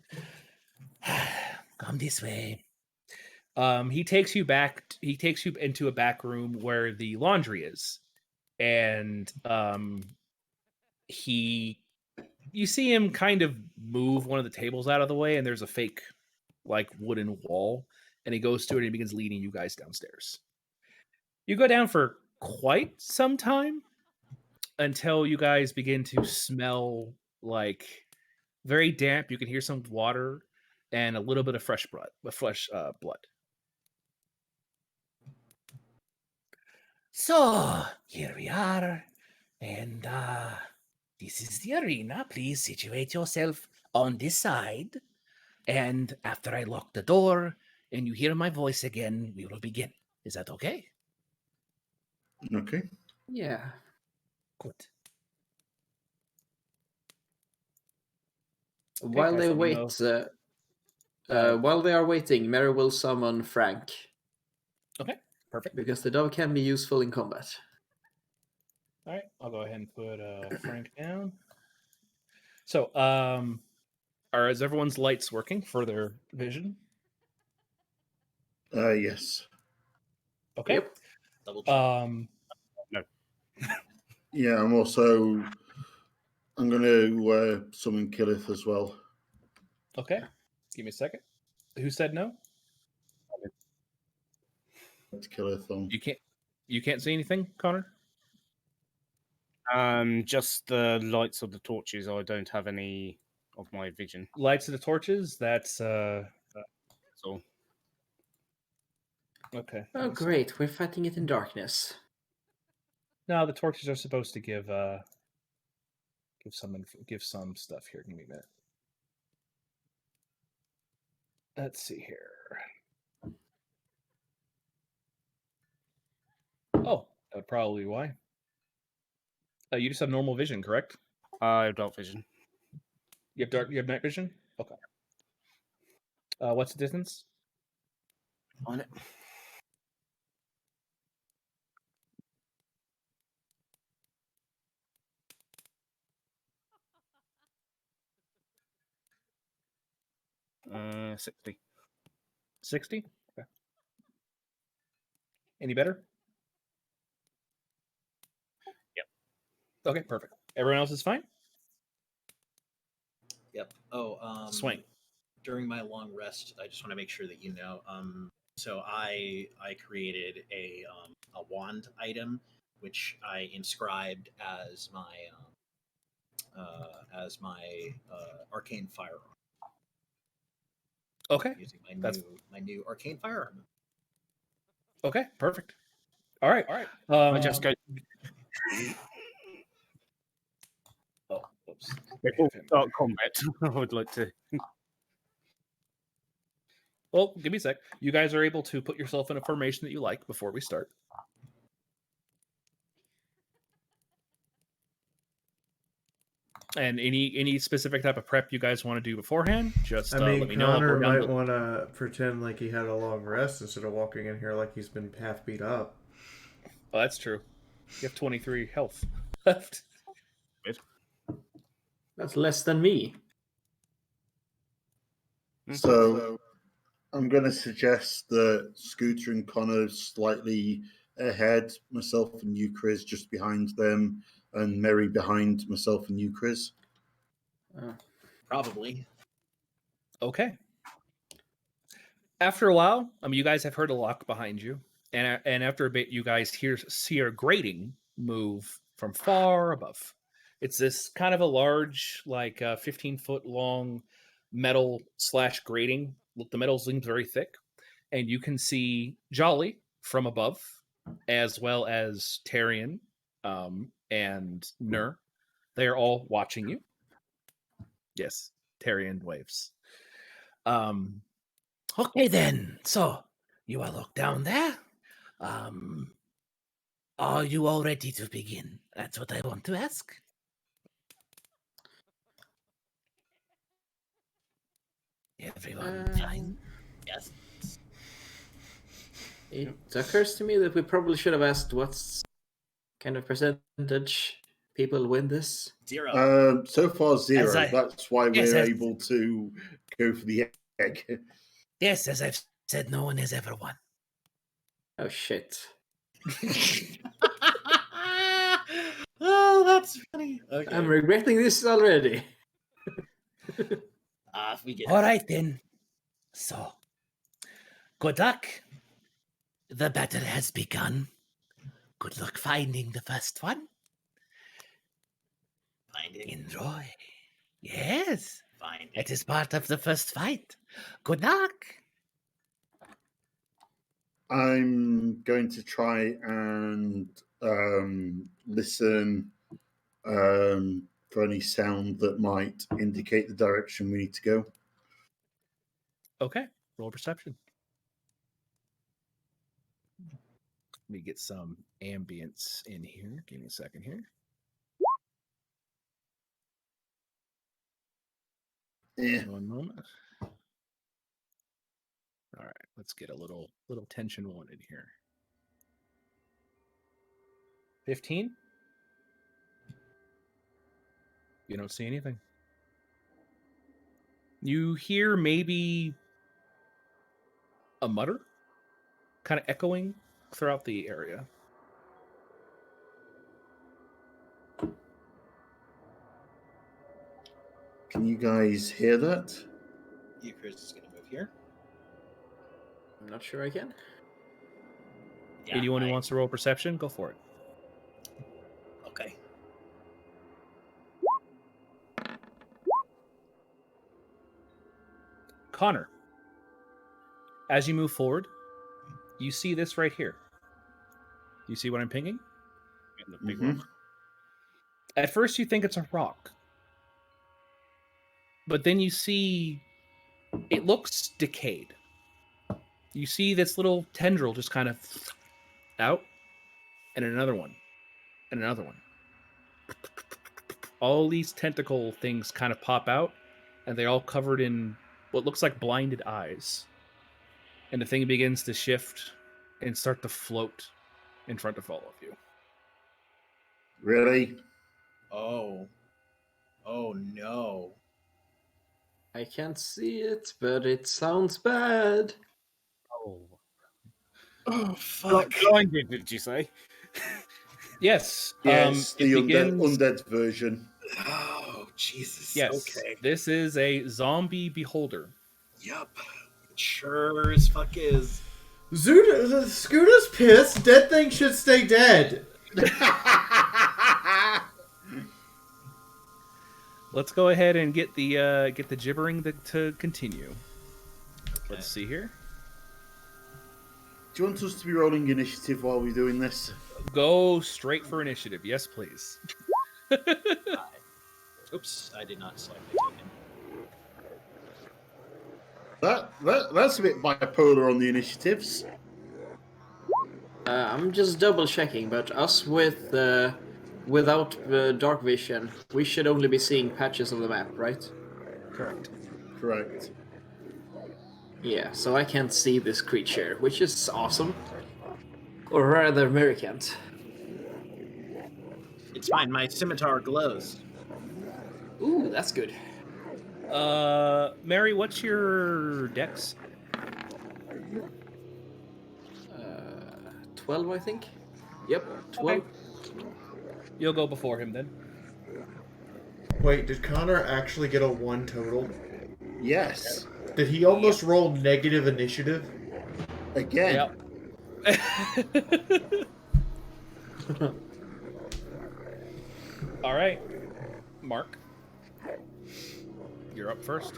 Come this way. He takes you back. He takes you into a back room where the laundry is, and you see him kind of move one of the tables out of the way, and there's a fake, like, wooden wall, and he goes to it and he begins leading you guys downstairs. You go down for quite some time until you guys begin to smell like very damp. You can hear some water and a little bit of fresh blood. So, here we are. And this is the arena. Please situate yourself on this side. And after I lock the door and you hear my voice again, we will begin. Is that okay? Okay. Yeah. Good. While guys, they let me wait, know. while they are waiting, Mary will summon Frank. Okay, perfect. Because the dove can be useful in combat. All right, I'll go ahead and put Frank down. So, is everyone's lights working for their vision? Yes. Okay. Yep. Double check. No. Yeah, I'm going to summon Killith as well. Okay. Give me a second. Who said no? Let's Killith on. You can't see anything, Connor? Just the lights of the torches. I don't have any of my vision. Lights of the torches. That's all. Okay. Oh, great. We're fighting it in darkness. No, the torches are supposed to give some stuff here. Give me a minute. Let's see here. Oh, that would probably be why. You just have normal vision, correct? I have dark vision. You have night vision? Okay. What's the distance? On it. Uh, 60. 60? Okay. Any better? Yep. Okay, perfect. Everyone else is fine? Yep. Oh, Swing. During my long rest, I just want to make sure that you know. So I created a wand item, which I inscribed as my arcane firearm. Okay. Using That's my new arcane firearm. okay. Perfect. All right. I just go. Oh, oops. Before we start combat, I would like to. Well, give me a sec. You guys are able to put yourself in a formation that you like before we start. And any specific type of prep you guys want to do beforehand, just I mean, let me know. I'll Connor go down might the- want to pretend like he had a long rest instead of walking in here like he's been half beat up. Oh, that's true. You have 23 health left. That's less than me. So I'm going to suggest that Scooter and Connor slightly ahead, myself and you, Chris, just behind them, and Mary behind myself and you, Chris. Probably. Okay. After a while, you guys have heard a lock behind you, and after a bit, you guys see a grating move from far above. It's this kind of a large, like 15-foot long metal / grating. The metal seems very thick, and you can see Jolly from above, as well as Tarian and Nur. They are all watching you. Yes, Tarian waves. Okay then. So you are locked down there. Are you all ready to begin? That's what I want to ask. Everyone fine? Yes. It occurs to me that we probably should have asked what's kind of percentage people win this. 0. So far, 0. I- That's why Yes, we're as- able to go for the egg. Yes, as I've said, no one has ever won. Oh shit. Oh, that's funny. Okay. I'm regretting this already. If we get All right then. So, good luck. The battle has begun. Good luck finding the first one. finding. Enjoy. Yes, Finding. it is part of the first fight. Good luck. I'm going to try and listen for any sound that might indicate the direction we need to go. Okay, roll perception. Let me get some ambience in here. Give me a second here. Yeah. One moment. All right, let's get a little tension one in here. 15. You don't see anything. You hear maybe a mutter, kind of echoing throughout the area. Can you guys hear that? Euchris is going to move here. I'm not sure I can. Yeah, Anyone who wants to roll perception, go for it. Okay. Connor, as you move forward, you see this right here. You see what I'm pinging? The big Mhm. rock. At first, you think it's a rock, but then you see it looks decayed. You see this little tendril just kind of out, and another one, and another one. All these tentacle things kind of pop out, and they're all covered in what looks like blinded eyes. And the thing begins to shift and start to float in front of all of you. Really? Oh. Oh no. I can't see it, but it sounds bad. Oh. Oh fuck. Blinded, did you say? Yes. Yes, it the begins. undead version. Oh Jesus. Yes. Okay. This is a zombie beholder. Yep. It sure as fuck is. Scooter's pissed. Dead things should stay dead. Let's go ahead and get the gibbering to continue. Let's see here. Do you want us to be rolling initiative while we're doing this? Go straight for initiative. Yes, please. Oops, I did not select the token. That's a bit bipolar on the initiatives. I'm just double checking, but us without dark vision, we should only be seeing patches of the map, right? Correct. Correct. Yeah, so I can't see this creature, which is awesome. Or rather, Mary can't. It's fine. My scimitar glows. Ooh, that's good. Mary, what's your dex? 12, I think. Yep, 12. Okay. You'll go before him then. Wait, did Connor actually get a 1 total? Yes. Did he almost roll negative initiative? Again. Yep. All right, Mark. You're up first.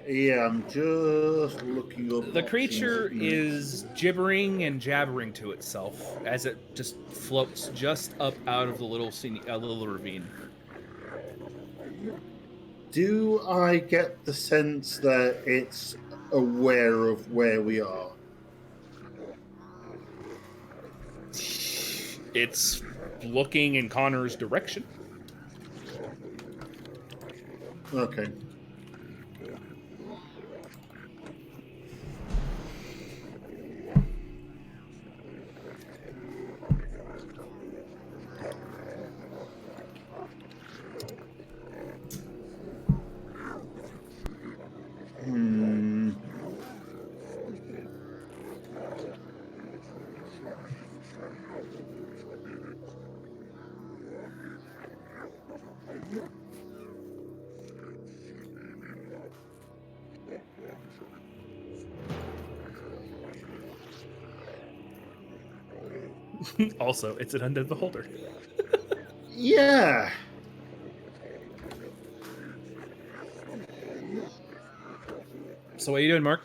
Yeah, I'm just looking up. The creature is gibbering and jabbering to itself as it just floats just up out of the little ravine. Do I get the sense that it's aware of where we are? It's looking in Connor's direction. Okay. Also, it's an undead beholder. Yeah. So what are you doing, Mark?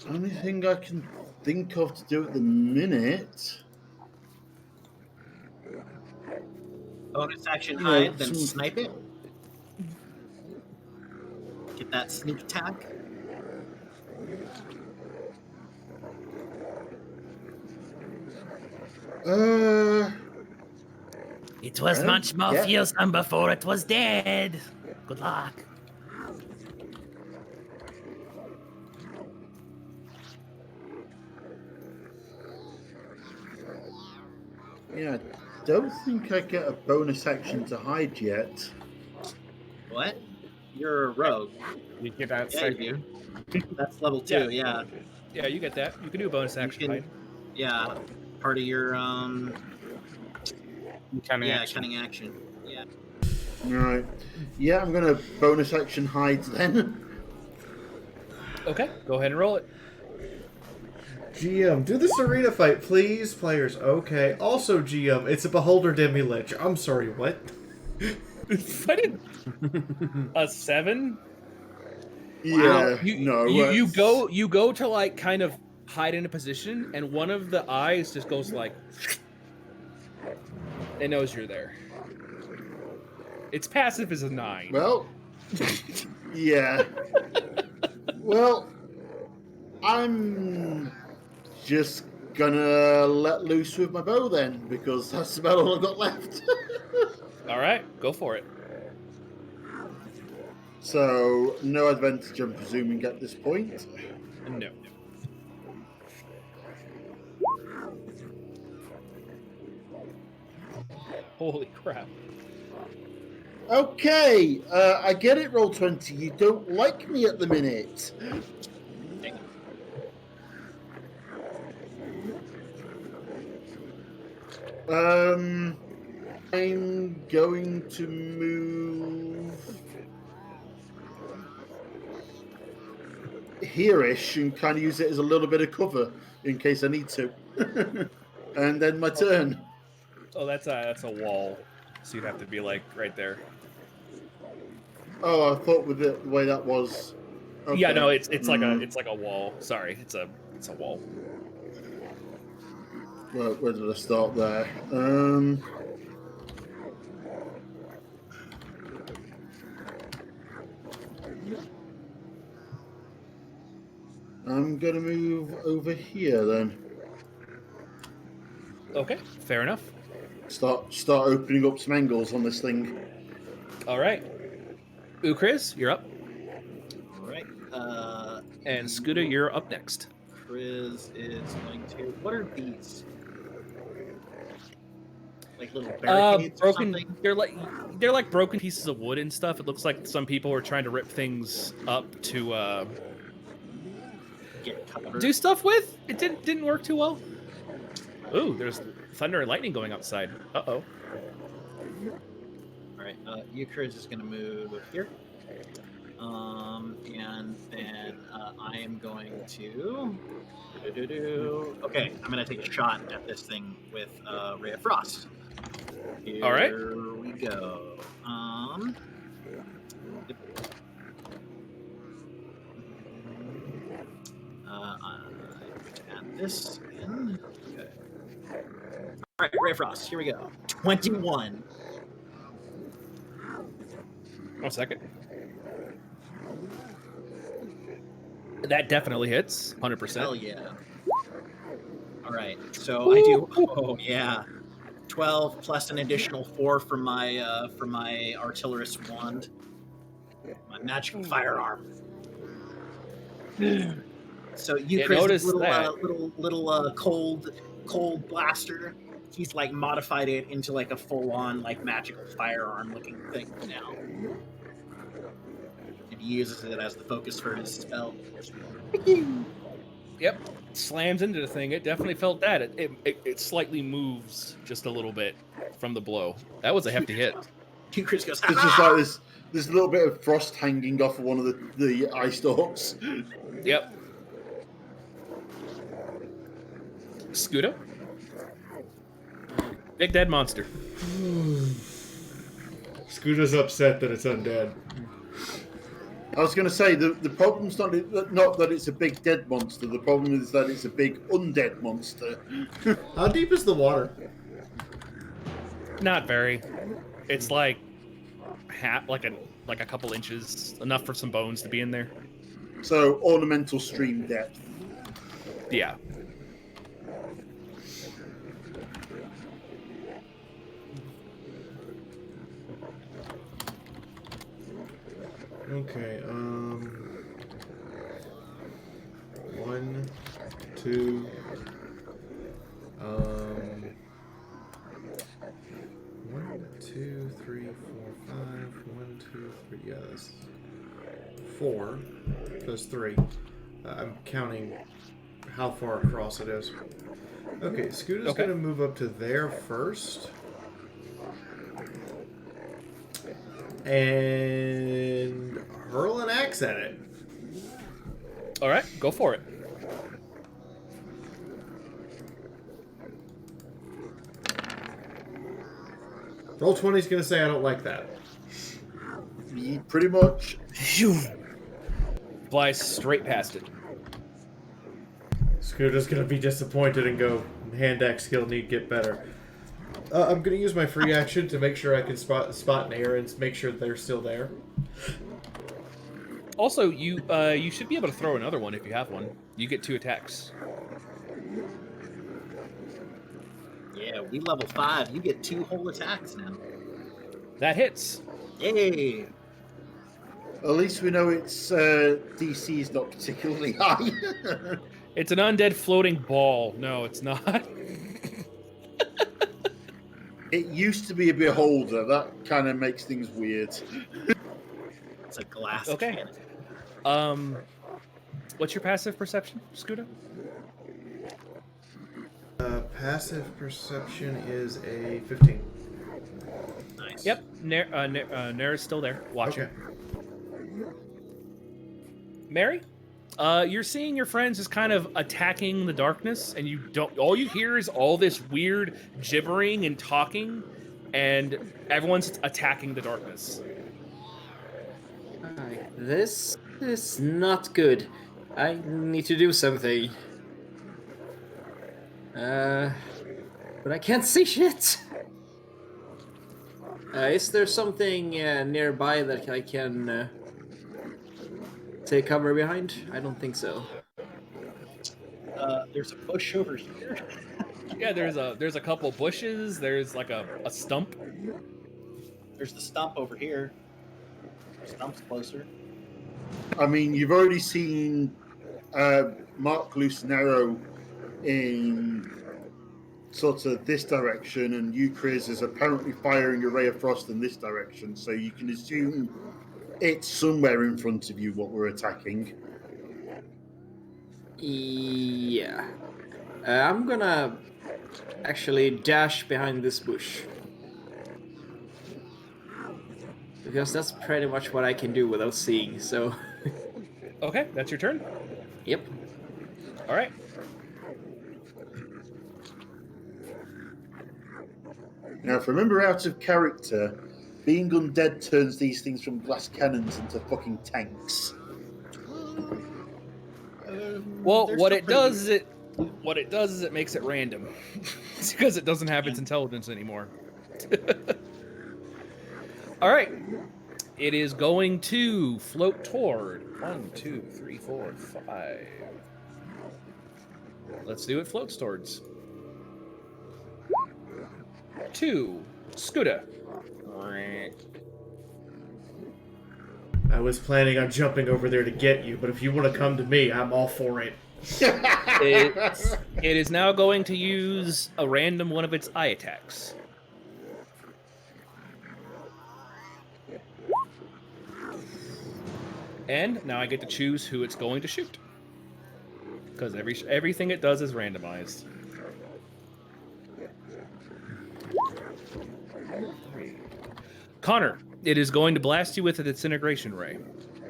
Only thing I can think of to do at the minute. Bonus action No, hide, then some- snipe it. Get that sneak attack. It was I don't much more get- fearsome before it was dead. Good luck. Yeah, I don't think I get a bonus action to hide yet. What? You're a rogue. You get that Yeah, second. you do. That's level 2, yeah. Yeah, you get that. You can do a bonus action. can- hide. Yeah, part of your, Cunning yeah, action. cunning action. Yeah. Right. Yeah, I'm gonna bonus action hide then. Okay, go ahead and roll it. GM, do this arena fight, please, players. Okay. Also, GM, it's a beholder demi-lich. I'm sorry, what? I didn't. A 7? Yeah. You, no. you that's- you go to like kind of hide in a position, and one of the eyes just goes like. It knows you're there. Its passive is a 9. Well. Yeah. Well, I'm just gonna let loose with my bow then, because that's about all I've got left. All right, go for it. So, no advantage, I'm presuming, at this point. No. Holy crap. Okay, I get it, roll 20. You don't like me at the minute. I'm going to move here-ish and kind of use it as a little bit of cover in case I need to. And then my turn. Oh, that's a wall. So you'd have to be like right there. Oh, I thought with the way that was. Yeah, Okay. no, it's like a wall. Sorry, it's a wall. Where did I start there? I'm gonna move over here then. Okay, fair enough. Start opening up some angles on this thing. All right, Ukriz, you're up, All right. and Scooter, you're up next. Chris is going to. What are these? Like little barricades or Broken. something? They're like broken pieces of wood and stuff. It looks like some people were trying to rip things up to Get covered. do stuff with. It didn't work too well. Ooh, there's thunder and lightning going outside. Uh-oh. All right. Euchris is going to move here. And then I am going to. Okay, I'm going to take a shot at this thing with Ray of Frost. Here All right. we go. I'm going to add this in. Okay. All right, Ray of Frost. Here we go. 21. 1 second. That definitely hits. 100%. Hell yeah. All right, so I do. Oh yeah, 12 plus an additional 4 from my artillerist wand, my magical firearm. So you noticed little that. little cold blaster. He's like modified it into like a full on like magical firearm looking thing now. And he uses it as the focus for his spell. Yep. Slams into the thing. It definitely felt that. It slightly moves just a little bit from the blow. That was a hefty hit. Chris goes, It's just like there's a little bit of frost hanging off of one of the eye stalks. Yep. Scooter. Big dead monster. Scooter's upset that it's undead. I was going to say the problem's not that it's a big dead monster. The problem is that it's a big undead monster. How deep is the water? Not very. It's like like a couple inches, enough for some bones to be in there. So ornamental stream depth. Yeah. Okay, 1, 2, 1, 2, 3, 4, 5, 1, 2, 3, yeah, that's 4, that's 3. I'm counting how far across it is. Okay, Scooter's gonna move up to there first. And hurl an axe at it. All right, go for it. Roll20's gonna say I don't like that. Pretty much. Flies straight past it. Scooter's gonna be disappointed and go, hand axe skill need get better. I'm gonna use my free action to make sure I can spot an air and make sure they're still there. Also, you should be able to throw another one if you have one. You get 2 attacks. Yeah, we level 5. You get 2 whole attacks now. That hits. Yay! At least we know its DC is not particularly high. It's an undead floating ball. No, it's not. It used to be a beholder. That kind of makes things weird. It's a glass Okay. cannon. What's your passive perception, Scooter? Passive perception is a 15. Yep, Nair's still there, watching. Okay. Mary, you're seeing your friends just kind of attacking the darkness, and you don't. All you hear is all this weird gibbering and talking, and everyone's attacking the darkness. Alright, this is not good. I need to do something. But I can't see shit. Is there something nearby that I can take cover behind? I don't think so. There's a bush over here. Yeah, there's a couple bushes. There's like a stump. There's the stump over here. Stump's closer. I mean, you've already seen Mark loose an arrow in sort of this direction, and Euchris is apparently firing a ray of frost in this direction, so you can assume it's somewhere in front of you what we're attacking. Yeah. I'm gonna actually dash behind this bush. Because that's pretty much what I can do without seeing, so... Okay, that's your turn? Yep. Alright. Now, if I remember out of character, being undead turns these things from glass cannons into fucking tanks. Well, They're what still it does is it makes it random. It's because it doesn't have its intelligence anymore. All right. It is going to float toward 1, 2, 3, 4, 5. Let's do it floats towards. 2. Scooter. I was planning on jumping over there to get you, but if you want to come to me, I'm all for it. It is now going to use a random one of its eye attacks. And now I get to choose who it's going to shoot. Because everything it does is randomized. Connor, it is going to blast you with a disintegration ray.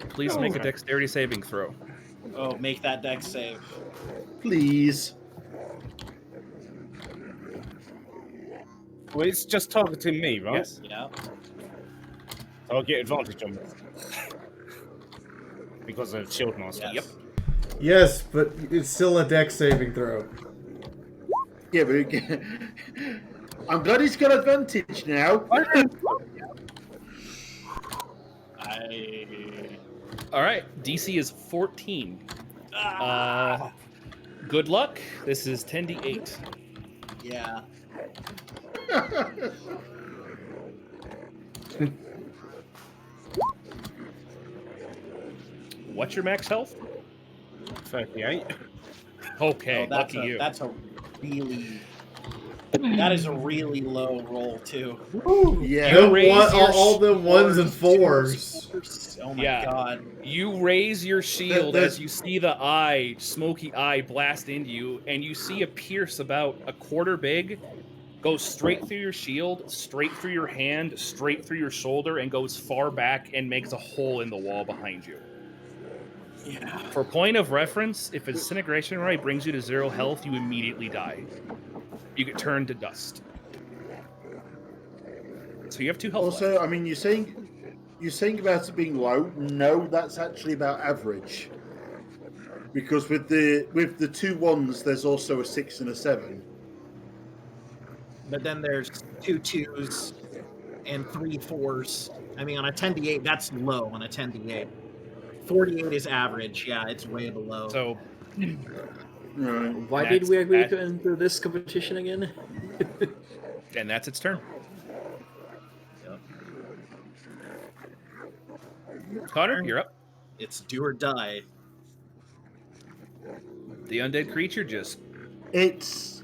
Please make a dexterity saving throw. Oh, make that dex save. Please. Well, it's just targeting me, right? Yes. Yeah. So I'll get advantage on this. Because of Shield Master. Yep. Yes, but it's still a dex saving throw. Yeah, but I'm glad he's got advantage now. All right, DC is 14. Good luck. This is 10d8. Yeah. What's your max health? 38. Okay, Oh, that's lucky you. That's a really. That is a really low roll too. Yeah. You raise your all the ones and fours. Oh my Yeah. god. You raise your shield There's- as you see the eye, smoky eye, blast into you, and you see a pierce about a quarter big, goes straight through your shield, straight through your hand, straight through your shoulder, and goes far back and makes a hole in the wall behind you. Yeah. For point of reference, if a disintegration ray brings you to 0 health, you immediately die. You get turned to dust. So you have 2 health Also, left. I mean, you're saying about it being low. No, that's actually about average. Because with the 2 1s, there's also a 6 and a 7. But then there's 2 2s and 3 4s. I mean, on a 10d8, that's low on a 10d8. 48 is average. Yeah, it's way below. So Right. Why did we agree That's- to enter this competition again? and that's its turn. Connor, you're up. It's do or die. The undead creature just It's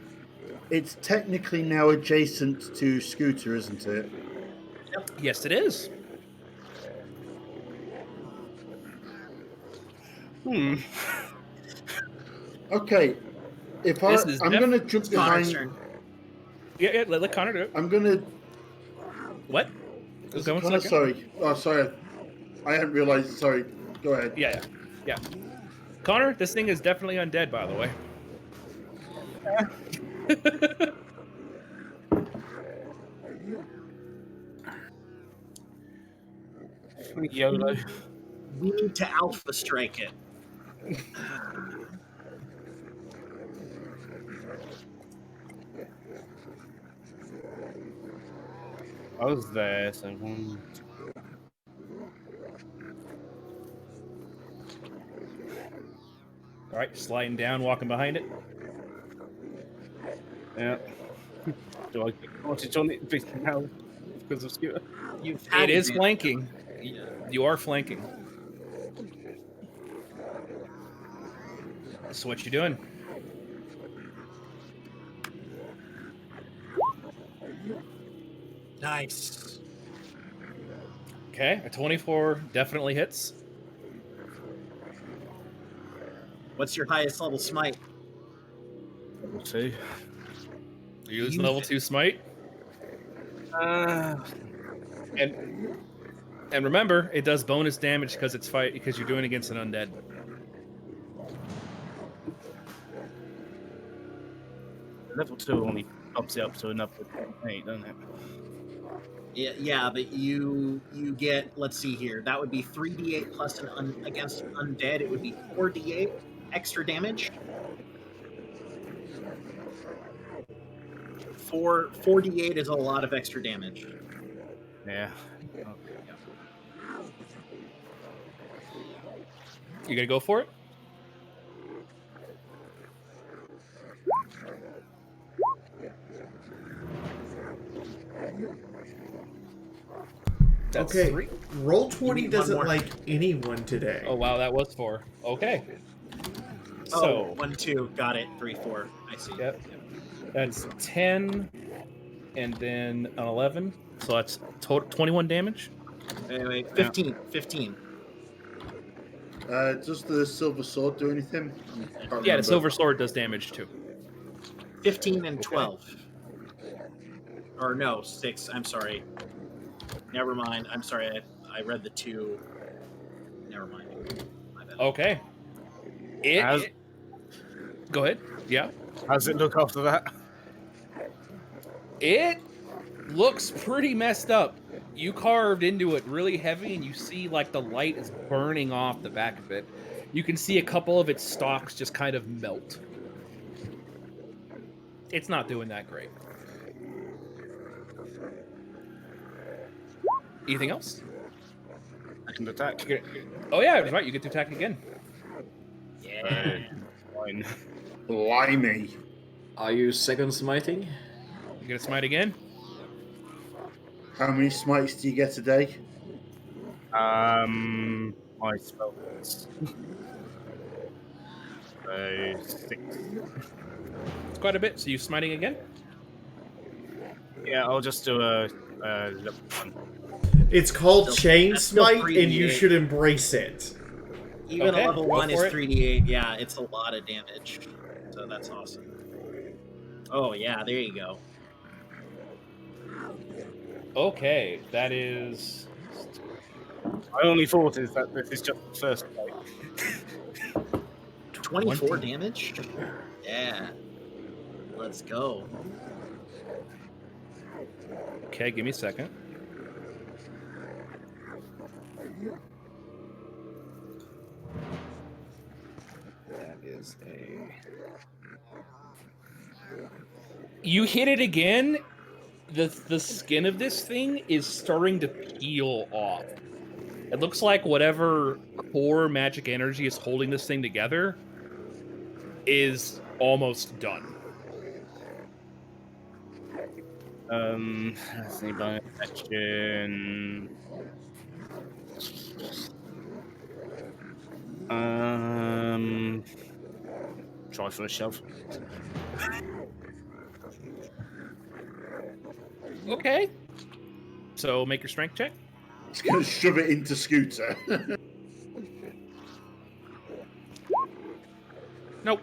technically now adjacent to Scooter, isn't it? yes, it is. Okay. If This is I'm def- going to jump It's Connor's behind. turn. Yeah, let Connor do it. I'm going to What? Go one Connor, second. sorry. Oh, sorry. I hadn't realised. Sorry. Go ahead. Yeah. Connor, this thing is definitely undead, by the way. YOLO. We need to alpha strike it. I was there, so one. All right, sliding down, walking behind it. Yeah. Do I get advantage on it now because of Scooter? It is flanking. You are flanking. So what you doing? Nice. Okay, a 24 definitely hits. What's your highest level smite? Level 2. You use level 2 smite. And remember, it does bonus damage because because you're doing against an undead. Level 2 only bumps it up to another 8, doesn't it? Yeah, but you get, let's see here, that would be 3d8 plus against an undead, it would be 4d8 extra damage. 4d8 is a lot of extra damage. Yeah. You gonna go for it? That's Okay, 3. roll 20 need one doesn't more. like anyone today. Oh wow, that was 4. Okay. Oh, So 1, 2, got it. 3, 4. I see. Yep. That's 10 and then an 11. So that's total 21 damage. Wait, 15. 15. Does the silver sword do anything? Yeah, the silver sword does damage too. 15 and 12. Or no, 6. I'm sorry. Never mind. I'm sorry. I read the 2. Never mind. My bad. Okay. Go ahead. Yeah. How's it look after that? It looks pretty messed up. You carved into it really heavy, and you see like the light is burning off the back of it. You can see a couple of its stalks just kind of melt. It's not doing that great. Anything else? I can attack. Oh yeah, that's right. You get to attack again. Yeah. Fine. Blimey. Are you second smiting? You gonna smite again? How many smites do you get a day? My spells. So 6. It's quite a bit. So you smiting again? Yeah, I'll just do a level 1. It's called Still- Chain that's still Smite, 3d8. and you should embrace it. Even Okay, a level go 1 is for it. 3d8. Yeah, it's a lot of damage. So that's awesome. Oh, yeah, there you go. Okay, that is. My only thought is that this is just the first fight. 24 damage? Yeah. Let's go. Okay, give me a second. That is a. You hit it again. The skin of this thing is starting to peel off. It looks like whatever core magic energy is holding this thing together is almost done. Let's see, bonus action. Try for a shove. Okay. So make your strength check. It's going to shove it into Scooter. Nope.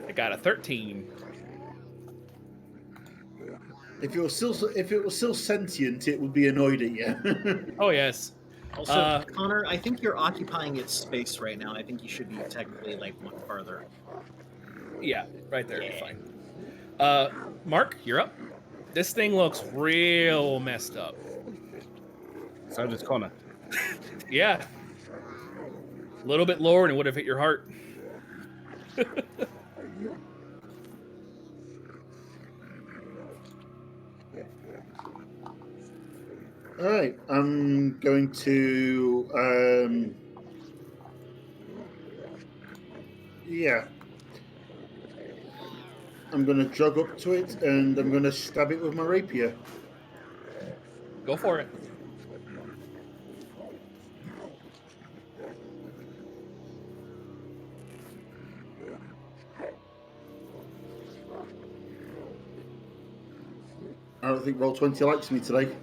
I got a 13. If it was still sentient, it would be annoyed at you. Oh yes. Also, Connor, I think you're occupying its space right now. I think you should be technically like one further. Yeah, right there. You're fine. Mark, you're up. This thing looks real messed up. So does Connor. Yeah. A little bit lower and it would have hit your heart. All right, I'm going to. Yeah. I'm going to jog up to it and I'm going to stab it with my rapier. Go for it. I don't think Roll20 likes me today.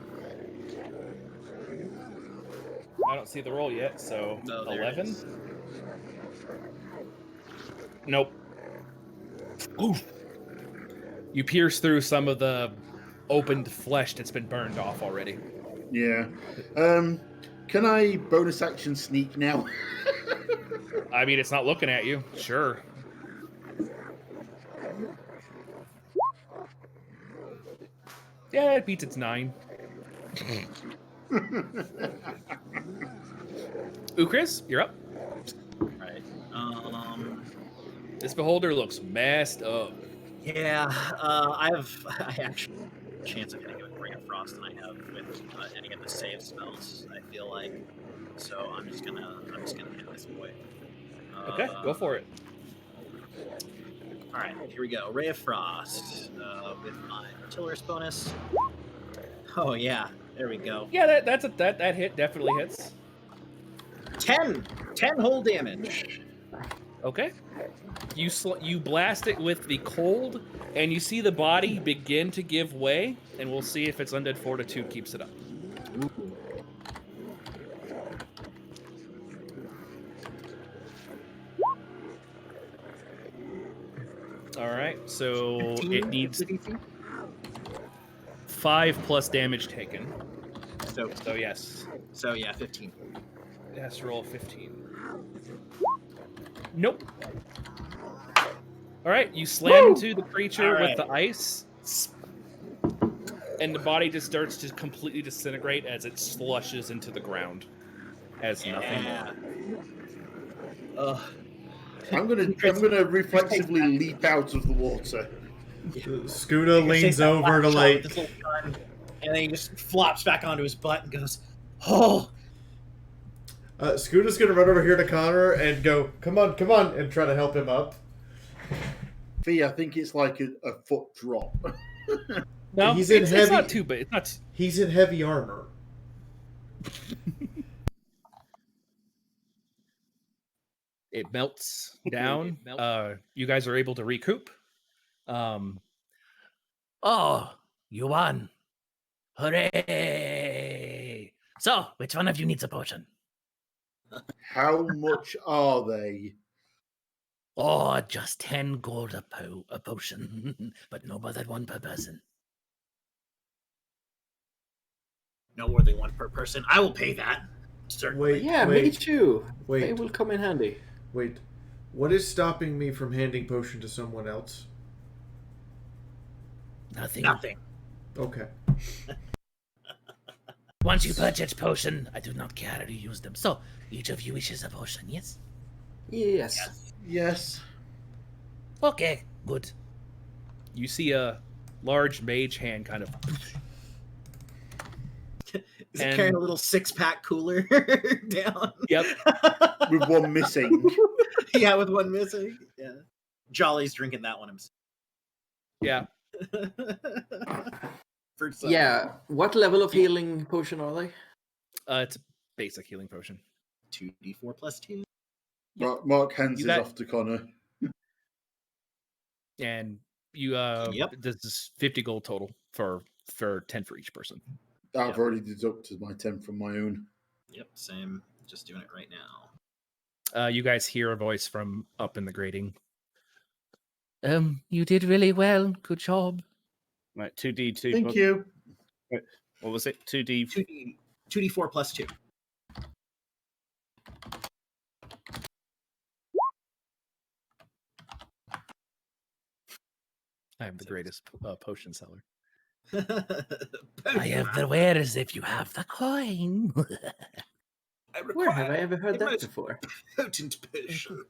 I don't see the roll yet, so No, there it 11. is. Nope. Oof. You pierce through some of the opened flesh that's been burned off already. Yeah. Can I bonus action sneak now? I mean, it's not looking at you. Sure. Yeah, it beats its 9. Ukris, you're up. Right. This beholder looks messed up. Yeah. I actually have a chance of hitting it with Ring of Frost than I have with any of the save spells. I feel like. So I'm just gonna hit this boy. Okay, go for it. All right, here we go. Ray of Frost with my artillerist bonus. Oh yeah, there we go. Yeah, that hit definitely hits. 10 whole damage. Okay. You blast it with the cold, and you see the body begin to give way, and we'll see if its undead fortitude keeps it up. Ooh. All right, so 15? it needs 5 plus damage taken. So yes. So yeah, 15. It has to roll 15. Nope. All right, you slam into the creature with the ice, and the body just starts to completely disintegrate as it slushes into the ground as nothing more. I'm gonna reflexively leap out of the water. Scooter leans over to like. And then he just flops back onto his butt and goes, "Oh." Scooter's gonna run over here to Connor and go, "Come on, come on," and try to help him up. Fee, I think it's like a foot drop. No, he's it's heavy. not too bad. It's not. He's in heavy armor. It melts down. You guys are able to recoup. Oh, you won. Hooray! So, which one of you needs a potion? How much are they? Oh, just 10 gold a potion, but no more than one per person. No more than one per person. I will pay that. Certainly. Wait, Yeah, wait, me too. Wait. They will come in handy. Wait, what is stopping me from handing potion to someone else? Nothing. Nothing. Okay. Once you purchase potion, I do not care how you use them. So, each of you wishes a potion, yes? Yes. Yes. Okay, good. You see a large mage hand kind of. Is it carrying a little 6-pack cooler down? Yep. With one missing. Yeah, with one missing. Yeah. Jolly's drinking that one himself. Yeah. Yeah. What level of healing potion are they? It's a basic healing potion. 2d4 plus 2. Mark hands his bet. off to Connor. And you this is 50 gold total for 10 for each person. I've already deducted my 10 from my own. Yep, same. Just doing it right now. You guys hear a voice from up in the grating. You did really well. Good job. Right, 2d2. Thank you. Wait, what was it? 2d. 2d4 plus 2. I am the greatest potion seller. I have the wares if you have the coin. Where have I ever heard that before? Potent potion.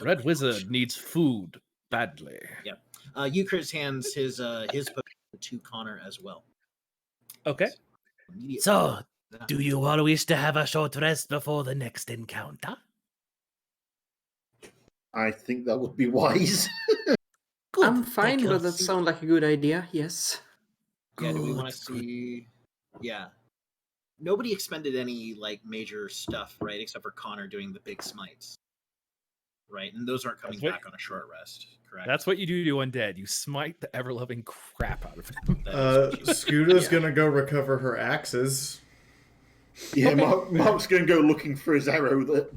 Red Wizard needs food badly. Yeah. Euchris hands his potion to Connor as well. Okay. So, do you all wish to have a short rest before the next encounter? I think that would be wise. I'm fine, but that sounds like a good idea. Yes. Yeah, do we want to see? Yeah. Nobody expended any like major stuff, right? Except for Connor doing the big smites, right? And those aren't coming back on a short rest, correct? That's what you do to undead. You smite the ever-loving crap out of them. Scuda's gonna go recover her axes. Yeah, Mark's going to go looking for his arrow that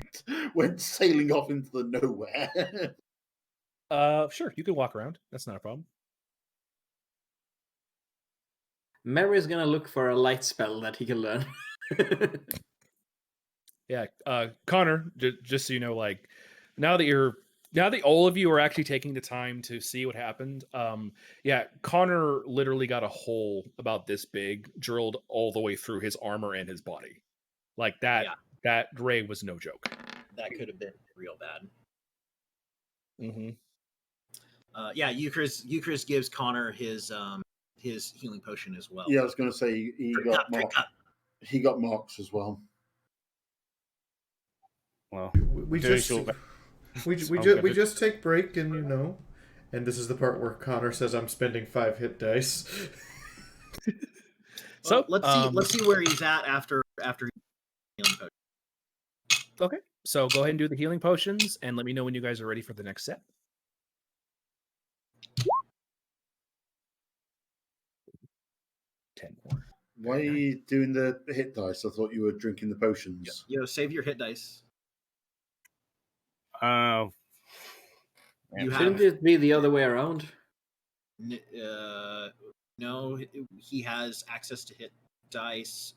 went sailing off into the nowhere. Sure, you can walk around. That's not a problem. Mary's gonna look for a light spell that he can learn. Yeah, Connor, just so you know, like now that all of you are actually taking the time to see what happened, yeah, Connor literally got a hole about this big drilled all the way through his armor and his body. Like that, that ray was no joke. That could have been real bad. Mm-hmm. Yeah, Euchris gives Connor his healing potion as well. Yeah, I was going to say he got Mark's as well. Well, we just take break, and and this is the part where Connor says, "I'm spending 5 hit dice." So let's see where he's at after healing potion. Okay, so go ahead and do the healing potions, and let me know when you guys are ready for the next set. Why are you doing the hit dice? I thought you were drinking the potions. Save your hit dice. Shouldn't it be the other way around? No, he has access to hit dice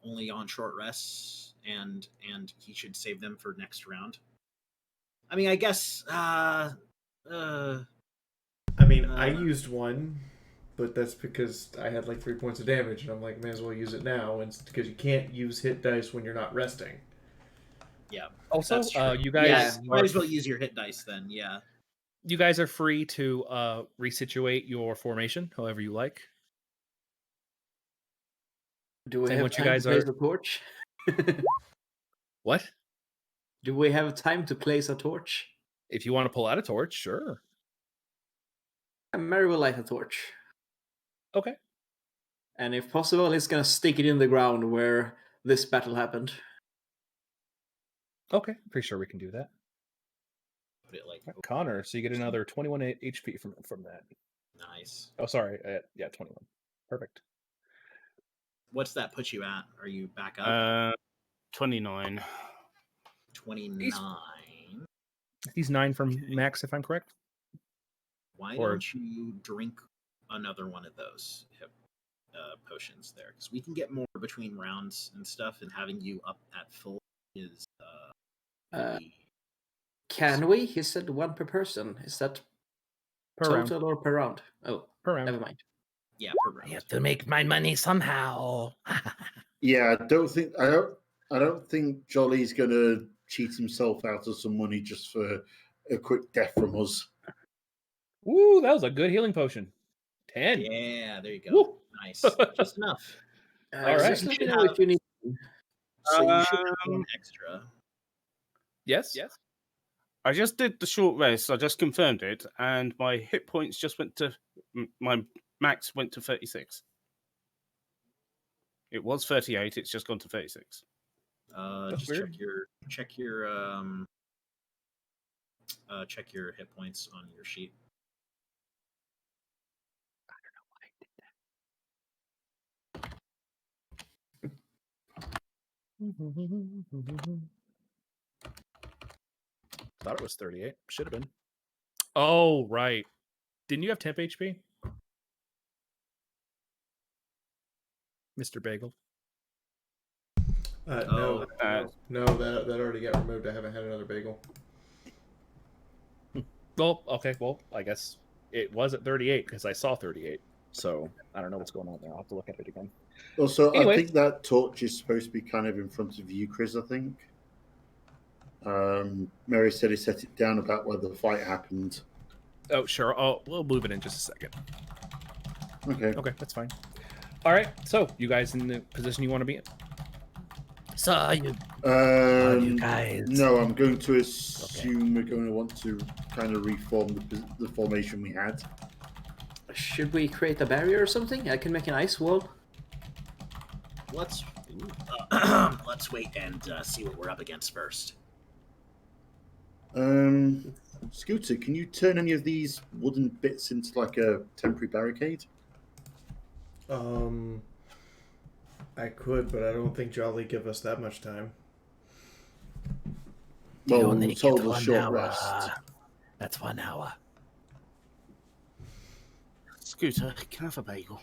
only on short rests, and he should save them for next round. I mean, I guess. I used one, but that's because I had like 3 points of damage, and I'm like, may as well use it now, and because you can't use hit dice when you're not resting. Yeah. Also, you guys might as well use your hit dice then. Yeah. You guys are free to resituate your formation however you like. Do we have time to place a torch? What? Do we have time to place a torch? If you want to pull out a torch, sure. Mary will light a torch. Okay. And if possible, he's gonna stick it in the ground where this battle happened. Okay, pretty sure we can do that. Put it like Connor, so you get another 21 HP from that. Nice. Oh, sorry. Yeah, 21. Perfect. What's that put you at? Are you back up? 29. 29. He's 9 from max, if I'm correct. Why don't you drink another one of those potions there? Because we can get more between rounds and stuff, and having you up at full is. Can we? He said 1 per person. Is that per total round. or per round? Oh, per round. Never mind. Yeah, per round. I have to make my money somehow. Yeah, I don't think Jolly's gonna cheat himself out of some money just for a quick death from us. Woo, that was a good healing potion. 10. Yeah, there you go. Woo. Nice. Just enough. All right. Just let me know if you need. So you should have one extra. Yes. I just did the short rest. I just confirmed it, and my hit points just went to my max went to 36. It was 38. It's just gone to 36. Just weird. check your hit points on your sheet. I don't know why I did that. Thought it was 38. Should have been. Oh, right. Didn't you have temp HP, Mr. Bagel? No, no, that already got removed. I haven't had another bagel. Well, okay. Well, I guess it was at 38 because I saw 38. So I don't know what's going on there. I'll have to look at it again. Also, Anyway. I think that torch is supposed to be kind of in front of you, Chris, I think. Mary said he set it down about where the fight happened. Oh, sure. Oh, we'll move it in just a second. Okay. Okay, that's fine. All right. So you guys in the position you want to be in? So you guys. No, I'm going to assume we're going to want to kind of reform the formation we had. Should we create a barrier or something? I can make an ice wall. Let's wait and see what we're up against first. Scooter, can you turn any of these wooden bits into like a temporary barricade? I could, but I don't think Jolly give us that much time. Well, only we told get a 1 short hour. rest. That's 1 hour. Scooter, can I have a bagel?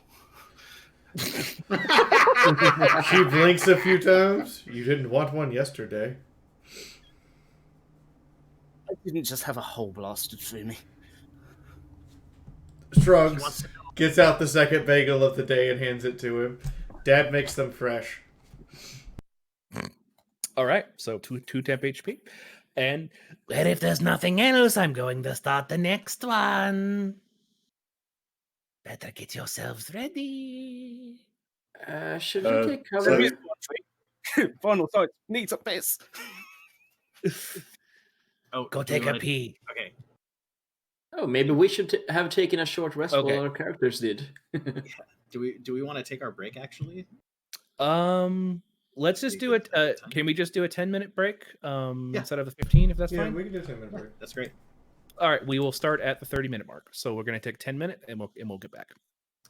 She blinks a few times. You didn't want one yesterday. I didn't just have a hole blasted through me. Shrugs, gets out the second bagel of the day and hands it to him. Dad makes them fresh. All right. So two temp HP, and But if there's nothing else, I'm going to start the next one. Better get yourselves ready. Should we take cover? Final sight needs a piss. Oh, Go do we take a wanna- pee. Okay. Oh, maybe we should have taken a short rest Okay. while our characters did. Do we want to take our break actually? let's just do it. Can we just do a 10-minute break? Yeah. Instead of the 15, if that's Yeah, fine. we can do a 10-minute break. That's great. All right, we will start at the 30-minute mark. So we're gonna take 10 minutes, and we'll get back.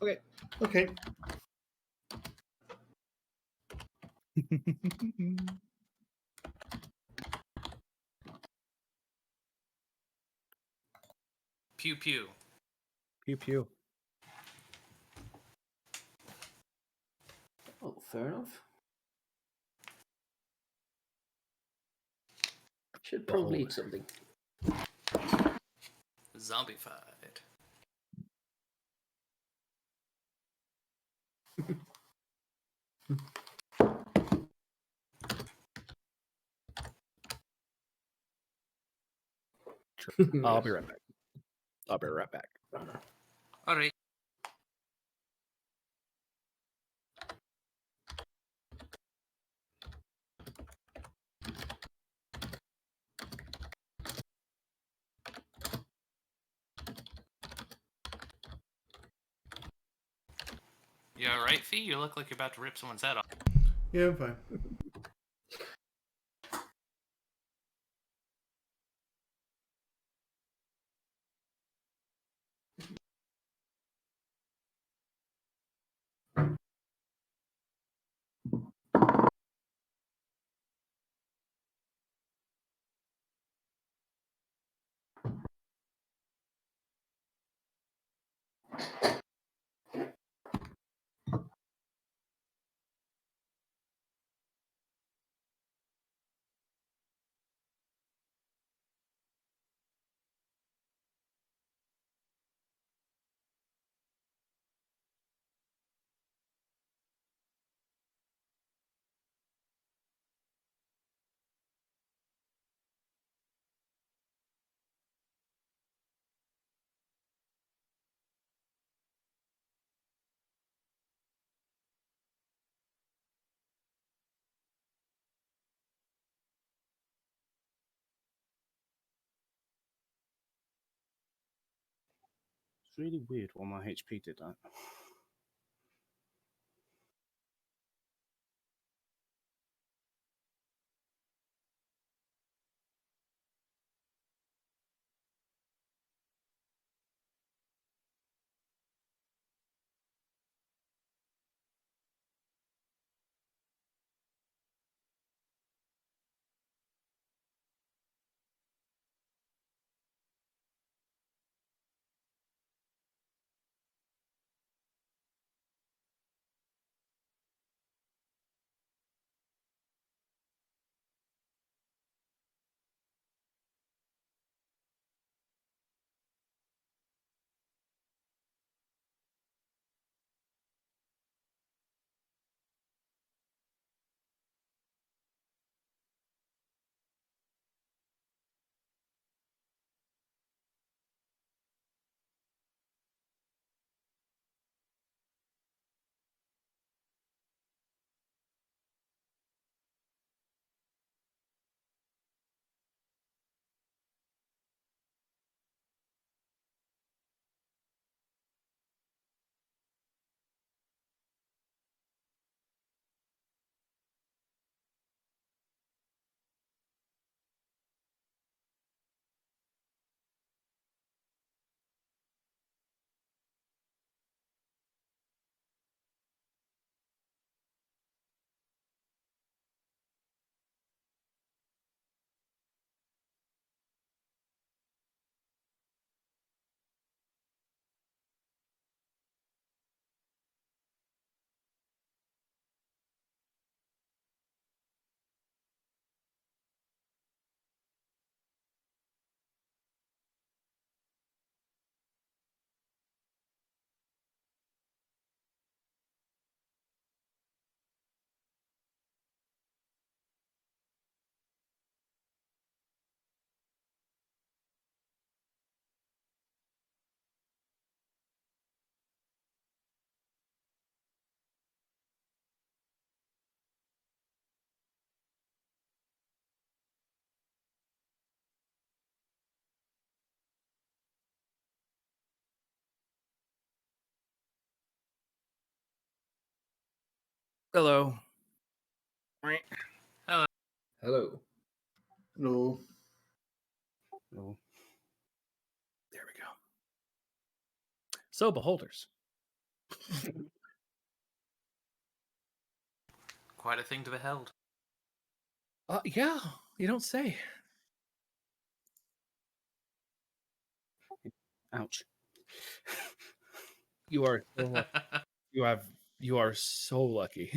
Okay. Okay. Pew pew. Pew pew. Oh, fair enough. Should probably eat something. Zombified. I'll be right back. I'll be right back. All right. You alright, Fee? You look like you're about to rip someone's head off. Yeah, I'm fine. It's really weird why my HP did that. Hello. Hello. Hello. No. Oh. There we go. So, beholders. Quite a thing to behold. Yeah, you don't say. Ouch. You are so lucky. You are so lucky.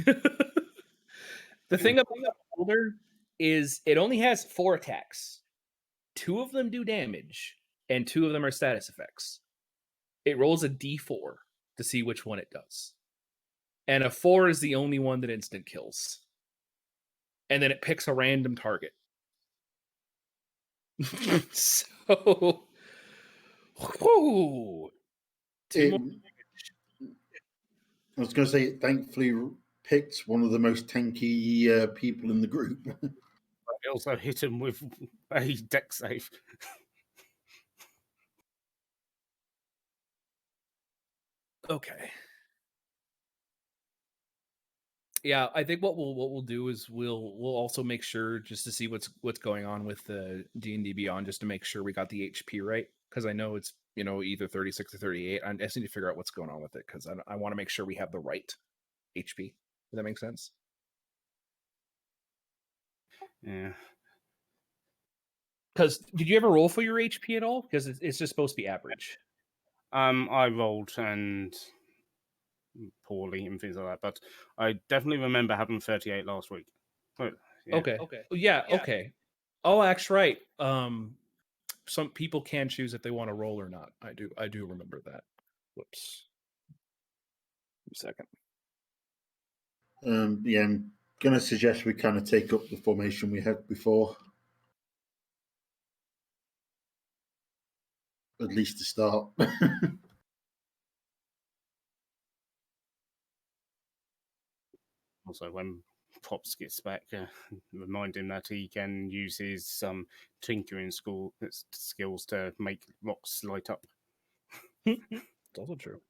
The thing about the beholder is it only has 4 attacks. 2 of them do damage, and 2 of them are status effects. It rolls a d4 to see which one it does. And a 4 is the only one that instant kills. And then it picks a random target. So, whew, I was going to say, it thankfully picked one of the most tanky people in the group. I also hit him with a deck save. Okay. Yeah, I think what we'll do is we'll also make sure just to see what's going on with the D&D Beyond, just to make sure we got the HP right, because I know it's either 36 or 38. I just need to figure out what's going on with it because I want to make sure we have the right HP. Does that make sense? Yeah. Because did you ever roll for your HP at all? Because it's just supposed to be average. I rolled and poorly and things like that, but I definitely remember having 38 last week. But, yeah. Okay. Yeah. Okay. Oh, actually, right. Some people can choose if they want to roll or not. I do remember that. Whoops. A second. Yeah, I'm going to suggest we kind of take up the formation we had before. At least to start. Also, when Pops gets back, remind him that he can use his tinkering skills to make rocks light up. It's also true.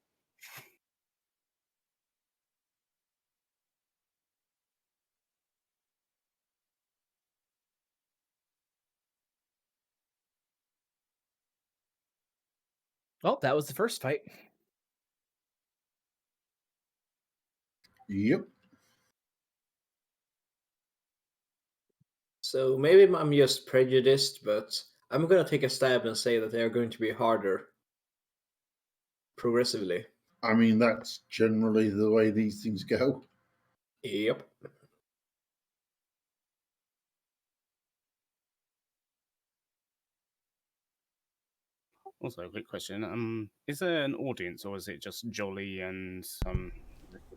Well, that was the first fight. Yep. So maybe I'm just prejudiced, but I'm going to take a stab and say that they are going to be harder progressively. I mean, that's generally the way these things go. Yep. Also, a quick question. Is there an audience or is it just Jolly and some...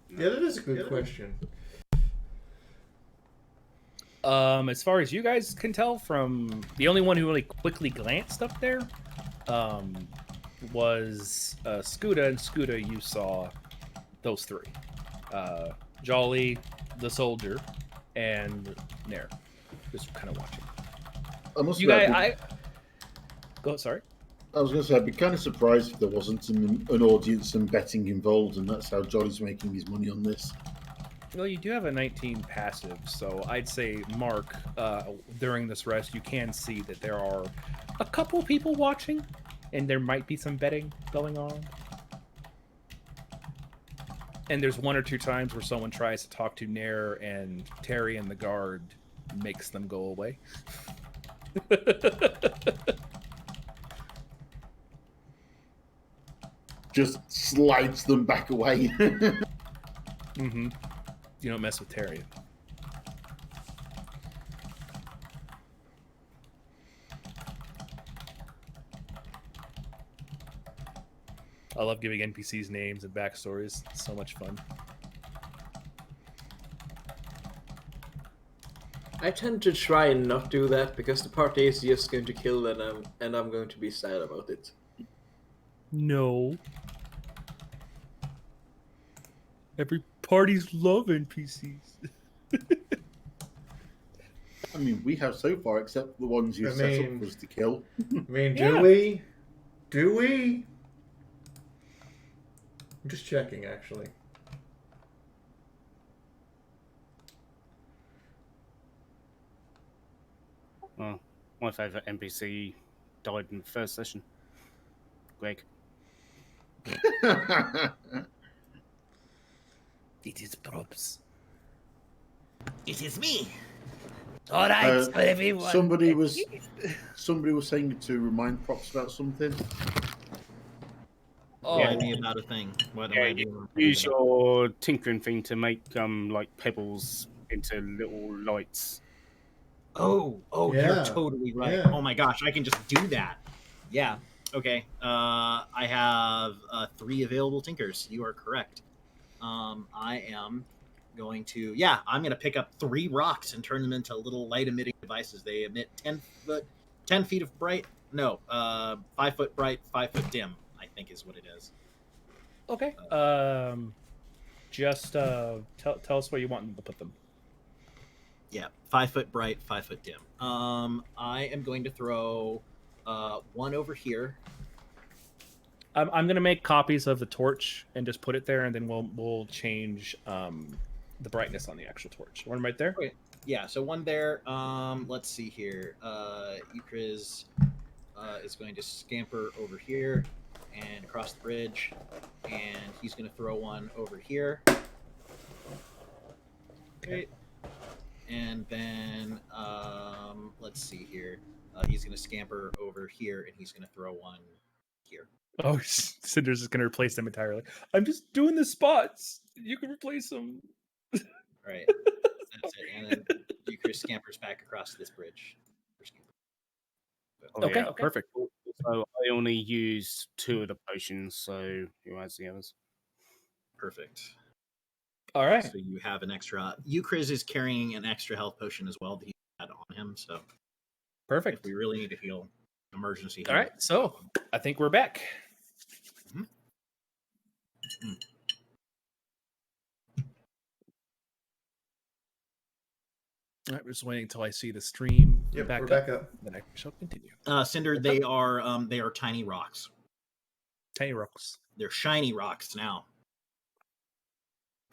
Yeah, that is a good question. As far as you guys can tell, from the only one who really quickly glanced up there, was Scuda, and Scuda, you saw those 3. Jolly, the soldier, and Nair. Just kind of watching. You guys, Go, sorry. I was going to say, I'd be kind of surprised if there wasn't an audience and betting involved, and that's how Jolly's making his money on this. Well, you do have a 19 passive, so I'd say, Mark, during this rest, you can see that there are a couple people watching, and there might be some betting going on. And there's 1 or 2 times where someone tries to talk to Nair, and Terry and the guard makes them go away. Just slides them back away. Mm-hmm. You don't mess with Terry. I love giving NPCs names and backstories. It's so much fun. I tend to try and not do that because the party is just going to kill them and I'm going to be sad about it. No. Every parties love NPCs. I mean, we have so far, except the ones you set up for us to kill. I mean, do we? Do we? I'm just checking, actually. Well, my favourite NPC died in the first session. Greg. It is props. It is me. All right, for everyone. Somebody was saying to remind Props about something. Oh, yeah, me about a thing. What am I doing? Use your tinkering thing to make like pebbles into little lights. Oh, Yeah. you're totally right. Yeah. Oh my gosh, I can just do that. Yeah. Okay. I have 3 available tinkers. You are correct. I am going to I'm going to pick up 3 rocks and turn them into little light emitting devices. They emit 10 feet of bright. No, 5 foot bright, 5 foot dim, I think is what it is. Okay. Just tell us where you want to put them. Yeah, 5 foot bright, 5 foot dim. I am going to throw 1 over here. I'm gonna make copies of the torch and just put it there, and then we'll change the brightness on the actual torch. One right there. Okay. Yeah, so 1 there. Let's see here. Euchriz is going to scamper over here and across the bridge, and he's going to throw 1 over here. Okay. And then let's see here. He's going to scamper over here, and he's going to throw 1 here. Oh, Cinder's just gonna replace them entirely. I'm just doing the spots. You can replace them. Right. That's it. And then Euchriz scampers back across this bridge. Okay, yeah. perfect. So I only use 2 of the potions, so who has the others? Perfect. All right. So you have an extra. Euchriz is carrying an extra health potion as well that he had on him. So perfect. If we really need to heal, emergency. All right. So I think we're back. Mm-hmm. All right, we're just waiting until I see the stream. Yep, back we're up, back up. Then I shall continue. Cinder, they are tiny rocks. Tiny rocks. They're shiny rocks now.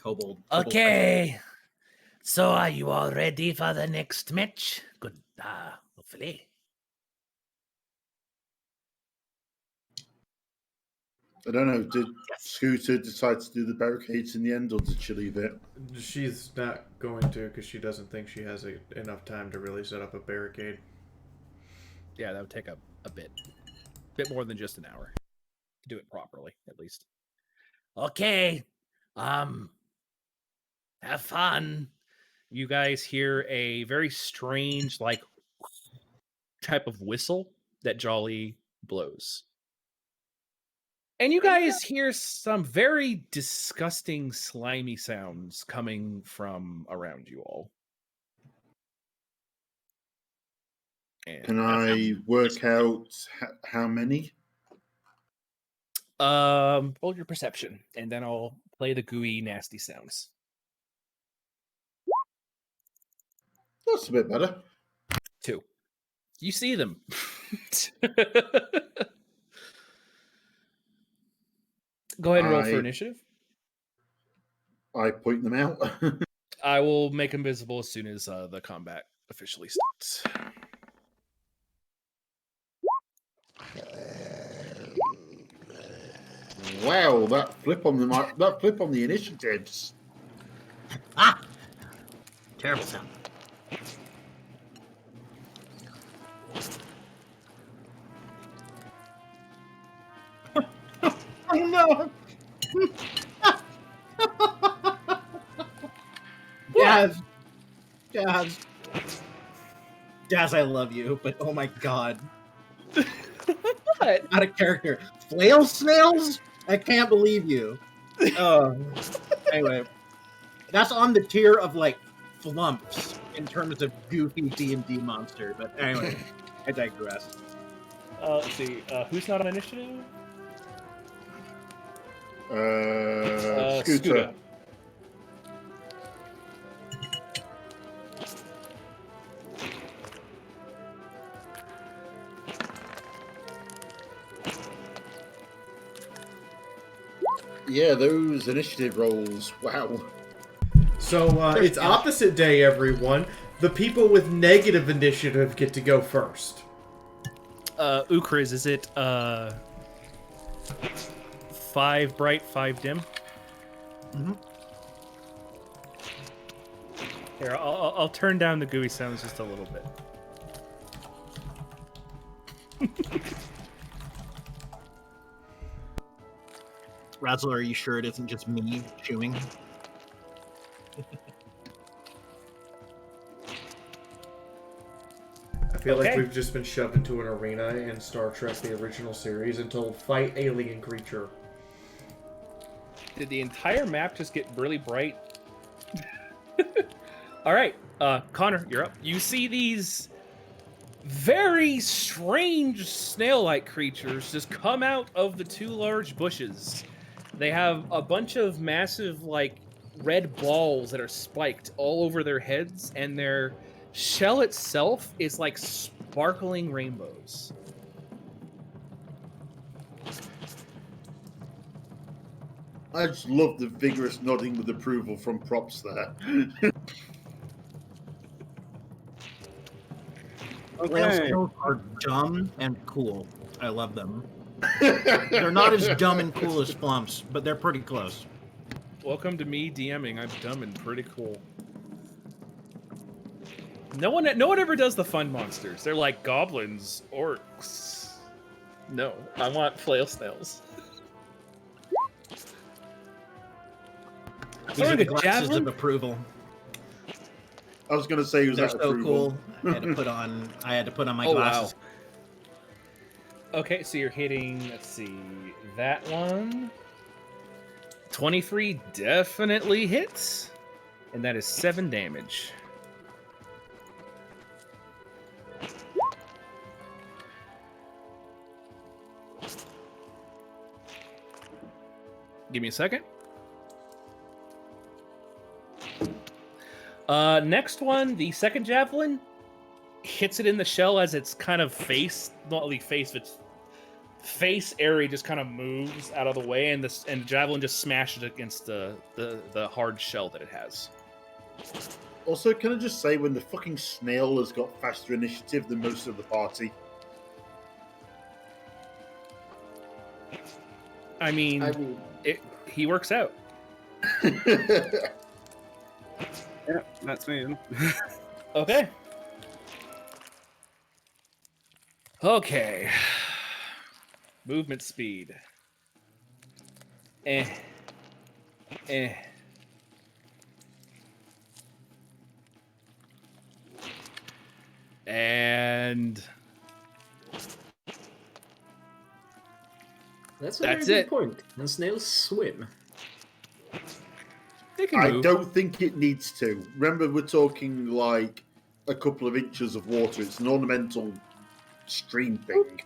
Kobold. Okay. So are you all ready for the next match? Good. Hopefully. I don't know. Did Scooter decide to do the barricades in the end, or did she leave it? She's not going to because she doesn't think she has enough time to really set up a barricade. Yeah, that would take a bit more than just an hour to do it properly, at least. Okay. Have fun. You guys hear a very strange, like, type of whistle that Jolly blows. And you guys hear some very disgusting, slimy sounds coming from around you all. And Can I work out how many? Roll your perception, and then I'll play the gooey, nasty sounds. That's a bit better. 2. You see them. Go ahead and roll for initiative. I point them out. I will make them visible as soon as the combat officially starts. Wow, that flip on the initiatives. Terrible sound. Oh no! Daz, I love you, but oh my god. What? Out of character. Flail snails? I can't believe you. Anyway, that's on the tier of like flumps in terms of goofy D&D monster. But anyway, I digress. Let's see. Who's not on initiative? Scooter. Yeah, those initiative rolls. Wow. So it's opposite day, everyone. The people with negative initiative get to go first. Ukriz, is it 5 bright, 5 dim? Mm-hmm. Here, I'll turn down the gooey sounds just a little bit. Razzle, are you sure it isn't just me chewing? I feel like Okay. we've just been shoved into an arena in Star Trek the original series and told, fight alien creature. Did the entire map just get really bright? All right, Connor, you're up. You see these very strange snail-like creatures just come out of the 2 large bushes. They have a bunch of massive, like, red balls that are spiked all over their heads, and their shell itself is like sparkling rainbows. I just love the vigorous nodding with approval from props there. Whale snails are dumb and cool. I love them. They're not as dumb and cool as Flumps, but they're pretty close. Welcome to me DMing. I'm dumb and pretty cool. No one ever does the fun monsters. They're like goblins, orcs. No, I want flail snails. These are the glasses of approval. I was going to say, was They're that so approval? cool. I had to put on my Oh, glasses. wow. Okay, so you're hitting, let's see, that one. 23 definitely hits. And that is 7 damage. Give me a second. Next one, the second javelin hits it in the shell as its kind of face, not only face, but its face area just kind of moves out of the way, and the javelin just smashes against the hard shell that it has. Also, can I just say, when the fucking snail has got faster initiative than most of the party? I mean, he works out. Yeah, that's me. Okay. Okay. Movement speed. Eh. And That's That's very it. good point. And snails swim. They can I move. don't think it needs to. Remember, we're talking like a couple of inches of water. It's an ornamental stream thing.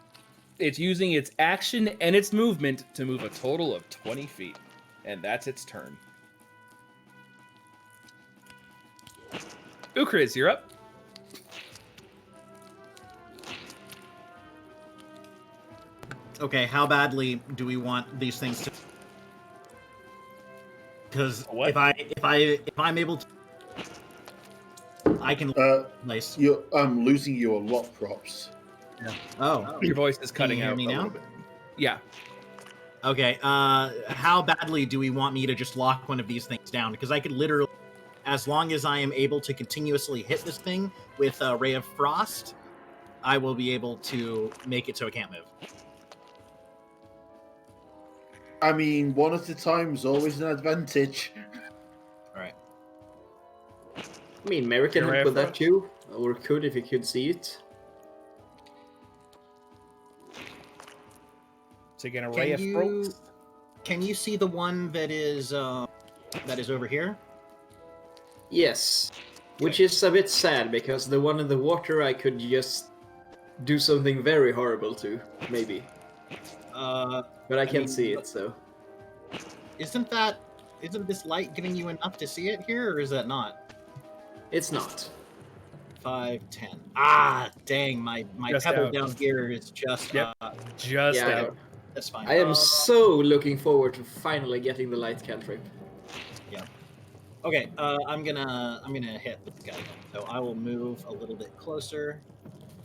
It's using its action and its movement to move a total of 20 feet. And that's its turn. Ukriz, you're up. Okay, how badly do we want these things to? Because if I'm able to, I can. Nice. I'm losing you a lot, props. Yeah. Oh, Your voice is Can cutting you hear out me a now? little bit. Yeah. Okay. How badly do we want me to just lock one of these things down? Because I could literally, as long as I am able to continuously hit this thing with a Ray of Frost, I will be able to make it so it can't move. I mean, one at a time is always an advantage. All right. I mean, Mary can help with that too, or could if you could see it. So again, a Ray of Frost. Can you see the one that is over here? Yes, which is a bit sad because the one in the water I could just do something very horrible to, maybe. But I can't see it, so. Isn't this light giving you enough to see it here, or is that not? It's not. 5, 10. Ah, dang! My Just pebble out. down here is just Just Yeah, out. That's fine. I am so looking forward to finally getting the light cantrip. Yeah. Okay, I'm gonna hit this guy. So I will move a little bit closer.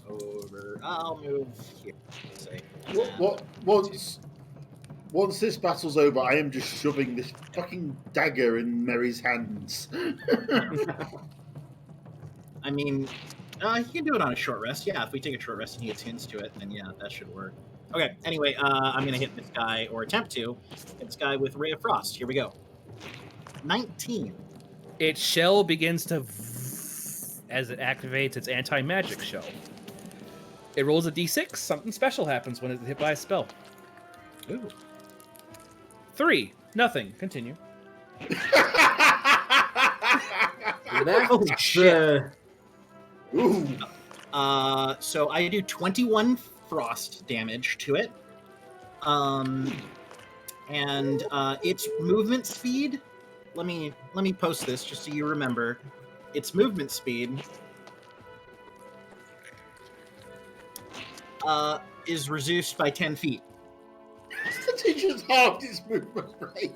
Over. I'll move here. Say. Once this battle's over, I am just shoving this fucking dagger in Mary's hands. I mean, he can do it on a short rest. Yeah, if we take a short rest and he attunes to it, then yeah, that should work. Okay. Anyway, I'm gonna hit this guy, or attempt to hit this guy with Ray of Frost. Here we go. 19. Its shell begins to as it activates its anti-magic shell. It rolls a d6. Something special happens when it's hit by a spell. Ooh. 3. Nothing. Continue. Oh shit. Ooh. So I do 21 frost damage to it. And its movement speed. Let me post this just so you remember. Its movement speed is reduced by 10 feet. He just halved his movement rate.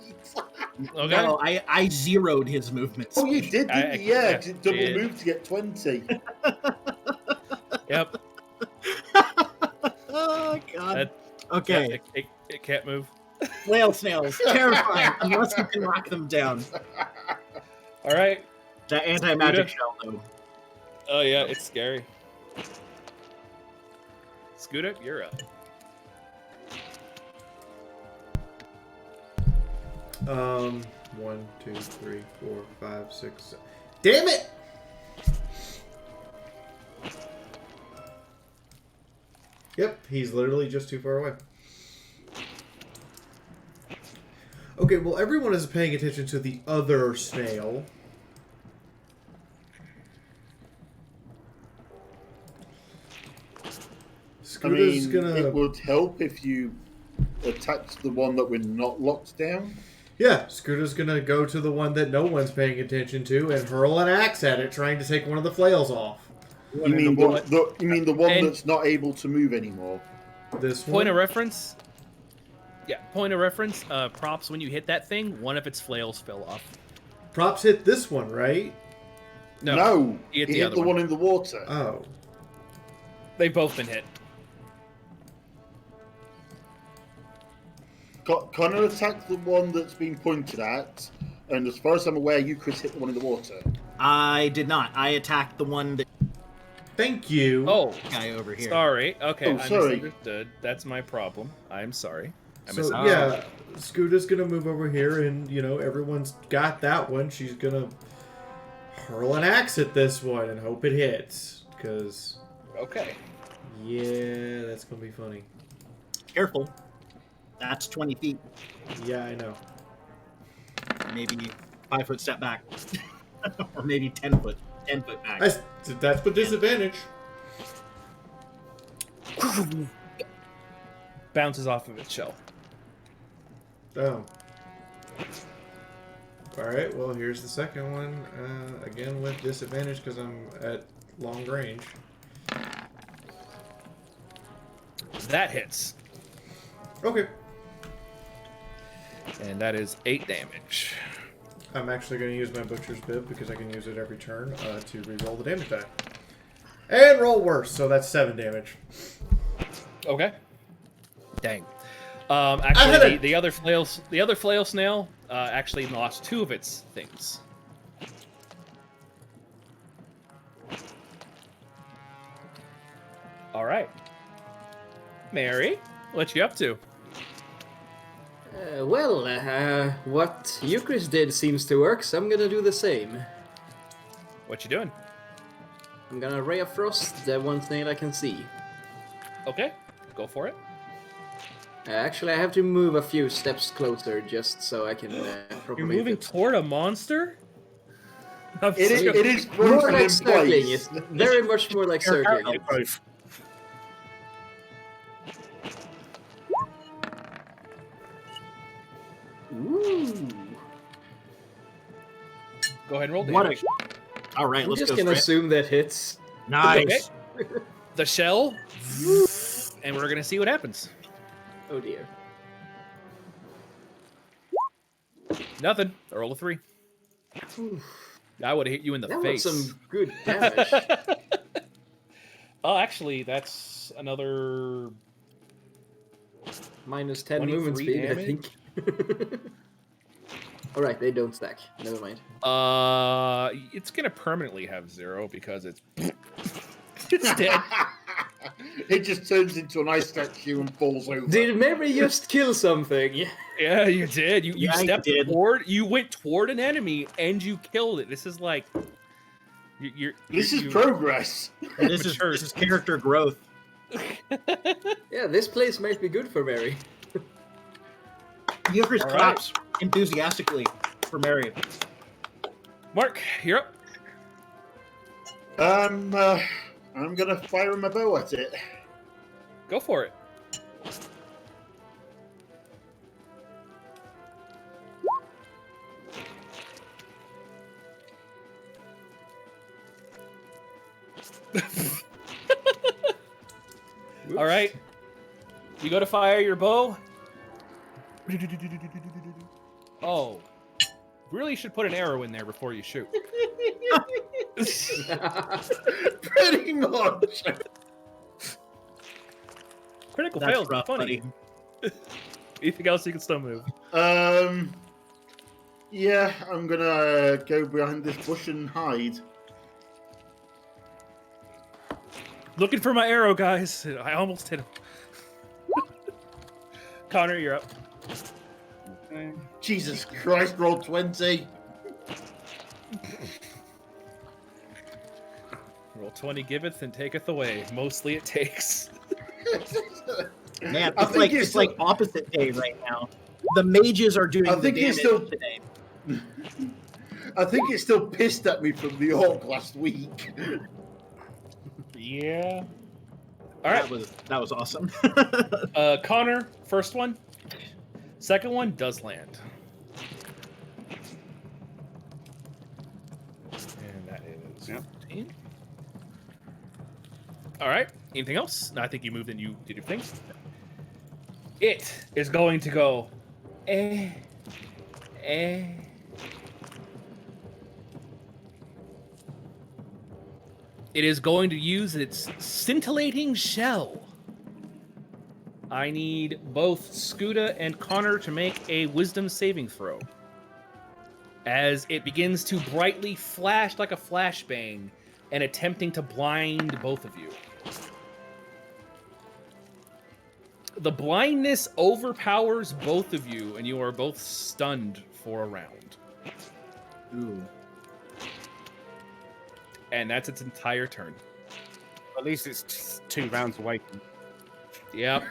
Okay. No, I zeroed his movement speed. Oh, you did, didn't you? Yeah, double yeah. move to get 20. Yep. Oh god. Okay. It can't move. Whale snails, terrifying unless you can knock them down. All right. That anti-magic Scooter. shell, though. Oh yeah, it's scary. Scooter, you're up. 1, 2, 3, 4, 5, 6, 7. Damn it! Yep, he's literally just too far away. Okay, well, everyone is paying attention to the other snail. Scooter's gonna... It would help if you attacked the one that we're not locked down. Yeah, Scooter's gonna go to the one that no one's paying attention to and hurl an axe at it, trying to take one of the flails off. You mean the one And- that's not able to move anymore? This one? Point of reference. Yeah, point of reference. Props. When you hit that thing, one of its flails fell off. Props hit this one, right? No, he hit he the hit other the one. one in the water. Oh. They've both been hit. Connor attacked the one that's been pointed at, and as far as I'm aware, you Chris hit the one in the water. I did not. I attacked the one that... Thank you. Oh, guy over here. Sorry. Okay, Oh, I sorry. misunderstood. That's my problem. I'm sorry. So, yeah, Scooter's gonna move over here, and, you know, everyone's got that one. She's gonna hurl an axe at this one and hope it hits. Because... Okay. Yeah, that's gonna be funny. Careful. That's 20 feet. Yeah, I know. Maybe 5 foot step back. Or maybe 10 foot. 10 foot back. That's with disadvantage. Bounces off of its shell. Oh. Alright, well, here's the second one. Again with disadvantage because I'm at long range. That hits. Okay. And that is 8 damage. I'm actually going to use my Butcher's Bib because I can use it every turn to re-roll the damage die. And roll worse, so that's 7 damage. Okay. Dang. Actually, the other flail snail actually lost 2 of its things. All right. Mary, what you up to? What Eucharist did seems to work, so I'm gonna do the same. What you doing? I'm gonna Ray of Frost the one snail I can see. Okay, go for it. Actually, I have to move a few steps closer just so I can properly... You're moving toward a monster? It is more broken like in circling. place. It's very much more like circling. Ooh. Go ahead and roll What damage. All right, I'm let's just go gonna straight. assume that hits. Nice. Okay. The shell, and we're gonna see what happens. Oh dear. Nothing. I roll a 3. I would have hit you in the That was face. some good damage. Oh, actually, that's another Minus 10 movement 23 speed, I damage? think. Alright, they don't stack. Never mind. It's gonna permanently have 0 because it's it's dead. It just turns into an ice statue and falls over. Did Mary just kill something? Yeah, you did. You Yeah, I stepped did. toward. You went toward an enemy and you killed it. This is like This is progress. This is character growth. Yeah, this place might be good for Mary. Euchris All right. claps enthusiastically for Mary. Mark, you're up. I'm gonna fire my bow at it. Go for it. All right. You go to fire your bow. Oh. Really should put an arrow in there before you shoot. Pretty much. Critical That's fails. rough, Funny. buddy. Anything else you can still move? Yeah, I'm gonna go behind this bush and hide. Looking for my arrow, guys. I almost hit him. Connor, you're up. Jesus Christ, roll 20. Roll 20 giveth and taketh away. Mostly it takes. Man, I it's think like you're it's like opposite day right now. The mages are doing I the think you're damage still- today. I think it's still pissed at me from the orc last week. Yeah. All right. That was awesome. Connor, first one. Second one does land. And that is 15. All right. Anything else? No, I think you moved and you did your thing. It is going to go. It is going to use its scintillating shell. I need both Scuda and Connor to make a wisdom saving throw. As it begins to brightly flash like a flashbang and attempting to blind both of you. The blindness overpowers both of you, and you are both stunned for a round. Ooh. And that's its entire turn. At least it's 2 rounds away from. Yep.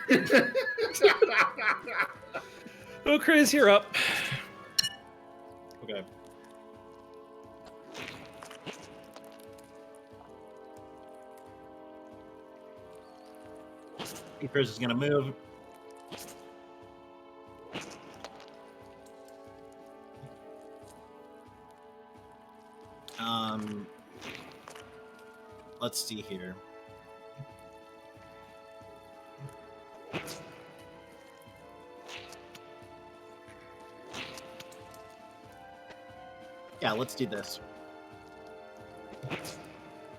Oh, Chris, you're up. Okay. Chris is gonna move. Let's see here. Yeah, let's do this.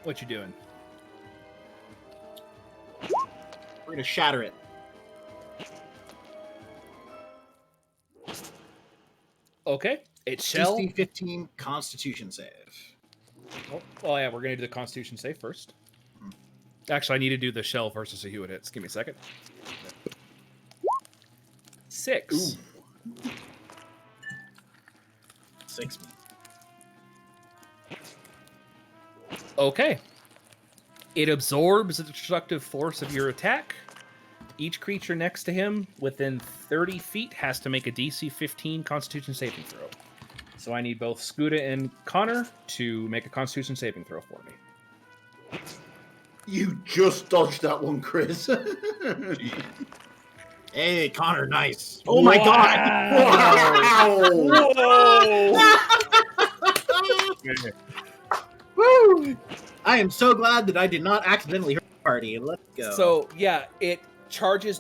What you doing? We're gonna shatter it. Okay. It shall. DC 15 Constitution save. Oh, yeah, we're going to do the Constitution save first. Actually, I need to do the shell versus see who it hits. Give me a second. 6. Ooh. 6. Okay. It absorbs the destructive force of your attack. Each creature next to him within 30 feet has to make a DC 15 Constitution saving throw. So I need both Scuda and Connor to make a Constitution saving throw for me. You just dodged that one, Chris. Hey, Connor, nice. Oh my god! Wow! Woo! I am so glad that I did not accidentally hurt the party. Let's go. So, yeah, it charges.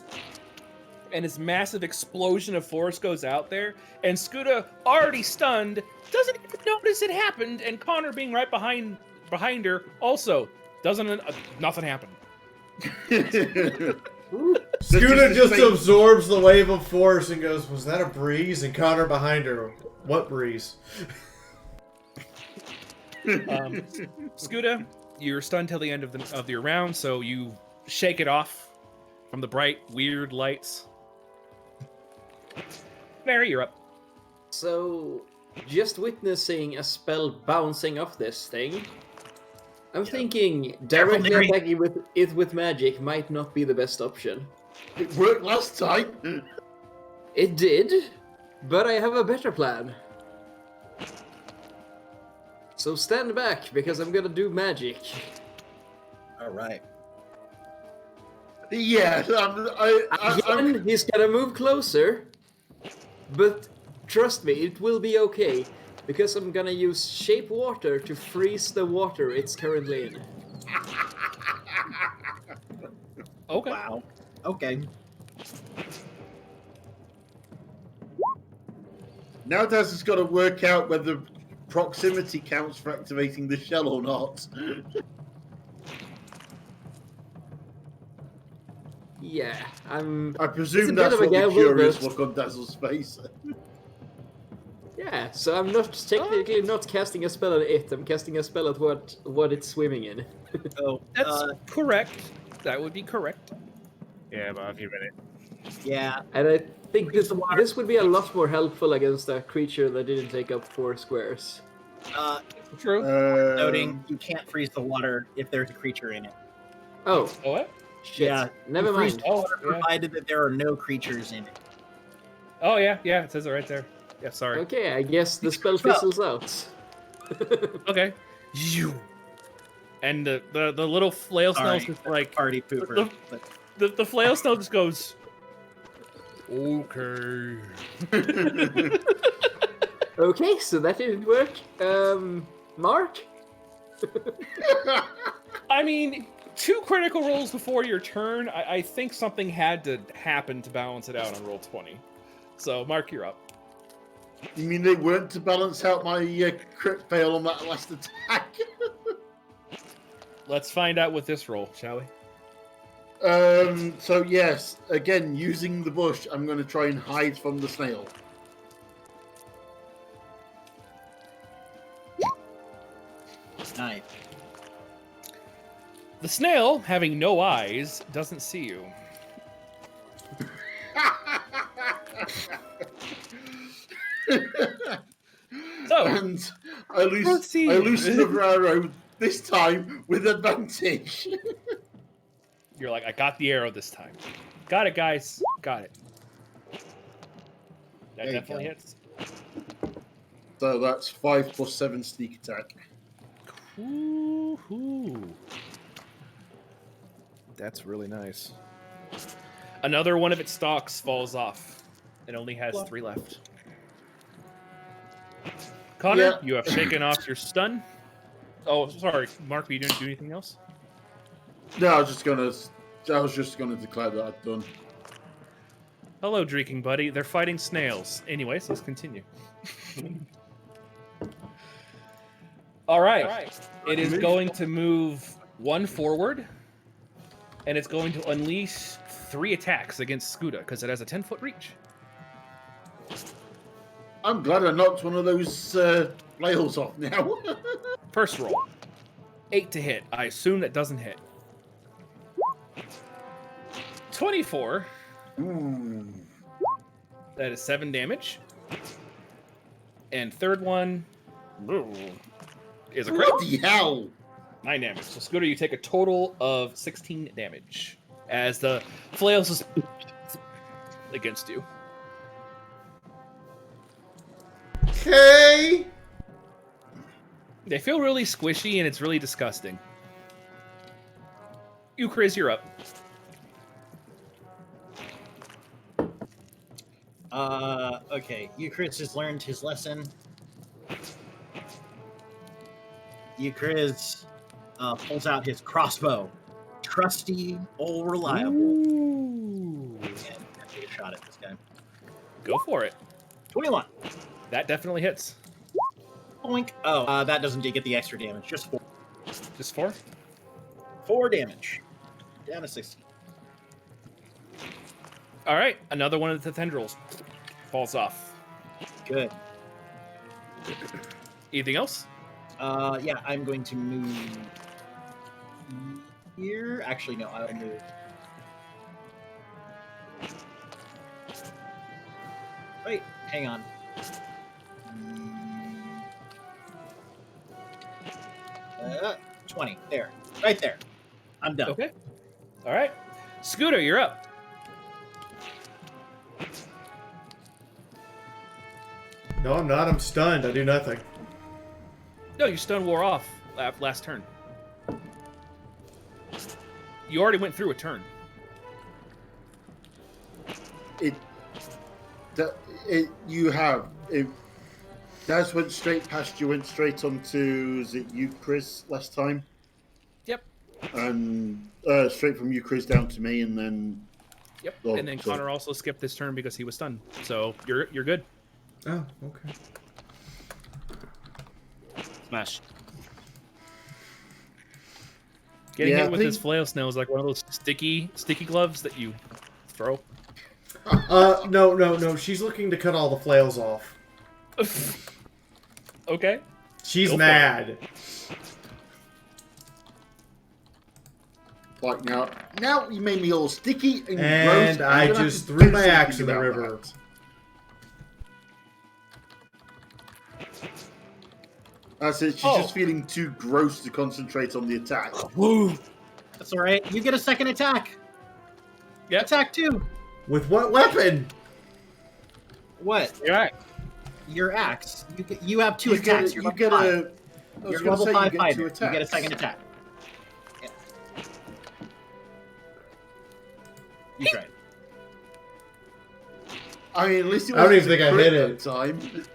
and this massive explosion of force goes out there, and Scuda, already stunned, doesn't even notice it happened, and Connor being right behind her also doesn't. Nothing happened. Scuda just absorbs the wave of force and goes, "Was that a breeze?" And Connor behind her, "What breeze?" Scuda, you're stunned till the end of your round, so you shake it off from the bright, weird lights. Mary, you're up. So, just witnessing a spell bouncing off this thing, I'm thinking directly Mary. attacking with magic might not be the best option. It worked last time. It did, but I have a better plan. So stand back, because I'm gonna do magic. All right. Yeah, Again, he's gonna move closer, but trust me, it will be okay, because I'm gonna use Shape Water to freeze the water it's currently in. Okay. Wow. Okay. Now Daz has got to work out whether proximity counts for activating the shell or not. Yeah, I it's presume a that's bit of a what the gamble, curious but- look on Dazzle's face. Yeah, so I'm not technically not casting a spell at it, I'm casting a spell at what it's swimming in. Oh, That's correct. That would be correct. Yeah, but have you read it? yeah. And I think this would be a lot more helpful against a creature that didn't take up 4 squares. True. Noting you can't freeze the water if there's a creature in it. Oh, What? shit. Yeah, Never you freeze mind. the water yeah. provided that there are no creatures in it. Oh yeah, it says it right there. Yeah, sorry. Okay, I guess the spell fizzles out. Okay. You. And the little flail snail Sorry, just like party pooper. but the flail snail just goes. Okay. Okay, so that didn't work. Mark? I mean, 2 critical rolls before your turn. I think something had to happen to balance it out on roll 20. So, Mark, you're up. You mean they weren't to balance out my crit fail on that last attack? Let's find out with this roll, shall we? So yes, again, using the bush, I'm going to try and hide from the snail. nice. The snail, having no eyes, doesn't see you. So, And I loosen the arrow this time with advantage. you're like, I got the arrow this time. Got it, guys. Got it. That There you definitely go. hits. So that's 5 plus 7 sneak attack. Woohoo. That's really nice. Another one of its stalks falls off. It only has 3 left. Connor, Yeah. you have shaken off your stun. Oh, sorry, Mark, you didn't do anything else? No, I was just gonna declare that I've done. Hello, drinking buddy. They're fighting snails. Anyways, let's continue. All right. It is going to move 1 forward, and it's going to unleash 3 attacks against Scuda because it has a 10-foot reach. I'm glad I knocked one of those flails off now. First roll. 8 to hit. I assume that doesn't hit. 24. Ooh. That is 7 damage. And third one is a crit. Bloody hell! 9 damage. So Scooter, you take a total of 16 damage as the flails just against you. Okay. They feel really squishy and it's really disgusting. You, Chris, you're up. Okay. Euchris has learned his lesson. Euchris pulls out his crossbow. Trusty, old reliable. Ooh. And take a shot. shot at this guy. Go for it. 21. That definitely hits. Boink. Oh, that doesn't get the extra damage. Just 4. Just 4? 4 damage. Down to 16. All right, another one of the tendrils falls off. Good. Anything else? Yeah, I'm going to move here. Actually, no, I'll move. Wait, hang on. 20. There. Right there. I'm done. Okay. All right. Scooter, you're up. No, I'm not. I'm stunned. I do nothing. No, your stun wore off last turn. You already went through a turn. Daz went straight past you, went straight onto, is it you, Chris, last time? Yep. And straight from you, Chris, down to me, and then... Yep. Oh, and then so- Connor also skipped this turn because he was stunned. So you're good. Oh, okay. Smash. Getting Yeah, hit with I his think- flail snail is like one of those sticky gloves that you throw. No. She's looking to cut all the flails off. Okay. She's Go for mad. Like, now you made me all sticky and gross. And I'm I gonna have just to threw do my something axe in the about river. that. That's it. She's just feeling too gross to concentrate on the attack. Woo! That's all right. You get a second attack. Yeah. Attack 2. With what weapon? What? Your axe. You have 2 You attacks. Get, You're you get level a. 5. I was You're gonna level say 5 you get 2 fighter. attacks. You get a second attack. Yeah. You tried. I mean, at least it I don't wasn't even think I a crit hit it. that time.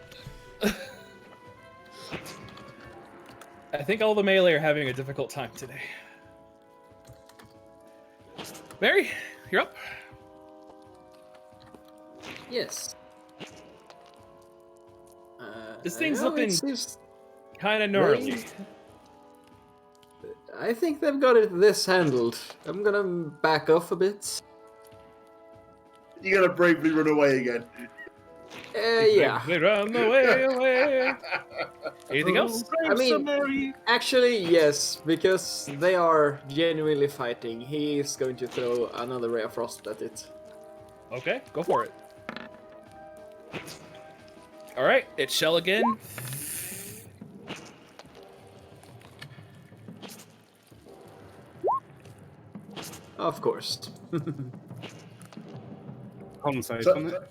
I think all the melee are having a difficult time today. Mary, you're up. Yes. This thing's no, looking it's kind of gnarly. I think they've got this handled. I'm gonna back off a bit. You're gonna bravely run away again. Yeah. They run away. Anything else? I mean, actually, yes, because they are genuinely fighting. He is going to throw another ray of frost at it. Okay, go for it. All right, it's shell again. Of course. Concentrate So- on it.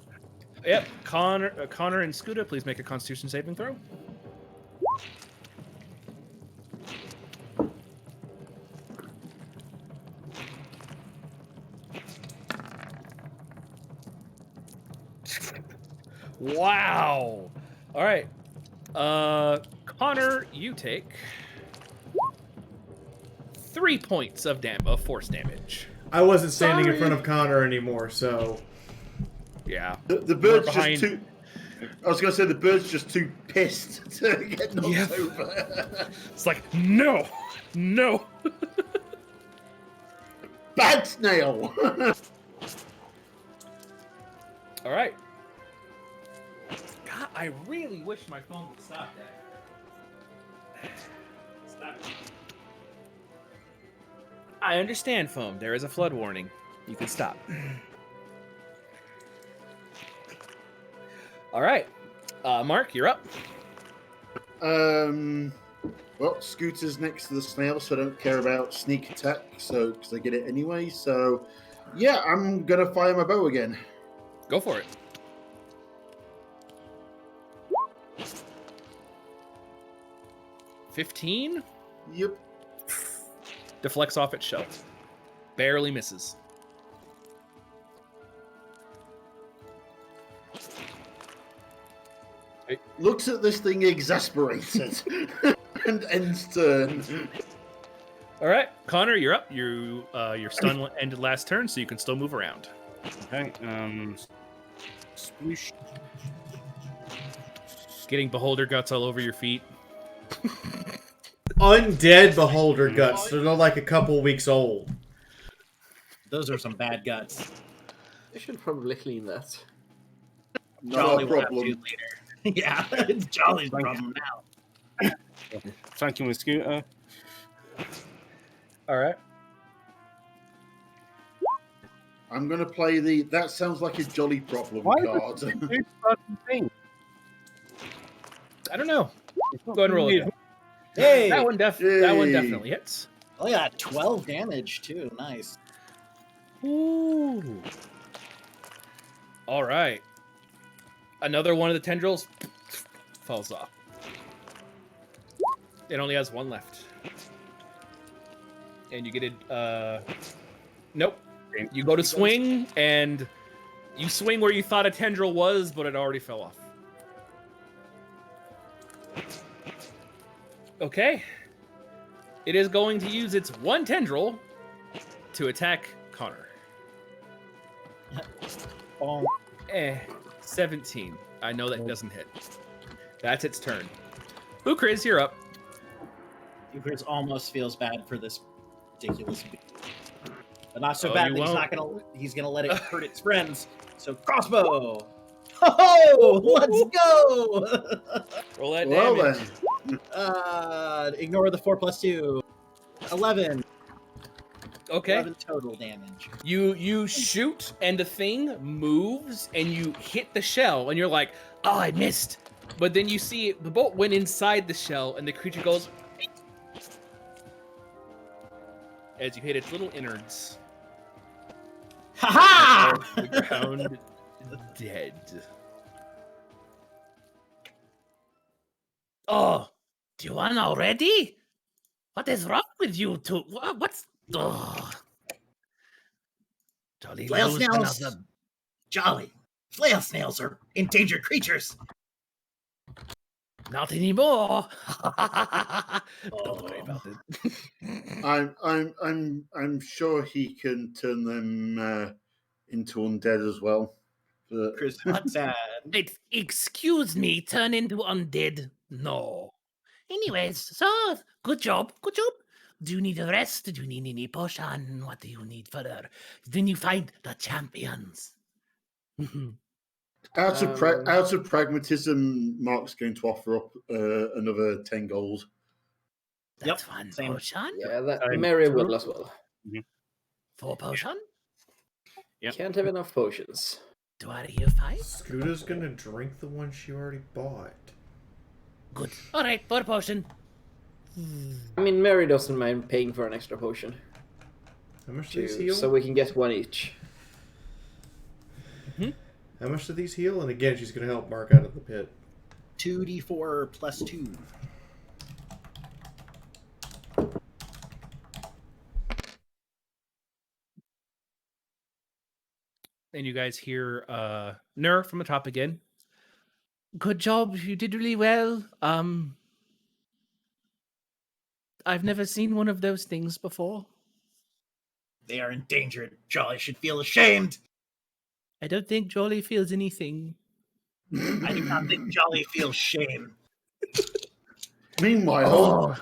Yep, Connor and Scooter, please make a Constitution saving throw. Wow. All right. Connor, you take 3 points of force damage. I wasn't standing in Sorry. front of Connor anymore, so Yeah. The bird's behind- just too. I was gonna say the bird's just too pissed to get knocked Yeah. over. It's like, no. Bad snail. All right. God, I really wish my phone would stop that. Stop. I understand, phone. There is a flood warning. You can stop. All right. Mark, you're up. Well, Scooter's next to the snail, so I don't care about sneak attack, so because I get it anyway. So, yeah, I'm gonna fire my bow again. Go for it. $15? Yep. Deflects off its shell. Barely misses. Looks at this thing exasperated and ends turn. All right, Connor, you're up. Your stun ended last turn, so you can still move around. Okay. Sploosh. Getting beholder guts all over your feet. Undead beholder guts. They're like a couple weeks old. Those are some bad guts. I should probably clean that. Jolly will have to problem. later. Yeah, it's Jolly's problem now. Thank you, with Scooter. All right. I'm going to play the that sounds like a jolly problem Why card. would you do fucking thing? I don't know. Go ahead and roll it. Hey, That one definitely hits. Oh yeah, 12 damage too. Nice. Ooh. All right. Another one of the tendrils falls off. It only has one left. And you get it. Nope. You go to swing, and you swing where you thought a tendril was, but it already fell off. Okay. It is going to use its one tendril to attack Connor. 17. I know that doesn't hit. That's its turn. Ukriz, you're up. Ukriz almost feels bad for this ridiculous beast. But not so Oh, bad you that he's gonna let it hurt its friends. So crossbow. Oh, let's go! Roll that Well damage. then. Ignore the 4 + 2. 11. Okay. 11 total damage. You shoot, and the thing moves, and you hit the shell, and you're like, "Oh, I missed!" But then you see the bolt went inside the shell, and the creature goes as you hit its little innards. Ha ha! The ground dead. Oh, do you want already? What is wrong with you two? What's... Oh. Jolly Flail illusion snails. of the... Jolly. Flail snails are endangered creatures. Not anymore. Don't worry about it. I'm sure he can turn them into undead as well. But Chris, not sad. Excuse me, turn into undead? No. Anyways, so good job. Good job. Do you need a rest? Do you need any potion? What do you need further? Then you find the champions. out of pragmatism, Mark's going to offer up another 10 gold. That's fun. same. Potion? Yeah, that Mary will as well. 4 potion? Yep. Can't have enough potions. Do I hear 5? Scooter's gonna drink the one she already bought. Good. Alright, 4 potion. I mean, Mary doesn't mind paying for an extra potion. How much do these heal? So we can get one each. How much do these heal? And again, she's gonna help Mark out of the pit. 2d4 + 2. And you guys hear Nur from the top again. Good job. You did really well. I've never seen one of those things before. They are endangered. Jolly should feel ashamed. I don't think Jolly feels anything. I do not think Jolly feels shame. Meanwhile,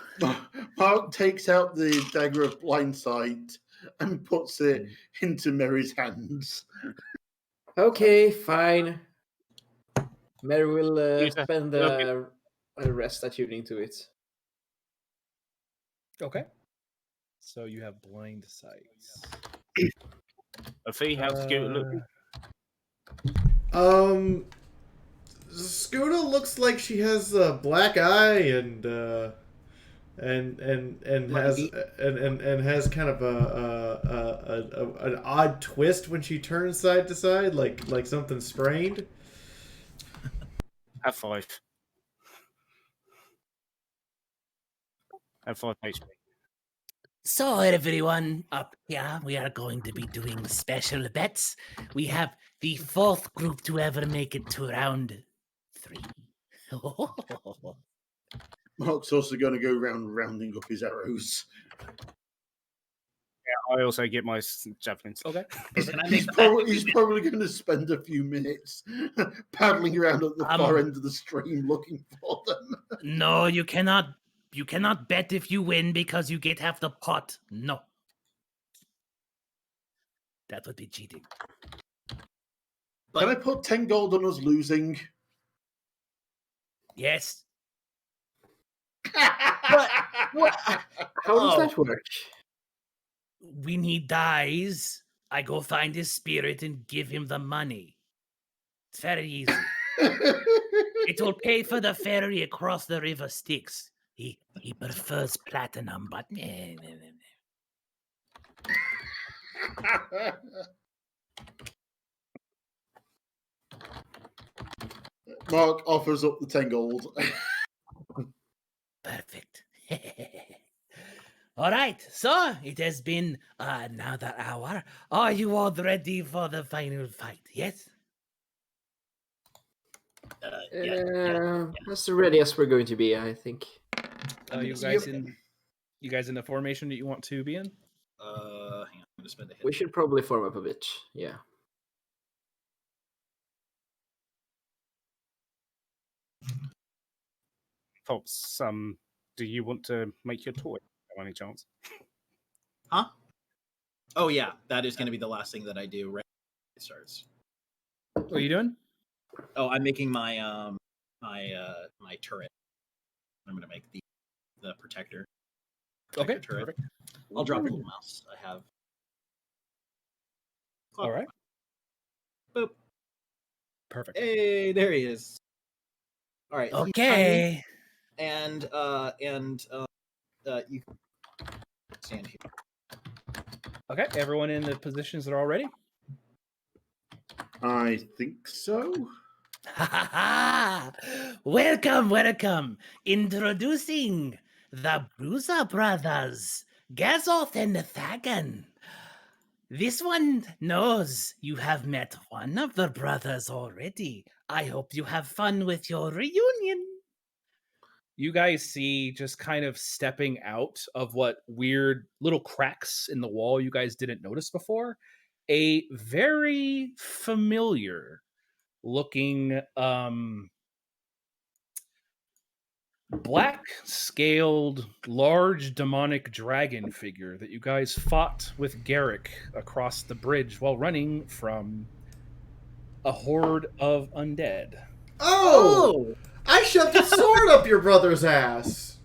Mark takes out the dagger of blind sight and puts it into Mary's hands. Okay, fine. Mary will spend a rest attuning to it. Okay. So you have blind sight. Afi, how's Scooter looking? Scooter looks like she has a black eye and has kind of an odd twist when she turns side to side, like something sprained. Have 5. Have 5 HP. So, everyone, up here, we are going to be doing special bets. We have the 4th group to ever make it to round 3. Mark's also going to go round rounding up his arrows. I also get my javelins. Okay. Can I make He's probably going to spend a few minutes paddling around at the far end of the stream looking for them. No, you cannot. You cannot bet if you win because you get half the pot. No. That would be cheating. Can I put 10 gold on us losing? Yes. What? How does that work? When he dies, I go find his spirit and give him the money. It's very easy. It will pay for the ferry across the river Styx. He prefers platinum, but Mark offers up the 10 gold. Perfect. All right, so it has been another hour. Are you all ready for the final fight? Yes? As ready as we're going to be, I think. You guys in the formation that you want to be in? Hang on, I'm gonna spend a hit. We should probably form up a bit. Yeah. Pops, do you want to make your toy by any chance? Huh? Oh yeah, that is going to be the last thing that I do right when it starts. What are you doing? Oh, I'm making my my turret. I'm going to make the protector. Okay, turret. perfect. I'll drop a little mouse. I have. All right. Boop. Perfect. Hey, there he is. All right. he's Okay. tiny, and you can stand here. Okay, everyone in the positions that are all ready? I think so. Welcome, welcome. Introducing the Bruiser Brothers, Gazoth and Thagan. This one knows you have met one of the brothers already. I hope you have fun with your reunion. You guys see just kind of stepping out of what weird little cracks in the wall you guys didn't notice before, a very familiar looking black scaled large demonic dragon figure that you guys fought with Garrick across the bridge while running from a horde of undead. Oh! I shoved a sword up your brother's ass.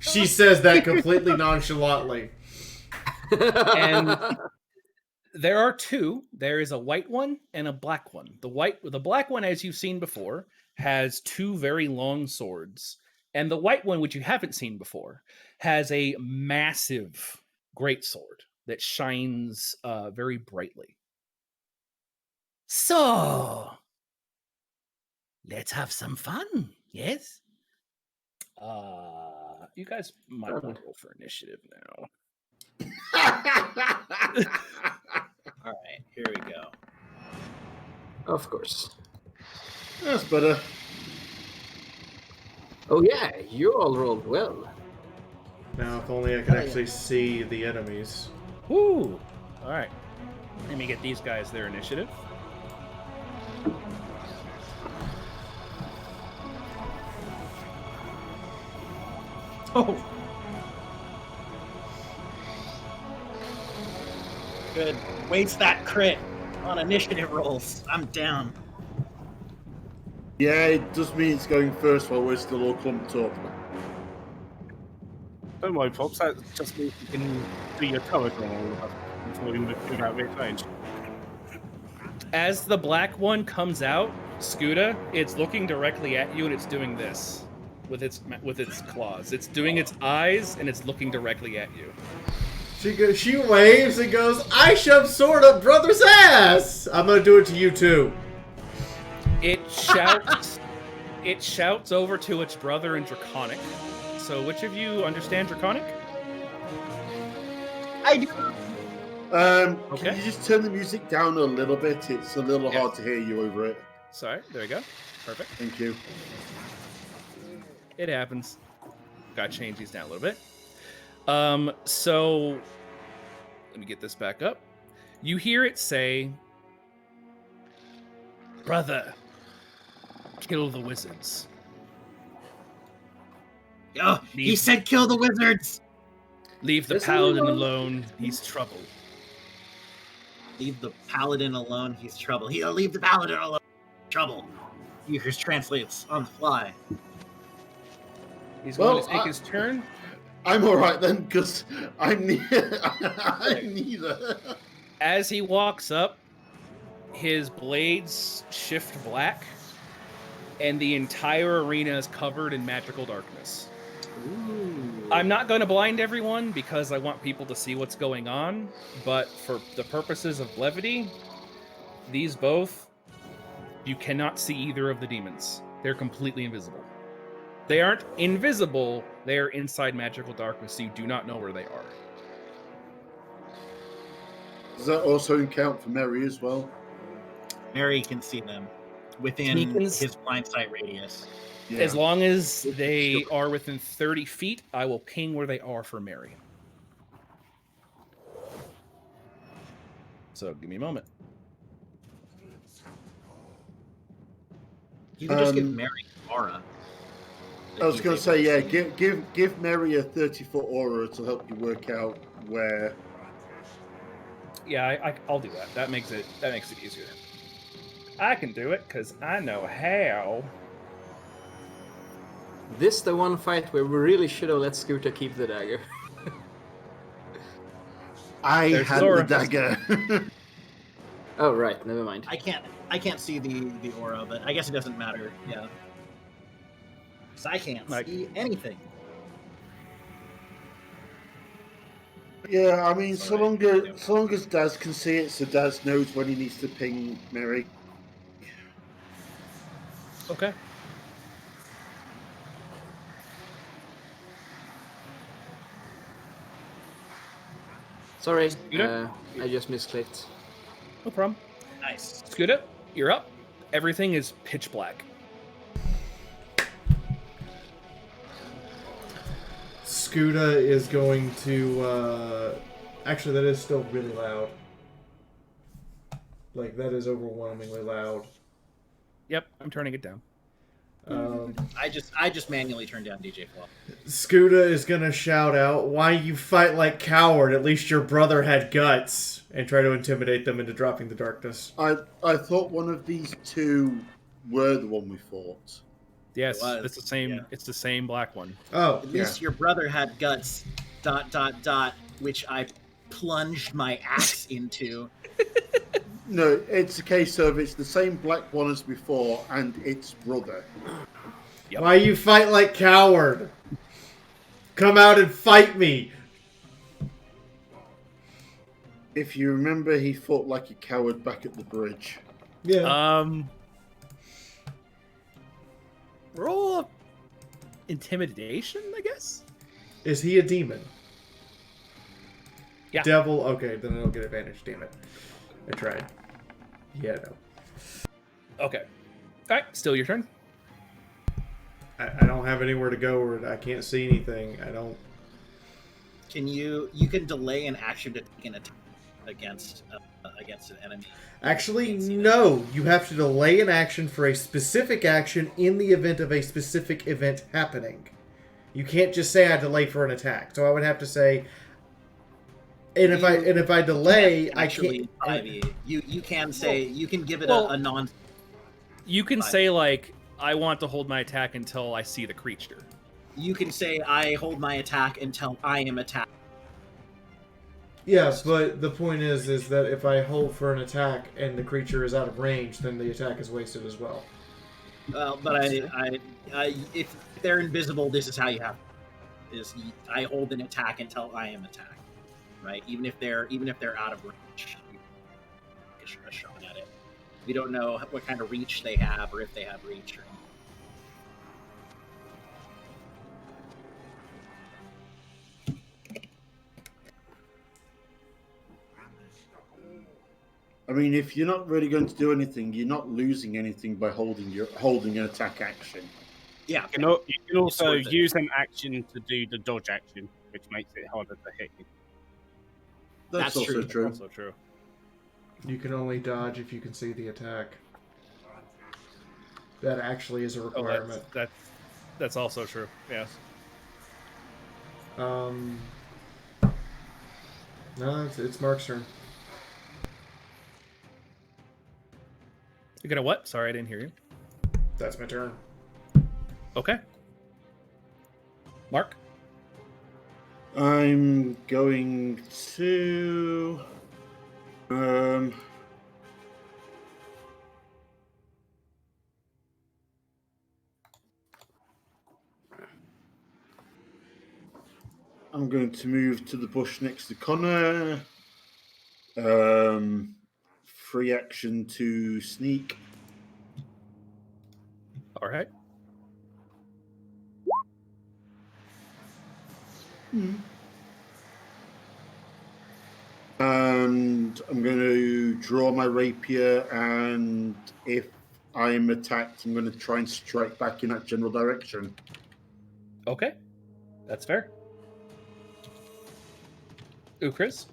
She says that completely nonchalantly. And there are two. There is a white one and a black one. The black one, as you've seen before, has two very long swords. And the white one, which you haven't seen before, has a massive greatsword that shines very brightly. So, let's have some fun, yes? You guys might want to roll for initiative now. All right, here we go. Of course. That's better. Oh yeah, you all rolled well. Now, if only I could actually see the enemies. Woo! All right. Let me get these guys their initiative. Oh. Good. Waste that crit on initiative rolls. I'm down. Yeah, it does mean it's going first while we're still all clumped up. Don't worry, Pops. That just means you can do your turret roll before you move out of its range. As the black one comes out, Scuda, it's looking directly at you and it's doing this with its claws. It's doing its eyes and it's looking directly at you. She waves and goes, I shoved sword up brother's ass! I'm gonna do it to you too. It shouts it shouts over to its brother in Draconic. So which of you understand Draconic? I do. Can you just turn the music down a little bit? It's a little hard to hear you over it. Sorry, there we go. Perfect. Thank you. It happens. Gotta change these down a little bit. So Let me get this back up. You hear it say, "Brother, kill the wizards." Oh, he said kill the wizards! Leave the Yes, paladin no. alone. He's trouble. Leave the paladin alone, he's trouble. He'll leave the paladin alone, trouble. Euchre translates on the fly. He's Well, going to take his turn. I'm all right then, because I'm neither. As he walks up, his blades shift black, and the entire arena is covered in magical darkness. I'm not going to blind everyone because I want people to see what's going on, but for the purposes of levity, these both, you cannot see either of the demons. They're completely invisible. They aren't invisible, they're inside magical darkness, so you do not know where they are. Does that also count for Mary as well? Mary can see them within his blind sight radius. As long as they are within 30 feet, I will ping where they are for Mary. So give me a moment. You can just give Mary aura. I was going to say, yeah, give Mary a 30-foot aura to help you work out where. Yeah, I'll do that. That makes it easier. I can do it because I know how. This the one fight where we really should have let Scooter keep the dagger. I There's had Zora. the dagger. Oh right, never mind. I can't see the aura, but I guess it doesn't matter. Yeah. Because I can't see anything. Yeah, I mean, so long as Daz can see it, so Daz knows when he needs to ping Mary. Okay. Sorry, Scooter? I just misclicked. No problem. Nice. Scooter, you're up. Everything is pitch black. Scooter is going to. Actually, that is still really loud. Like, that is overwhelmingly loud. Yep, I'm turning it down. I just manually turned down DJ Flaw. Scooter is going to shout out, "Why you fight like coward? At least your brother had guts," and try to intimidate them into dropping the darkness. I thought one of these two were the one we fought. Yes, It was, it's the same. yeah. It's the same black one. Oh, At least your brother had guts. ... Which I plunged my axe into. No, it's a case of it's the same black one as before, and its brother. Yep. Why you fight like coward? Come out and fight me. If you remember, he fought like a coward back at the bridge. Yeah. Roll intimidation, I guess. Is he a demon? Yeah. Devil? Okay, then I don't get advantage, damn it. I tried. Yeah, no. Okay. All right, still your turn. I don't have anywhere to go, or I can't see anything. I don't... Can you can delay an action to take an attack against an enemy. Actually, no. You have to delay an action for a specific action in the event of a specific event happening. You can't just say I delay for an attack. So I would have to say... And if I delay, I can't. You can say you can give it Well, a non. You can say like, I want to hold my attack until I see the creature. You can say I hold my attack until I am attacked. Yes, but the point is that if I hold for an attack and the creature is out of range, then the attack is wasted as well. But if they're invisible, this is how you have. I hold an attack until I am attacked. Right, even if they're out of reach, you get a shot at it. We don't know what kind of reach they have, or if they have reach. I mean, if you're not really going to do anything, you're not losing anything by holding an attack action. Yeah. You can also worth it. use an action to do the dodge action, which makes it harder to hit you. That's also true. true. Also true. You can only dodge if you can see the attack. That actually is a Oh, requirement. that's also true. Yes. No, it's Mark's turn. You're gonna what? Sorry, I didn't hear you. That's my turn. Okay. Mark. I'm going to. I'm going to move to the bush next to Connor. Free action to sneak. All right. And I'm going to draw my rapier, and if I'm attacked, I'm going to try and strike back in that general direction. Okay. That's fair. Chris.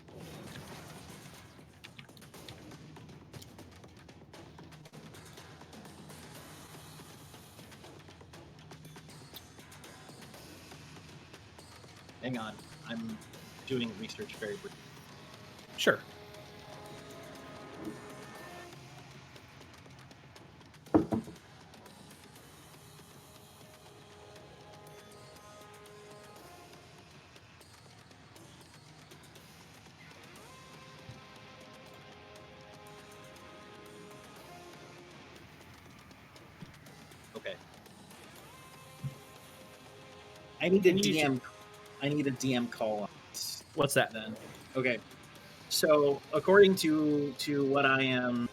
Hang on, I'm doing research very briefly. Sure. Okay. I need a DM. I need a DM call on this. What's that? Then? Okay. So according to what I am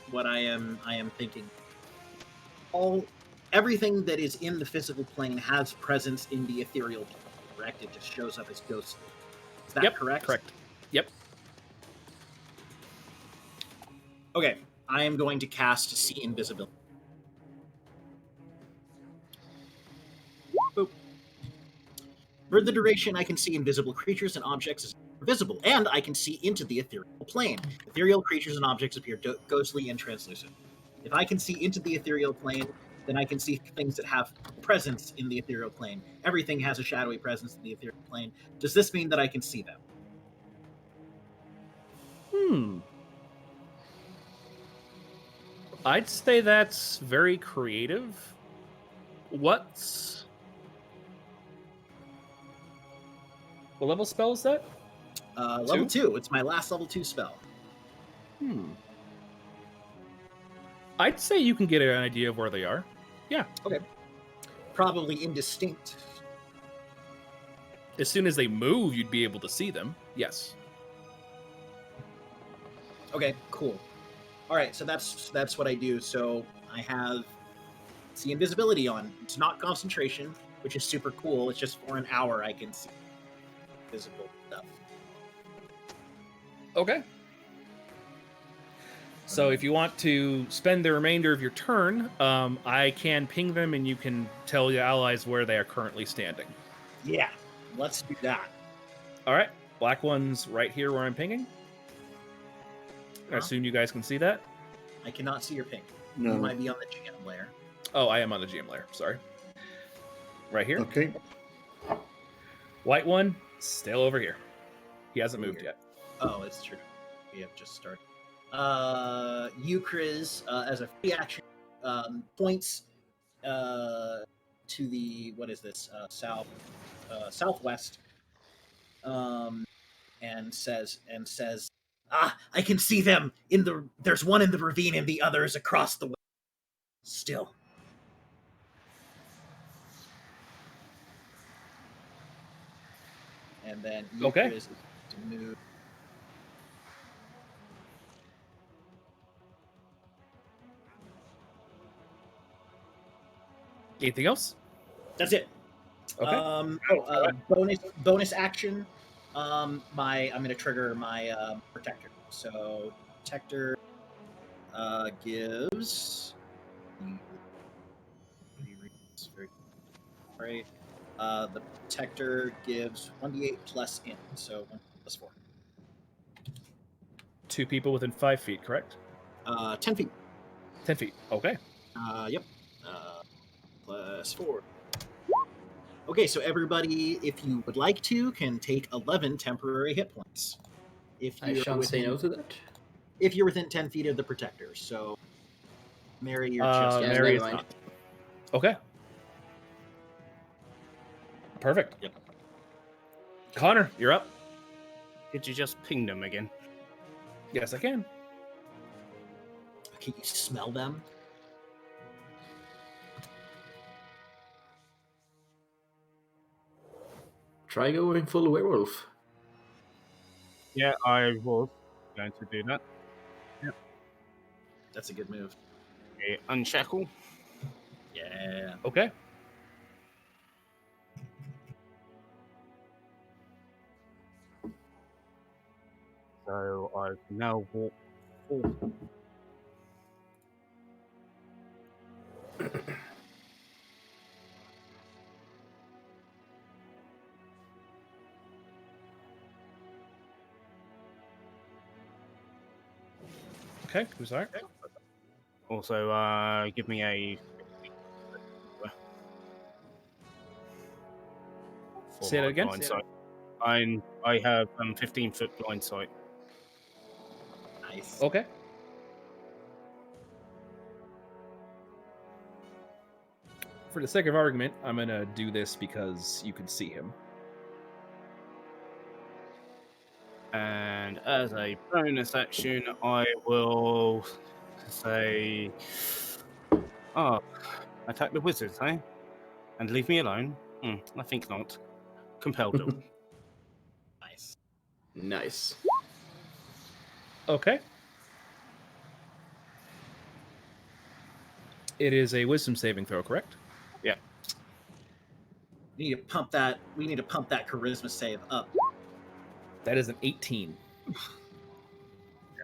thinking, everything that is in the physical plane has presence in the ethereal plane. Correct? It just shows up as ghosts. Is that correct? Correct. Yep. Okay. I am going to cast See Invisibility. Boop. For the duration, I can see invisible creatures and objects as visible, and I can see into the ethereal plane. Ethereal creatures and objects appear ghostly and translucent. If I can see into the ethereal plane, then I can see things that have presence in the ethereal plane. Everything has a shadowy presence in the ethereal plane. Does this mean that I can see them? I'd say that's very creative. What level spell is that? Level 2. It's my last level 2 spell. I'd say you can get an idea of where they are. Yeah. Okay. Probably indistinct. As soon as they move, you'd be able to see them. Yes. Okay, cool. All right, so that's what I do. So I have See Invisibility on. It's not concentration, which is super cool. It's just for an hour I can see visible stuff. Okay. So if you want to spend the remainder of your turn, I can ping them and you can tell your allies where they are currently standing. Yeah, let's do that. All right. Black one's right here where I'm pinging. I assume you guys can see that. I cannot see your ping. No. You might be on the GM layer. Oh, I am on the GM layer. Sorry. Right here. Okay. White one, still over here. He hasn't moved yet. Oh, it's true. We have just started. Euchris, as a free action, points to the southwest, and says, I can see them there's one in the ravine and the other is across the way. Still. And then Euchris is to move. Anything else? That's it. Okay. Bonus action. I'm gonna trigger my protector. So protector gives. Right. The protector gives 1d8 plus in, so 1 plus 4. 2 people within 5 feet, correct? 10 feet. 10 feet. Okay. Yep. Plus 4. Okay, so everybody, if you would like to, can take 11 temporary hit points. If I you're shan't say no to that. If you're within 10 feet of the protectors. So, Mary, you're just... Yeah, Mary never is mind. not. Okay. Perfect. Yep. Connor, you're up. Could you just ping them again? Yes, I can. Can you smell them? Try going full werewolf. Yeah, I was going to do that. That's a good move. Okay, unshackle. Yeah. Okay. So I can now walk forward. Okay, who's that? Also, give me a. Say that again? Blind sight. I have 15-foot blind sight. Nice. Okay. For the sake of argument, I'm going to do this because you can see him. And as a bonus action, I will say, attack the wizards, eh? And leave me alone? I think not. Compelled them. Nice. Nice. Okay. It is a wisdom saving throw, correct? Yeah. We need to pump that charisma save up. That is an 18.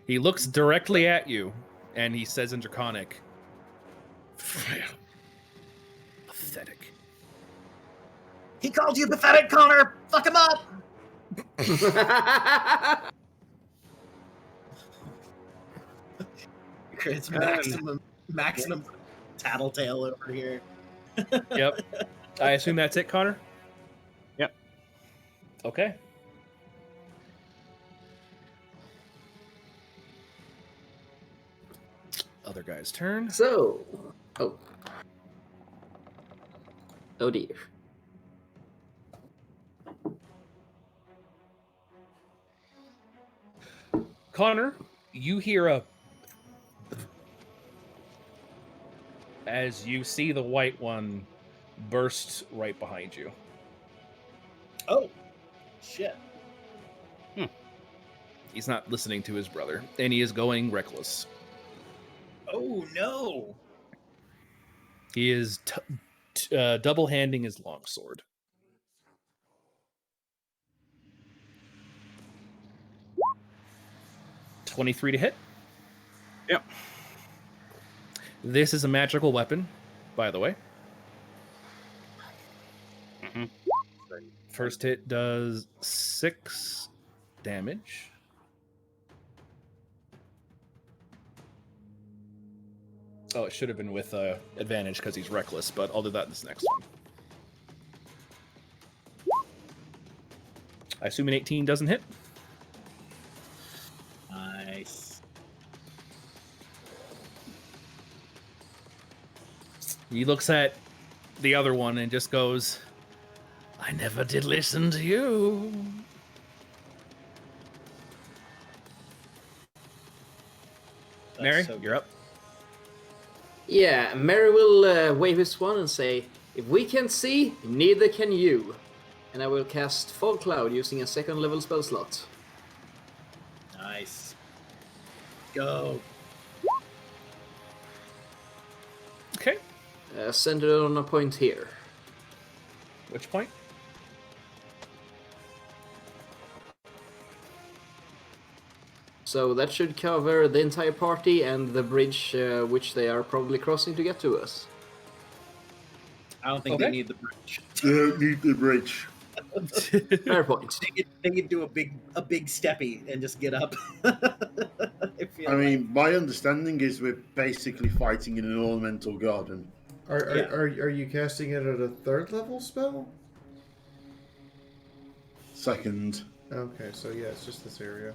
He looks directly at you, and he says in Draconic, pathetic. He called you pathetic, Connor! Fuck him up! It's maximum tattletale over here. Yep. I assume that's it, Connor? Yep. Okay. Other guy's turn. So, oh dear. Connor, you hear a as you see the white one burst right behind you. Oh, shit. He's not listening to his brother, and he is going reckless. Oh, no. He is double-handing his longsword. $23 to hit. Yep. This is a magical weapon, by the way. Mm-hmm. First hit does 6 damage. Oh, it should have been with advantage because he's reckless, but I'll do that in this next one. I assume an 18 doesn't hit. Nice. He looks at the other one and just goes, I never did listen to you. Mary, you're up. Yeah, Mary will wave his wand and say, if we can see, neither can you. And I will cast Fog Cloud using a 2nd level spell slot. Nice. Go. Okay. Centered on a point here. Which point? So that should cover the entire party and the bridge which they are probably crossing to get to us. I don't think they need the bridge. They don't need the bridge. Fair point. They could do a big steppy and just get up. I mean, my understanding is we're basically fighting in an ornamental garden. Are you casting it at a 3rd level spell? 2nd. Okay, so yeah, it's just this area.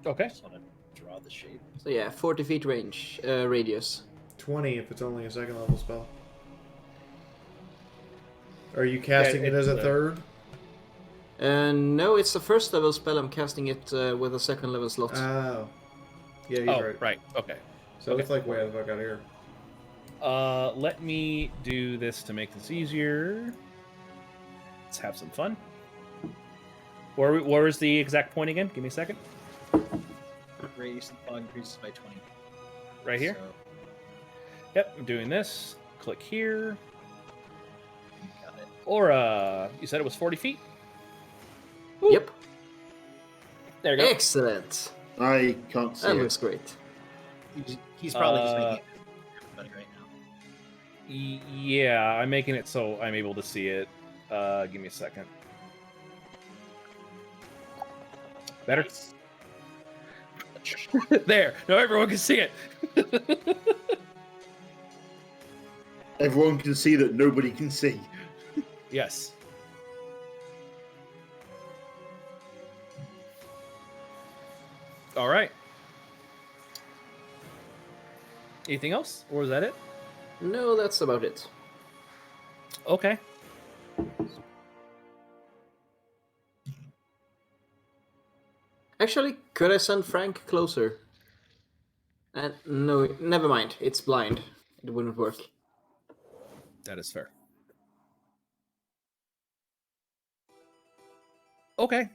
Okay. Just want to draw the shape. So yeah, 40 feet range, radius. 20 if it's only a 2nd level spell. Are you casting it as a 3rd? No, it's a 1st level spell. I'm casting it with a 2nd level slot. Oh. Yeah, you're right. Right. Okay. So it's like way the fuck out here. Let me do this to make this easier. Let's have some fun. Where is the exact point again? Give me a second. Radius and fog increases by 20. Right here? So, Yep, I'm doing this. Click here. got it. Or, you said it was 40 feet? Yep. There you go. Excellent. I can't see That it. looks great. He's probably just making it for everybody right now. Yeah, I'm making it so I'm able to see it. Give me a second. Better? There! Now everyone can see it! Everyone can see that nobody can see. Yes. All right. Anything else? Or is that it? No, that's about it. Okay. Actually, could I send Frank closer? No, never mind. It's blind. It wouldn't work. That is fair. Okay.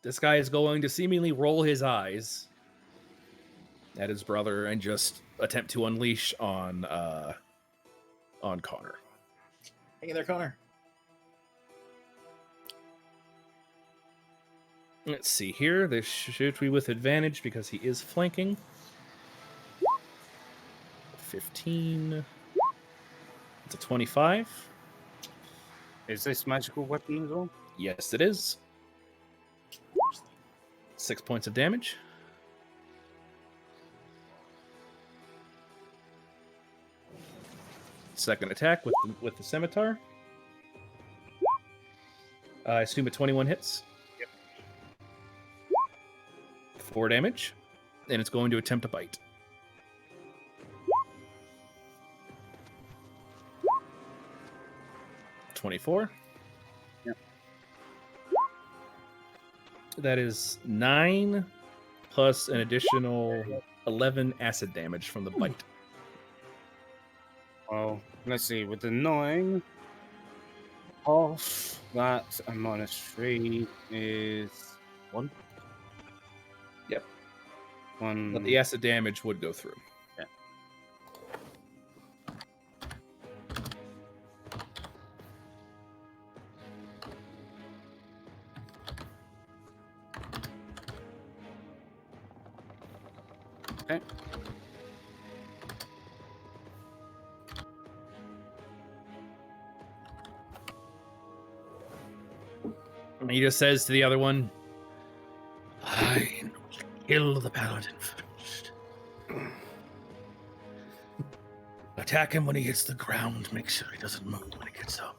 This guy is going to seemingly roll his eyes at his brother and just attempt to unleash on Connor. Hey there, Connor. Let's see here. This should be with advantage because he is flanking. 15. It's a 25. Is this magical weapon as well? Yes, it is. 6 points of damage. Second attack with the scimitar. I assume a 21 hits. Yep. 4 damage, and it's going to attempt a bite. $24. Yep. That is 9 plus an additional 11 acid damage from the bite. Well, let's see. With the 9 off, that and -3 is 1. Yep. 1. But the acid damage would go through. Yeah. Okay. And he just says to the other one, I will kill the paladin first. Attack him when he hits the ground. Make sure he doesn't move when he gets up.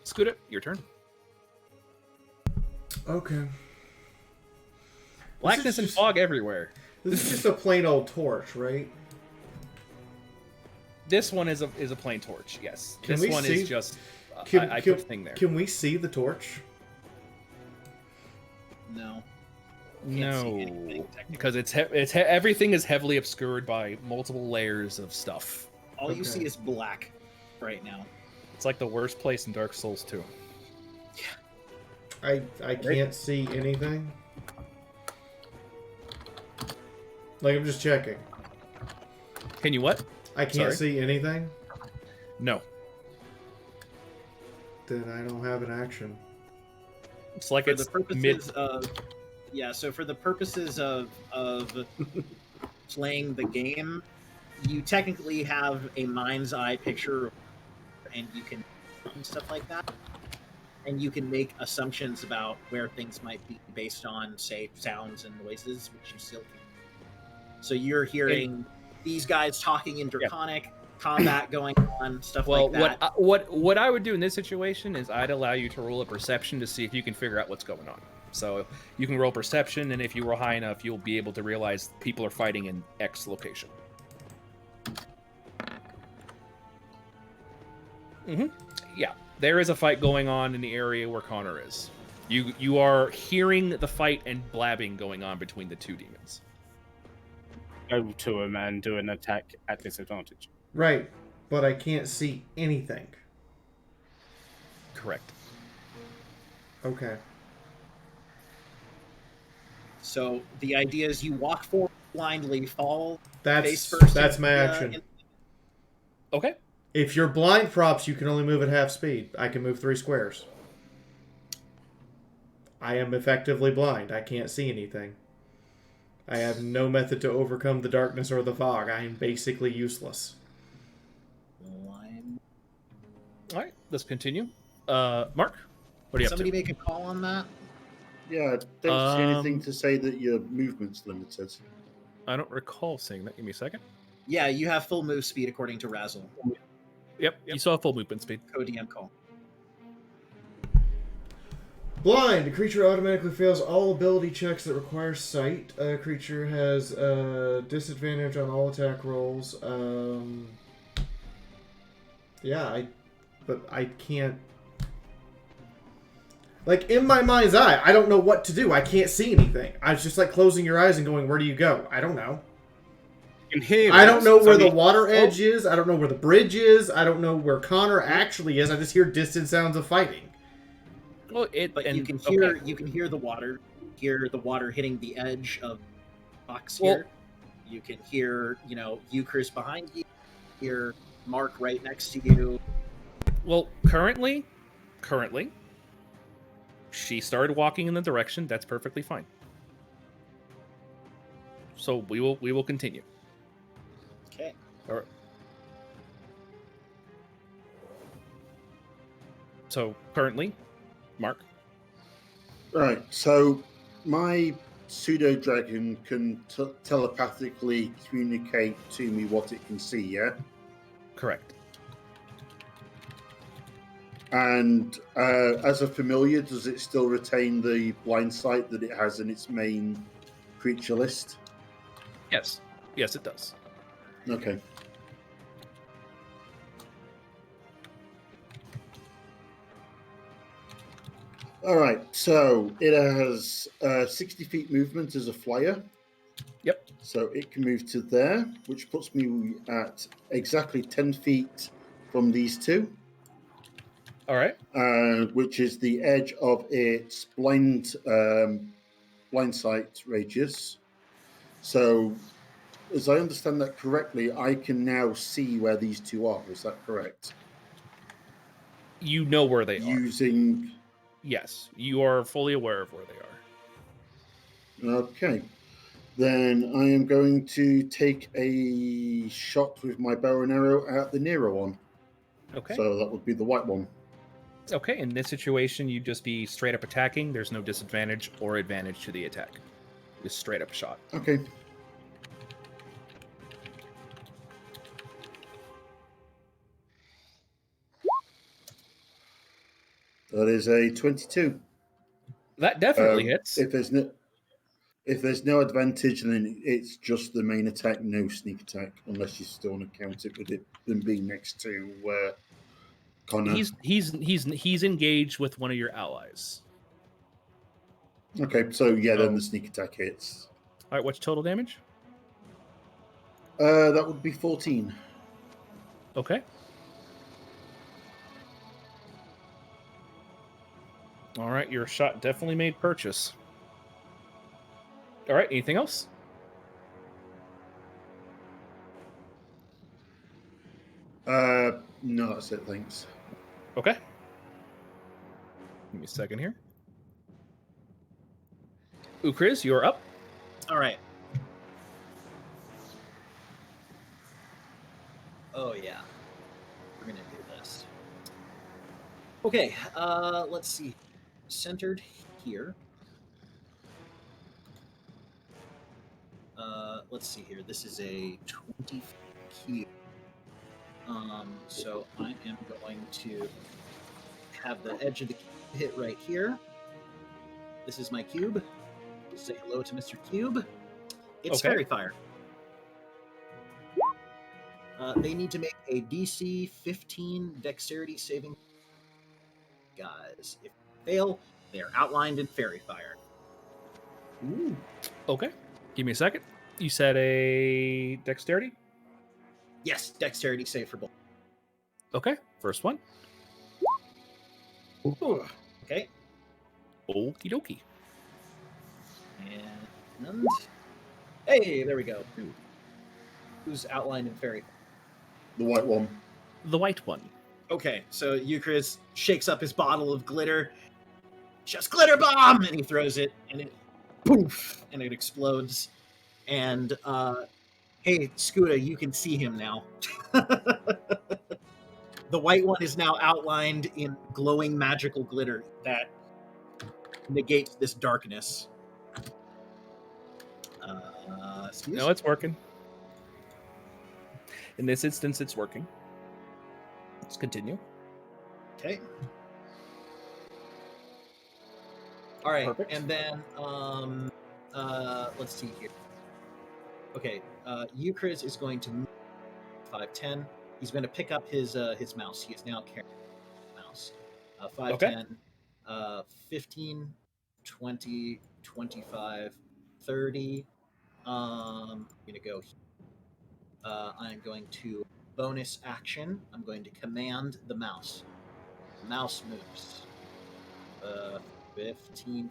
Scooter, your turn. Okay. Blackness and fog everywhere. This is just a plain old torch, right? This one is a plain torch. Yes. Can this we one see- is just Can, I can, put a thing there. Can we see the torch? No. No, because everything is heavily obscured by multiple layers of stuff. All you see is black right now. It's like the worst place in Dark Souls 2. I can't see anything. Like, I'm just checking. Can you what? I can't Sorry? see anything? No. Then I don't have an action. It's like For it's the purposes mid. of so for the purposes of playing the game, you technically have a mind's eye picture, and you can and stuff like that, and you can make assumptions about where things might be based on, say, sounds and noises, which you still can. So you're hearing these guys talking in Draconic, combat going on, stuff Well, like that. what I would do in this situation is I'd allow you to roll a perception to see if you can figure out what's going on. So you can roll perception, and if you roll high enough, you'll be able to realize people are fighting in X location. Yeah, there is a fight going on in the area where Connor is. You are hearing the fight and blabbing going on between the two demons. Go to him and do an attack at disadvantage. Right, but I can't see anything. Correct. Okay. So the idea is you walk forward blindly, fall face That's first. my action. Okay. If you're blind props, you can only move at half speed. I can move 3 squares. I am effectively blind. I can't see anything. I have no method to overcome the darkness or the fog. I am basically useless. All right, let's continue. Mark, what do you Somebody make a call on that? Yeah, I don't see anything to say that your movement's limited. I don't recall seeing that. Give me a second. Yeah, you have full move speed according to Razzle. Yep, you saw full movement speed. Co-DM call. Blind. A creature automatically fails all ability checks that require sight. A creature has disadvantage on all attack rolls. But I can't. Like, in my mind's eye, I don't know what to do. I can't see anything. I was just like closing your eyes and going, where do you go? I don't know. You can hear I don't know where the water edge is. I don't know where the bridge is. I don't know where Connor actually is. I just hear distant sounds of fighting. Well, But you can hear the water. Hear the water hitting the edge of the box here. You can hear, you, Chris, behind you. Hear Mark right next to you. Well, currently, she started walking in the direction. That's perfectly fine. So we will continue. Okay. All right. So currently, Mark. Right. So my pseudo dragon can telepathically communicate to me what it can see. Yeah. Correct. And as a familiar, does it still retain the blind sight that it has in its main creature list? Yes. Yes, it does. Okay. All right. So it has 60 feet movement as a flyer. Yep. So it can move to there, which puts me at exactly 10 feet from these two. All right. Which is the edge of its blind sight radius. So, as I understand that correctly, I can now see where these two are. Is that correct? You know where they are. Using. Yes, you are fully aware of where they are. Okay. Then I am going to take a shot with my bow and arrow at the nearer one. Okay. So that would be the white one. Okay, in this situation, you'd just be straight up attacking. There's no disadvantage or advantage to the attack. Just straight up shot. Okay. That is a 22. That definitely hits. If there's no advantage, then it's just the main attack, no sneak attack, unless you still want to count it with them being next to Connor. He's engaged with one of your allies. Okay, so yeah, then the sneak attack hits. All right, what's total damage? That would be 14. Okay. All right, your shot definitely made purchase. All right, anything else? No, that's it, thanks. Okay. Give me a second here. Ukriz, you're up. All right. Oh yeah, we're gonna do this. Okay, let's see. Centered here. Let's see here. This is a 20 cube. So I am going to have the edge of the cube hit right here. This is my cube. Say hello to Mr. Cube. It's Okay. Fairy Fire. They need to make a DC 15 Dexterity saving. Guys, if they fail, they are outlined in Fairy Fire. Ooh. Okay. Give me a second. You said a dexterity? Yes, Dexterity save for both. Okay. First one. Okay. Okie dokie. And hey, there we go. Who's outlined in Fairy Fire? The white one. The white one. Okay, so Euchris shakes up his bottle of glitter. Just glitter bomb! And he throws it, and it poof, and it explodes. And hey, Scooter, you can see him now. The white one is now outlined in glowing magical glitter that negates this darkness. Excuse? No, it's working. In this instance, it's working. Let's continue. Okay. All right, Perfect. and then let's see here. Okay, Euchris is going to move 5'10". He's going to pick up his mouse. He is now carrying a mouse. 5'10", 15, 20, 25, 30. I'm going to go here. I'm going to bonus action. I'm going to command the mouse. The mouse moves. 15.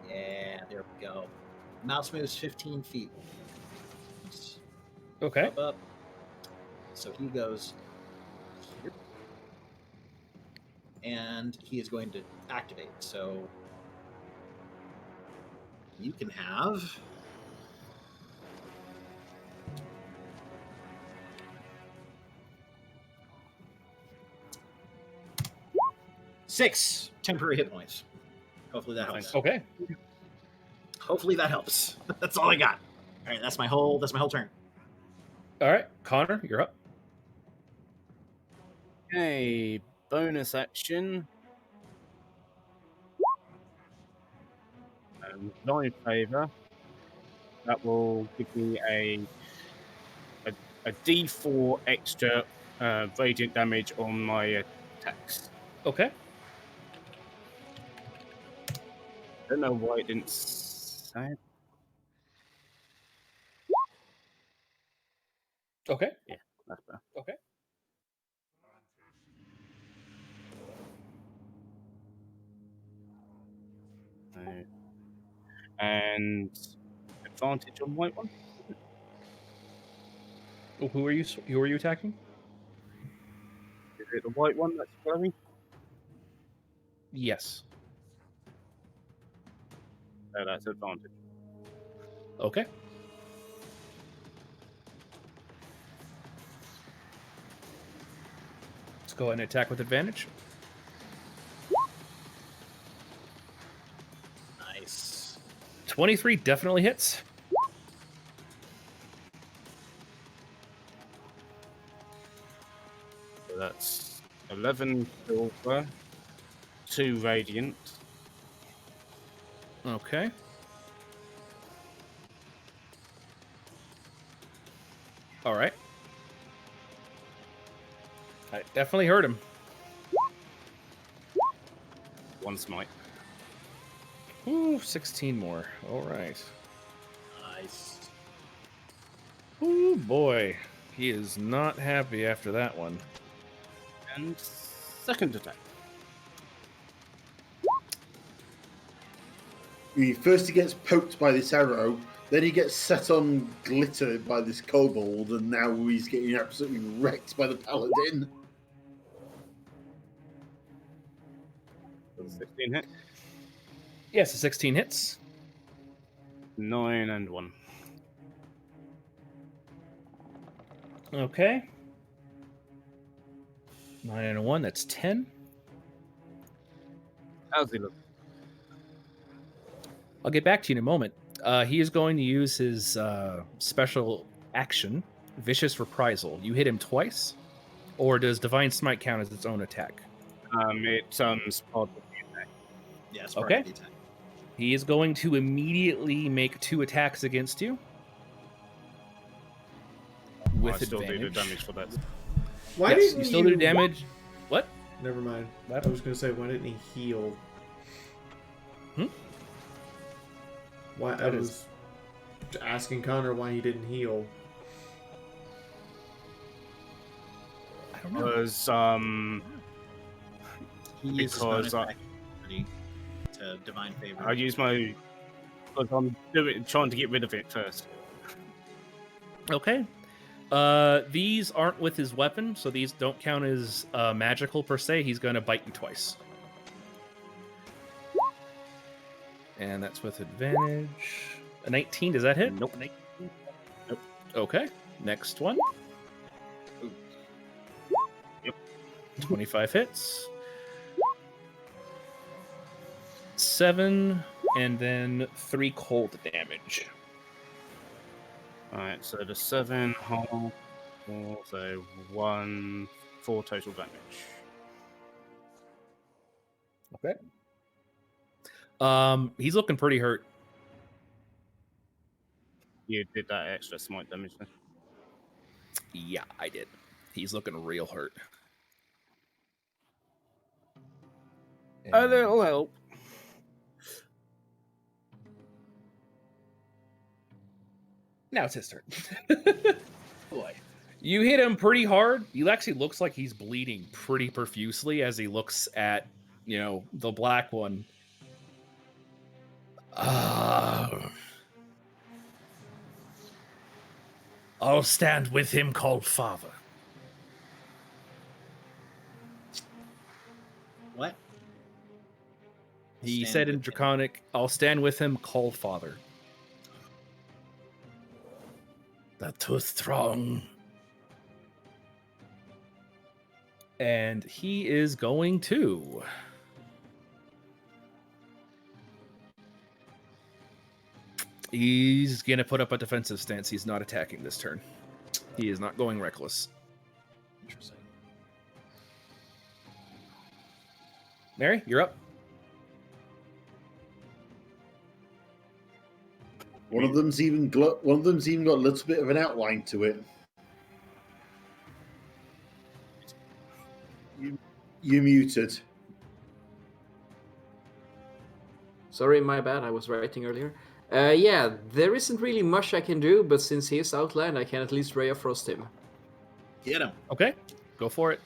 Yeah, there we go. Mouse moves 15 feet. Okay. Up. So he goes here. And he is going to activate. So you can have... six temporary hit points. Hopefully that helps. Okay. Hopefully that helps. That's all I got. All right, that's my whole turn. All right, Connor, you're up. Okay, bonus action. Nine favor. That will give me a D4 extra radiant damage on my attacks. Okay. Don't know why it didn't say it. Okay. Yeah, that's better. Okay. And advantage on white one. Who are you attacking? Is it the white one that's glowing? Yes. No, that's advantage. Okay. Let's go ahead and attack with advantage. Nice. 23 definitely hits. So that's 11 silver, 2 radiant. Okay. All right. I definitely hurt him. 1 smite. Ooh, 16 more. All right. Nice. Ooh, boy. He is not happy after that one. And second attack. First he gets poked by this arrow, then he gets set on glitter by this kobold, and now he's getting absolutely wrecked by the paladin. 16 hit. Yes, a 16 hits. 9 and 1. Okay. 9 and a 1, that's 10. How's he look? I'll get back to you in a moment. He is going to use his special action, Vicious Reprisal. You hit him twice, or does Divine Smite count as its own attack? It's part of the attack. Yeah, it's part Okay. of the attack. He is going to immediately make 2 attacks against you. With I still advantage. do the damage for that. Why Yes, didn't you still do damage. What? Never mind. What? I was going to say, why didn't he heal? Why? I That was asking Connor why he didn't heal. I don't know. Because He uses Because, bonus action ability to divine favor. I use my. Because I'm trying to get rid of it first. Okay. These aren't with his weapon, so these don't count as magical per se. He's going to bite you twice. And that's with advantage. A 19, does that hit? Nope. Nope. Okay. Next one. Yep. 25 hits. 7, and then 3 cold damage. Alright, so the 7 whole, 4, so 1, 4 total damage. Okay. He's looking pretty hurt. You did that extra smite damage then? Yeah, I did. He's looking real hurt. A little help. Now it's his turn. Boy. You hit him pretty hard. He actually looks like he's bleeding pretty profusely as he looks at, the black one. I'll stand with him called Father. What? He Stand said in with him. Draconic, I'll stand with him called Father. The tooth strong. And he is going to. He's going to put up a defensive stance. He's not attacking this turn. He is not going reckless. Interesting. Mary, you're up. One of them's even got a little bit of an outline to it. You muted. Sorry, my bad. I was writing earlier. Yeah, there isn't really much I can do, but since he is outlined, I can at least Ray of Frost him. Get him. Okay, go for it.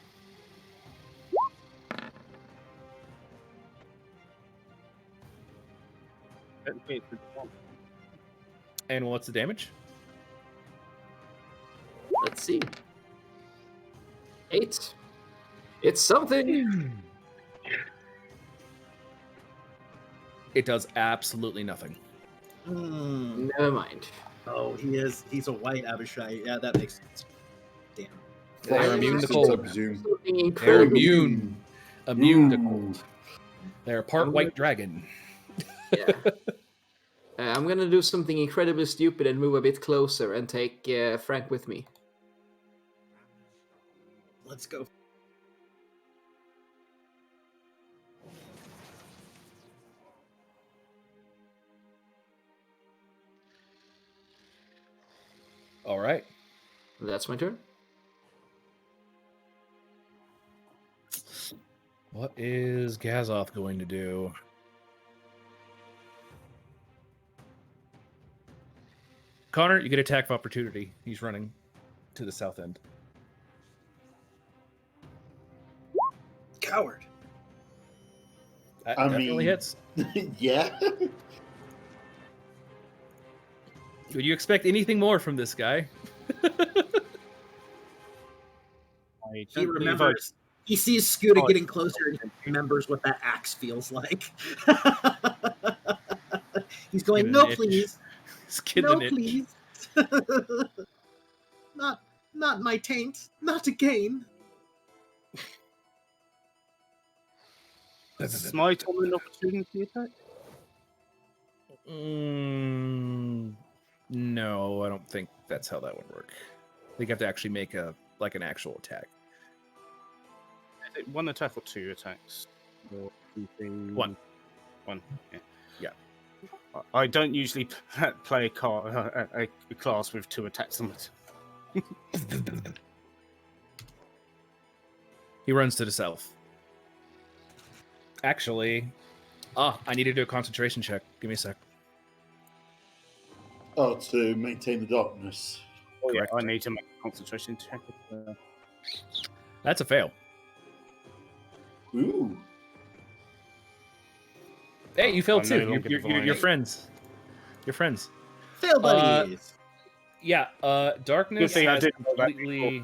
And what's the damage? Let's see. 8. It's something. It does absolutely nothing. Never mind. Oh, he's a white Abishai. Yeah, that makes sense. Damn. They're immune to I cold. presume. Something They're incredible. immune. Immune to cold. They're part white dragon. Yeah. I'm gonna do something incredibly stupid and move a bit closer and take Frank with me. Let's go. All right. That's my turn. What is Gazoth going to do? Connor, you get attack of opportunity. He's running to the south end. Coward. That I definitely mean- hits. Yeah. Would you expect anything more from this guy? He remembers. He sees Scooter Oh, getting closer and he remembers what that axe feels like. He's going, Getting no, an itch. please. He's getting No, an itch. please. Not my taint. Not again. Smite on an opportunity attack? No, I don't think that's how that would work. I think you have to actually make an actual attack. Is it one attack or two attacks? Or One. One. Yeah. Yeah. I don't usually play a class with two attacks on it. He runs to the south. Actually, I need to do a concentration check. Give me a sec. Oh, to maintain the darkness. Oh, yeah, I need to make a concentration check. That's a fail. Ooh. Hey, you failed I'm too. no longer You're divine. friends. You're friends. Fail buddies. Yeah, darkness Good thing I has didn't know that completely.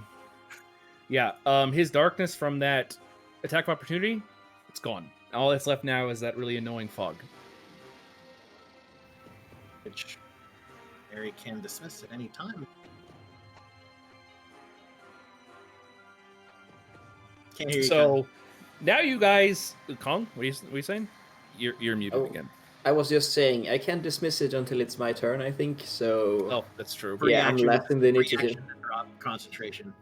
Yeah, his darkness from that attack of opportunity, it's gone. All that's left now is that really annoying fog. Which Mary can dismiss at any time. Can't hear you. So now you guys, Kong, what are you saying? You're muted again. I was just saying I can't dismiss it until it's my turn. I think so. Oh, that's true. Yeah, I'm last in the initiative. Reaction to drop concentration.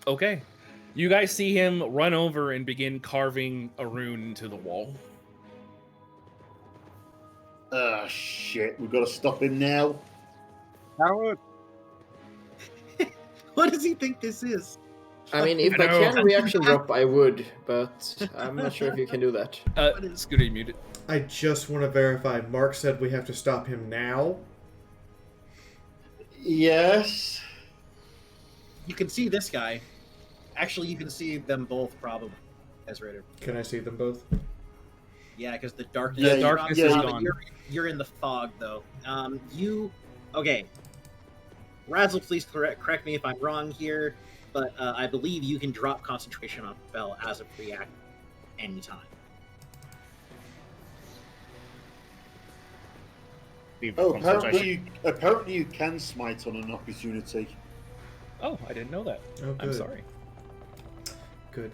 Okay. You guys see him run over and begin carving a rune into the wall. Ah, shit. We've got to stop him now. Howard. What does he think this is? I mean, if I can reaction drop, I would, but I'm not sure if you can do that. Scooter, you muted. I just want to verify. Mark said we have to stop him now. Yes. You can see this guy. Actually, you can see them both probably, as Raider. Can I see them both? Yeah, because the darkness. Yeah, the darkness yeah, is yeah. gone. You're in the fog though. Okay. Razzle, please correct me if I'm wrong here, but I believe you can drop concentration on Bell as a free act anytime. Oh, apparently you can smite on an opportunity. Oh, I didn't know that. Oh, good. I'm sorry. Good.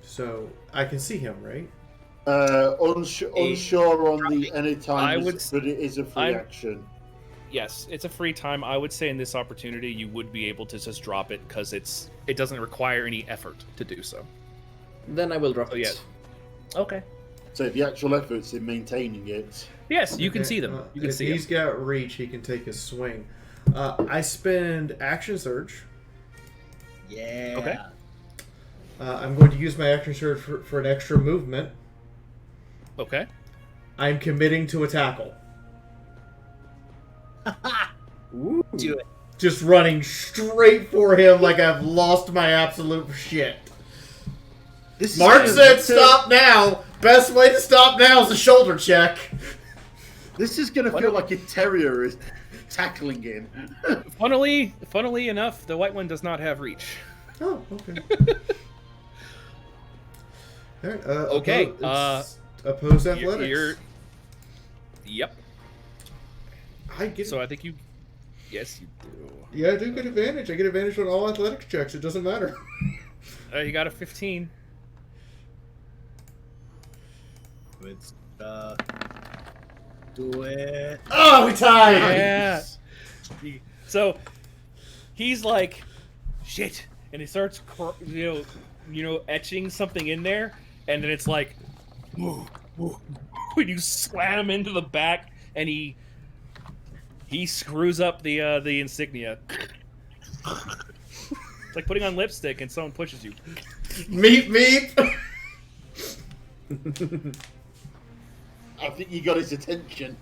So I can see him, right? Unsure on the anytime, but it is a free I'm- action. Yes, it's a free time. I would say in this opportunity you would be able to just drop it because it doesn't require any effort to do so. Then I will drop So, it. yeah. Okay. So the actual effort's in maintaining it. Yes, you can see them. You can if see them. he's got reach, he can take his swing. I spend action surge. Yeah. Okay. I'm going to use my action surge for an extra movement. Okay. I'm committing to a tackle. Do it. Just running straight for him like I've lost my absolute shit. Mark said stop now. Best way to stop now is a shoulder check. This is going to feel like a terrier is tackling him. Funnily enough, the white one does not have reach. Oh, okay. All right, Okay, oppose athletics. Yep. I get. So I think you. Yes, you do. Yeah, I do get advantage. I get advantage on all athletics checks. It doesn't matter. You got a 15. It's do it. Oh, we tied. Yeah. So he's like, shit, and he starts, etching something in there, and then it's like, woo, woo, when you slam him into the back, and he screws up the insignia. It's like putting on lipstick and someone pushes you. Meep. I think you got his attention.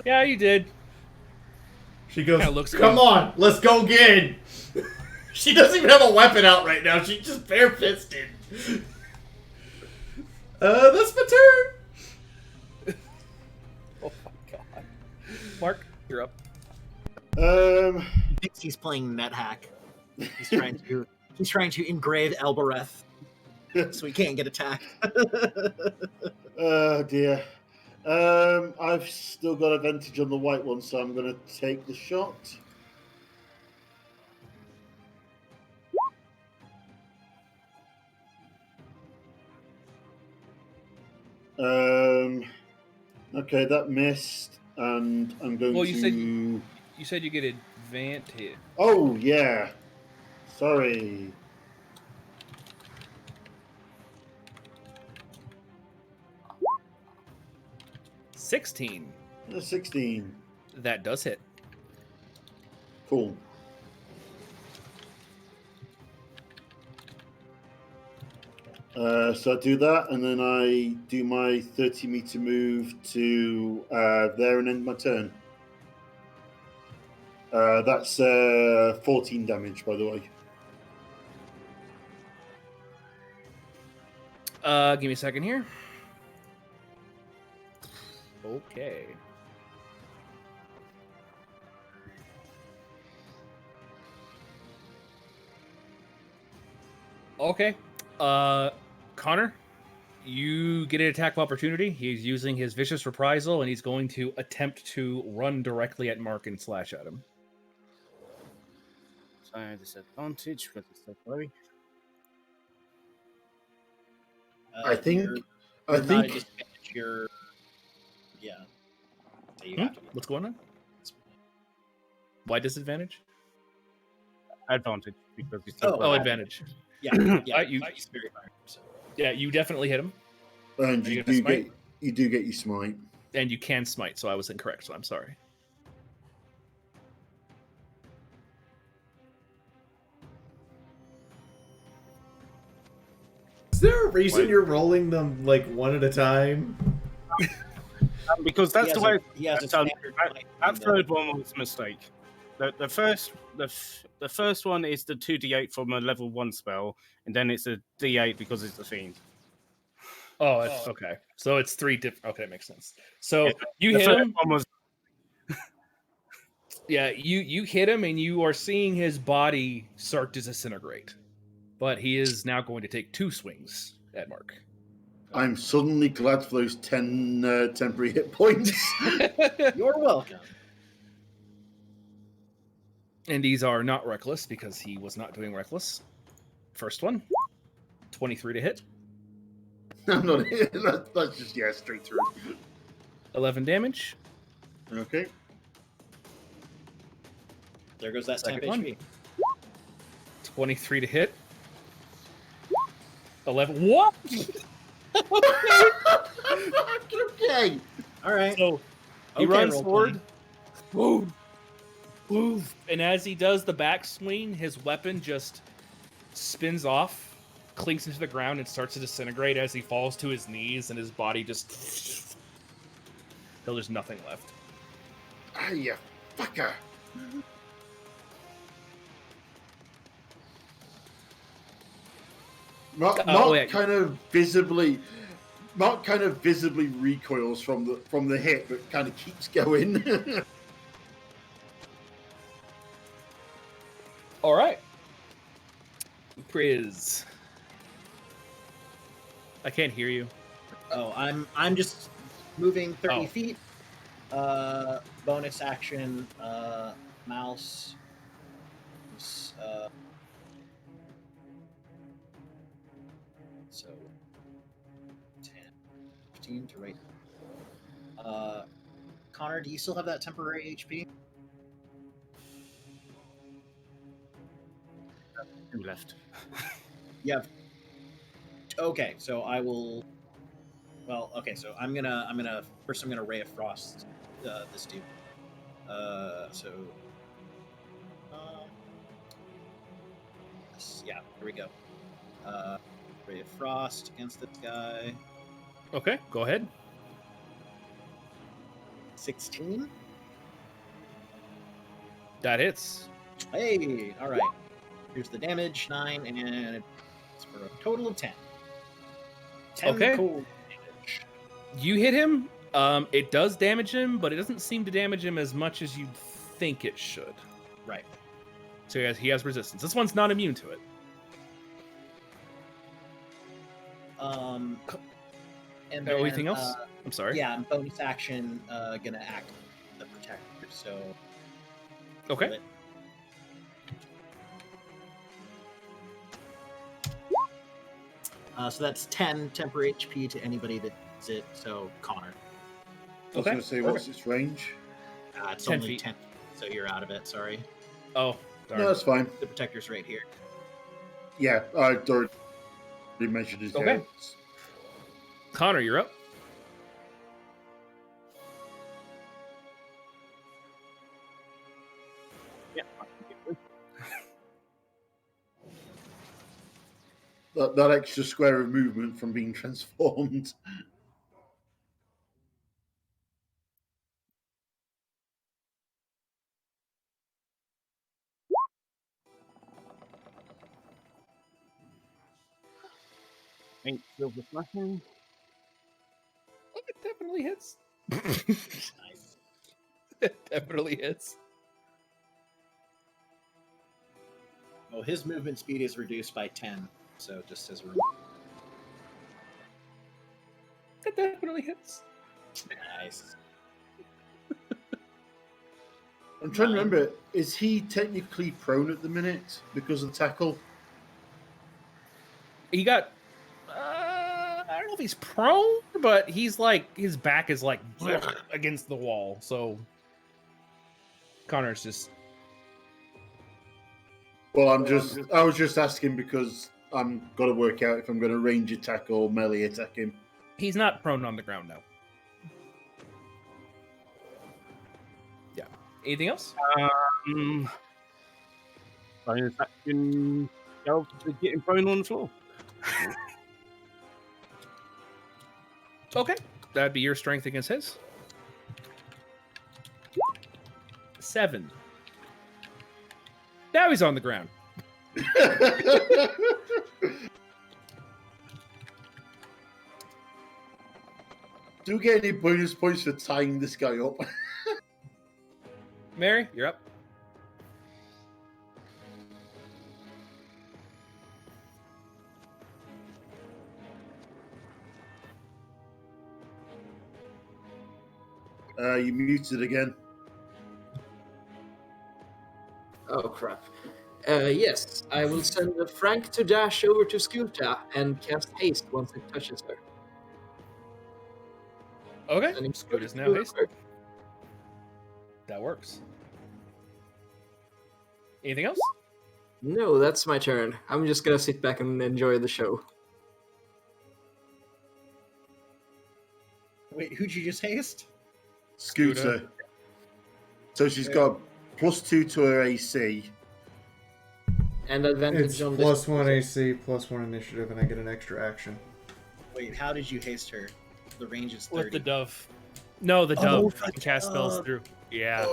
Yeah, you did. She goes, Kinda looks come good. on, let's go again. She doesn't even have a weapon out right now. She's just bare-fisted. That's my turn. Oh my god. Mark, you're up. He thinks he's playing NetHack. He's trying to engrave Elbereth so he can't get attacked. Oh dear. I've still got advantage on the white one, so I'm going to take the shot. Okay, that missed, and I'm going Well, to. you said you get advantage. Oh yeah, sorry. 16. 16. That does hit. Cool. So I do that, and then I do my 30-meter move to there and end my turn. That's 14 damage, by the way. Give me a second here. Okay. Okay. Connor, you get an attack of opportunity. He's using his vicious reprisal, and he's going to attempt to run directly at Mark and slash at him. So disadvantage because it's so low. I think. You're I not at think. disadvantage, you're. Yeah. So you have to. What's going on? Why disadvantage? Advantage because it's Oh, advantage. Yeah. Yeah. You, He's very fire, so. yeah, you definitely hit him. And Are you you gonna do smite? get your smite. And you can smite, so I was incorrect, so I'm sorry. Is there a reason you're rolling them like one at a time? Because that's He the has way. a- he has a that, standard that, fight that and, third one was a mistake. The first one is the 2d8 from a level 1 spell, and then it's a d8 because it's the fiend. Oh, it's, okay. So it's three different. Okay, that makes sense. So Yeah, you the hit first him. one was Yeah, you hit him, and you are seeing his body start to disintegrate. But he is now going to take 2 swings at Mark. I'm suddenly glad for those 10 temporary hit points. You're welcome. And these are not reckless because he was not doing reckless. First one, 23 to hit. I'm not. That's just straight through. 11 damage. Okay. There goes that temp Second one. HP. 23 to hit. 11. What? Okay. All right. So he Okay, runs roll forward. Boom. Boom. And as he does the backswing, his weapon just spins off, clinks into the ground, and starts to disintegrate as he falls to his knees, and his body just. Till there's nothing left. Ah, you fucker. Mark kind of visibly recoils from the hit, but kind of keeps going. All right. Priz. I can't hear you. Oh, I'm just moving 30 Oh. feet. Bonus action. Mouse. So 10, 15 to right. Connor, do you still have that temporary HP? Two left. Yeah. Okay, so I will. Well, okay, so I'm gonna first. I'm gonna Ray of Frost this dude. Yeah, here we go. Ray of Frost against this guy. Okay, go ahead. 16. That hits. Hey, all right. Here's the damage, 9, and it's for a total of 10. 10 Okay. cold. You hit him. It does damage him, but it doesn't seem to damage him as much as you'd think it should. Right. So he has resistance. This one's not immune to it. And Anything then, else? I'm sorry. Yeah, and bonus action, gonna act the protector. So. Okay. So that's 10 temporary HP to anybody that Is it so, Connor? I was going to say, what's its range? It's 10 only feet. 10, so you're out of it. Sorry. Oh, darn. No, that's fine. The protector's right here. Yeah, I already measured his Okay. outs. Connor, you're up. Yeah. That extra square of movement from being transformed. Ain't silver smashing. It definitely hits. Nice. It definitely hits. Well, his movement speed is reduced by 10, so just as a reminder. It definitely hits. Nice. I'm trying to remember, is he technically prone at the minute because of the tackle? He got. I don't know if he's prone, but he's like his back is like against the wall. So Connor's just. Well, I was just asking because I'm got to work out if I'm going to range attack or melee attack him. He's not prone on the ground now. Yeah. Anything else? Bonus action. Go to get him thrown on the floor. Okay. That'd be your strength against his. 7. Now he's on the ground. Do we get any bonus points for tying this guy up? Mary, you're up. You muted again. Oh crap. Yes, I will send Frank to dash over to Skuta and cast haste once it touches her. Okay. Sending Scoot is now to haste. her. That works. Anything else? No, that's my turn. I'm just gonna sit back and enjoy the show. Wait, who'd you just haste? Scooter. So she's got +2 to her AC. And advantage It's on +1 AC, +1 initiative, and I get an extra action. Wait, how did you haste her? The range is 30. With the dove. No, the dove. You can cast spells through. Yeah.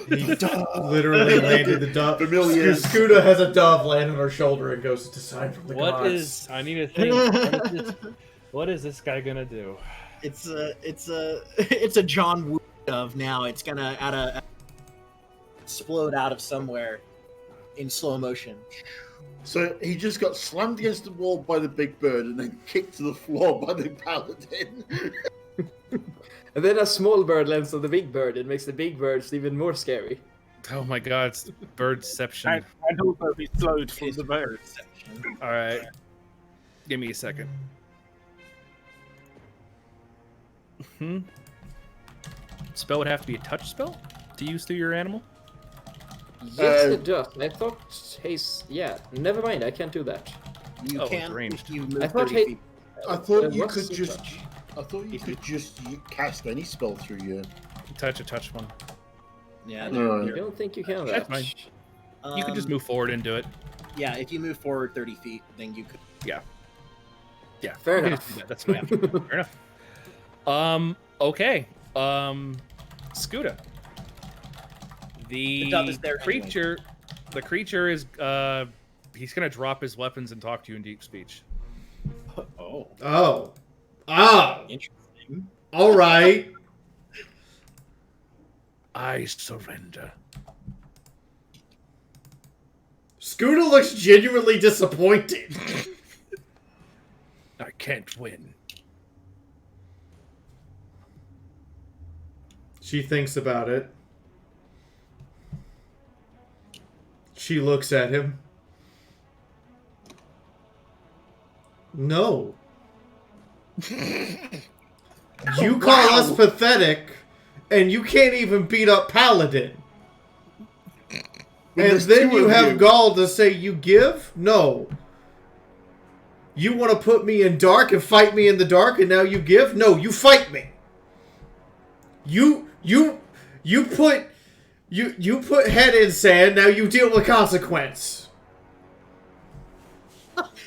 He literally landed the dove. Familiar. Skuta has a dove land on her shoulder and goes to sign from the What gods. is? I need to think. What is this guy gonna do? It's a John Woo dove now. It's gonna explode out of somewhere in slow motion. So he just got slammed against the wall by the big bird and then kicked to the floor by the paladin. And then a small bird lands on the big bird. It makes the big birds even more scary. Oh my god, it's birdception. And also he slowed from the bird. All right. Give me a second. Spell would have to be a touch spell to use through your animal? Yes, it does. I thought haste. Yeah, never mind. I can't do that. You Oh, can ranged. if you move I thought 30 haste. feet. I thought you What's could the just. touch? I thought you could just cast any spell through you. Touch a touch one. Yeah, No. I don't think you can. That's That. fine. You can just move forward and do it. Yeah, if you move forward 30 feet, then you could. Yeah. Yeah. Fair you can enough. just do that. That's fine. Fair enough. Okay. Skuta. The dove is there anyway. creature the creature is he's gonna drop his weapons and talk to you in deep speech. Oh, Oh. Oh. interesting. All right. I surrender. Skuta looks genuinely disappointed. I can't win. She thinks about it. She looks at him. No. You call us pathetic, and you can't even beat up Paladin. And then you have gall to say you give? No. You want to put me in dark and fight me in the dark, and now you give? No, you fight me. You put head in sand. Now you deal with consequence.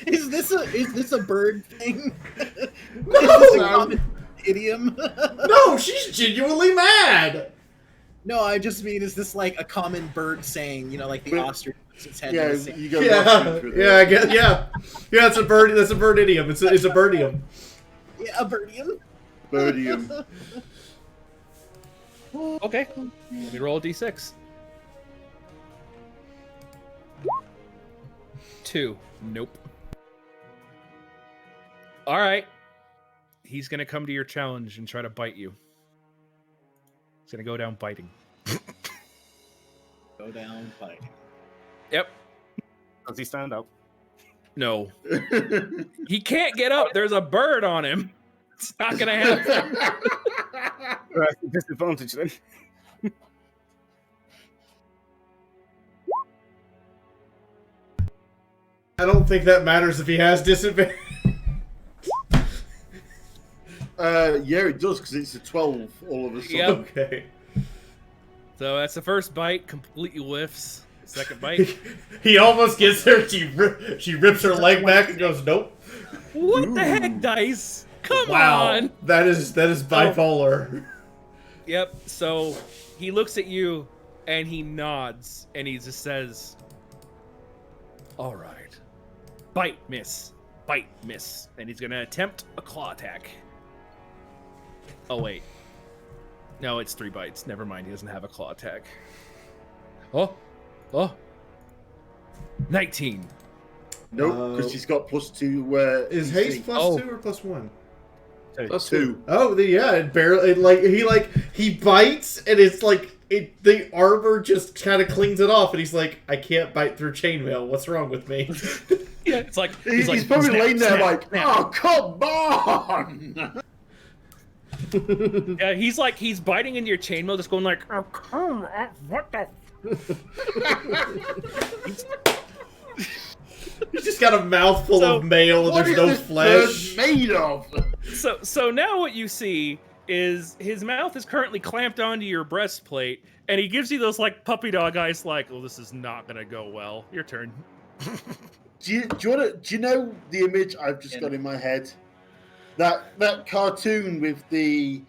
Is this a bird thing? No, Is this a common idiom. No, she's genuinely mad. No, I just mean, is this like a common bird saying? You know, like the ostrich puts its head in the sand. You go I guess, yeah. It's a bird. That's a bird idiom. It's a birdium. Yeah, a birdium. Birdium. Okay, let me roll a d6. 2. Nope. All right. He's going to come to your challenge and try to bite you. He's going to go down biting. Go down biting. Yep. Does he stand up? No. He can't get up. There's a bird on him. It's not going to happen. Disadvantage then. I don't think that matters if he has disadvantage. Yeah, it does, because it's a 12 all of a sudden. Yep. Okay. So that's the first bite. Completely whiffs. Second bite. He almost gets her. She rips her leg back and goes, nope. What the heck, Dice? Come Wow. on. That is bipolar. Yep. So he looks at you and he nods and he just says, "All right. Bite, miss. Bite, miss." And he's going to attempt a claw attack. Oh, wait. No, it's 3 bites. Never mind. He doesn't have a claw attack. Oh. 19. Nope, because she's got +2. Is haste plus 2 or +1? +2. Oh, yeah, it barely. He bites, and it's like the armor just kind of clings it off, and he's like, I can't bite through chainmail. What's wrong with me? Yeah, it's like He's probably snap, laying there snap, like, snap. oh, come on! Yeah, he's biting into your chainmail, just going like, "Oh, come on, what the?" He's just got a mouthful of mail, and What there's is no this flesh. bird made of? So now what you see is his mouth is currently clamped onto your breastplate, and he gives you those like puppy dog eyes, like, "Oh, this is not gonna go well." Your turn. Do you know the image I've just got in my head? That cartoon with the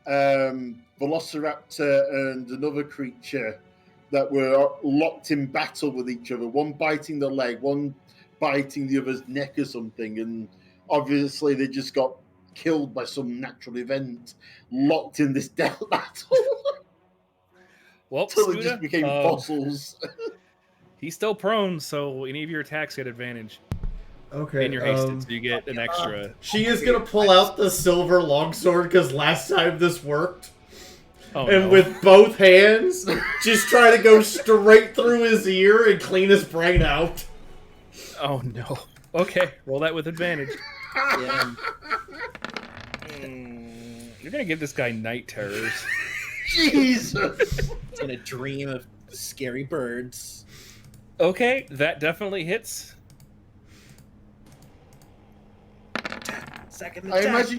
Velociraptor and another creature that were locked in battle with each other, one biting the leg, one biting the other's neck or something, and obviously they just got killed by some natural event, locked in this death battle. Well, Until they Scooter, just became fossils. He's still prone, so any of your attacks get advantage. Okay. And you're hasted, so you get an extra. She is gonna pull out the silver longsword because last time this worked. Oh, And no. with both hands, just try to go straight through his ear and clean his brain out. Oh no. Okay, roll that with advantage. Yeah. You're gonna give this guy night terrors. Jesus! It's gonna dream of scary birds. Okay, that definitely hits. Second I attack.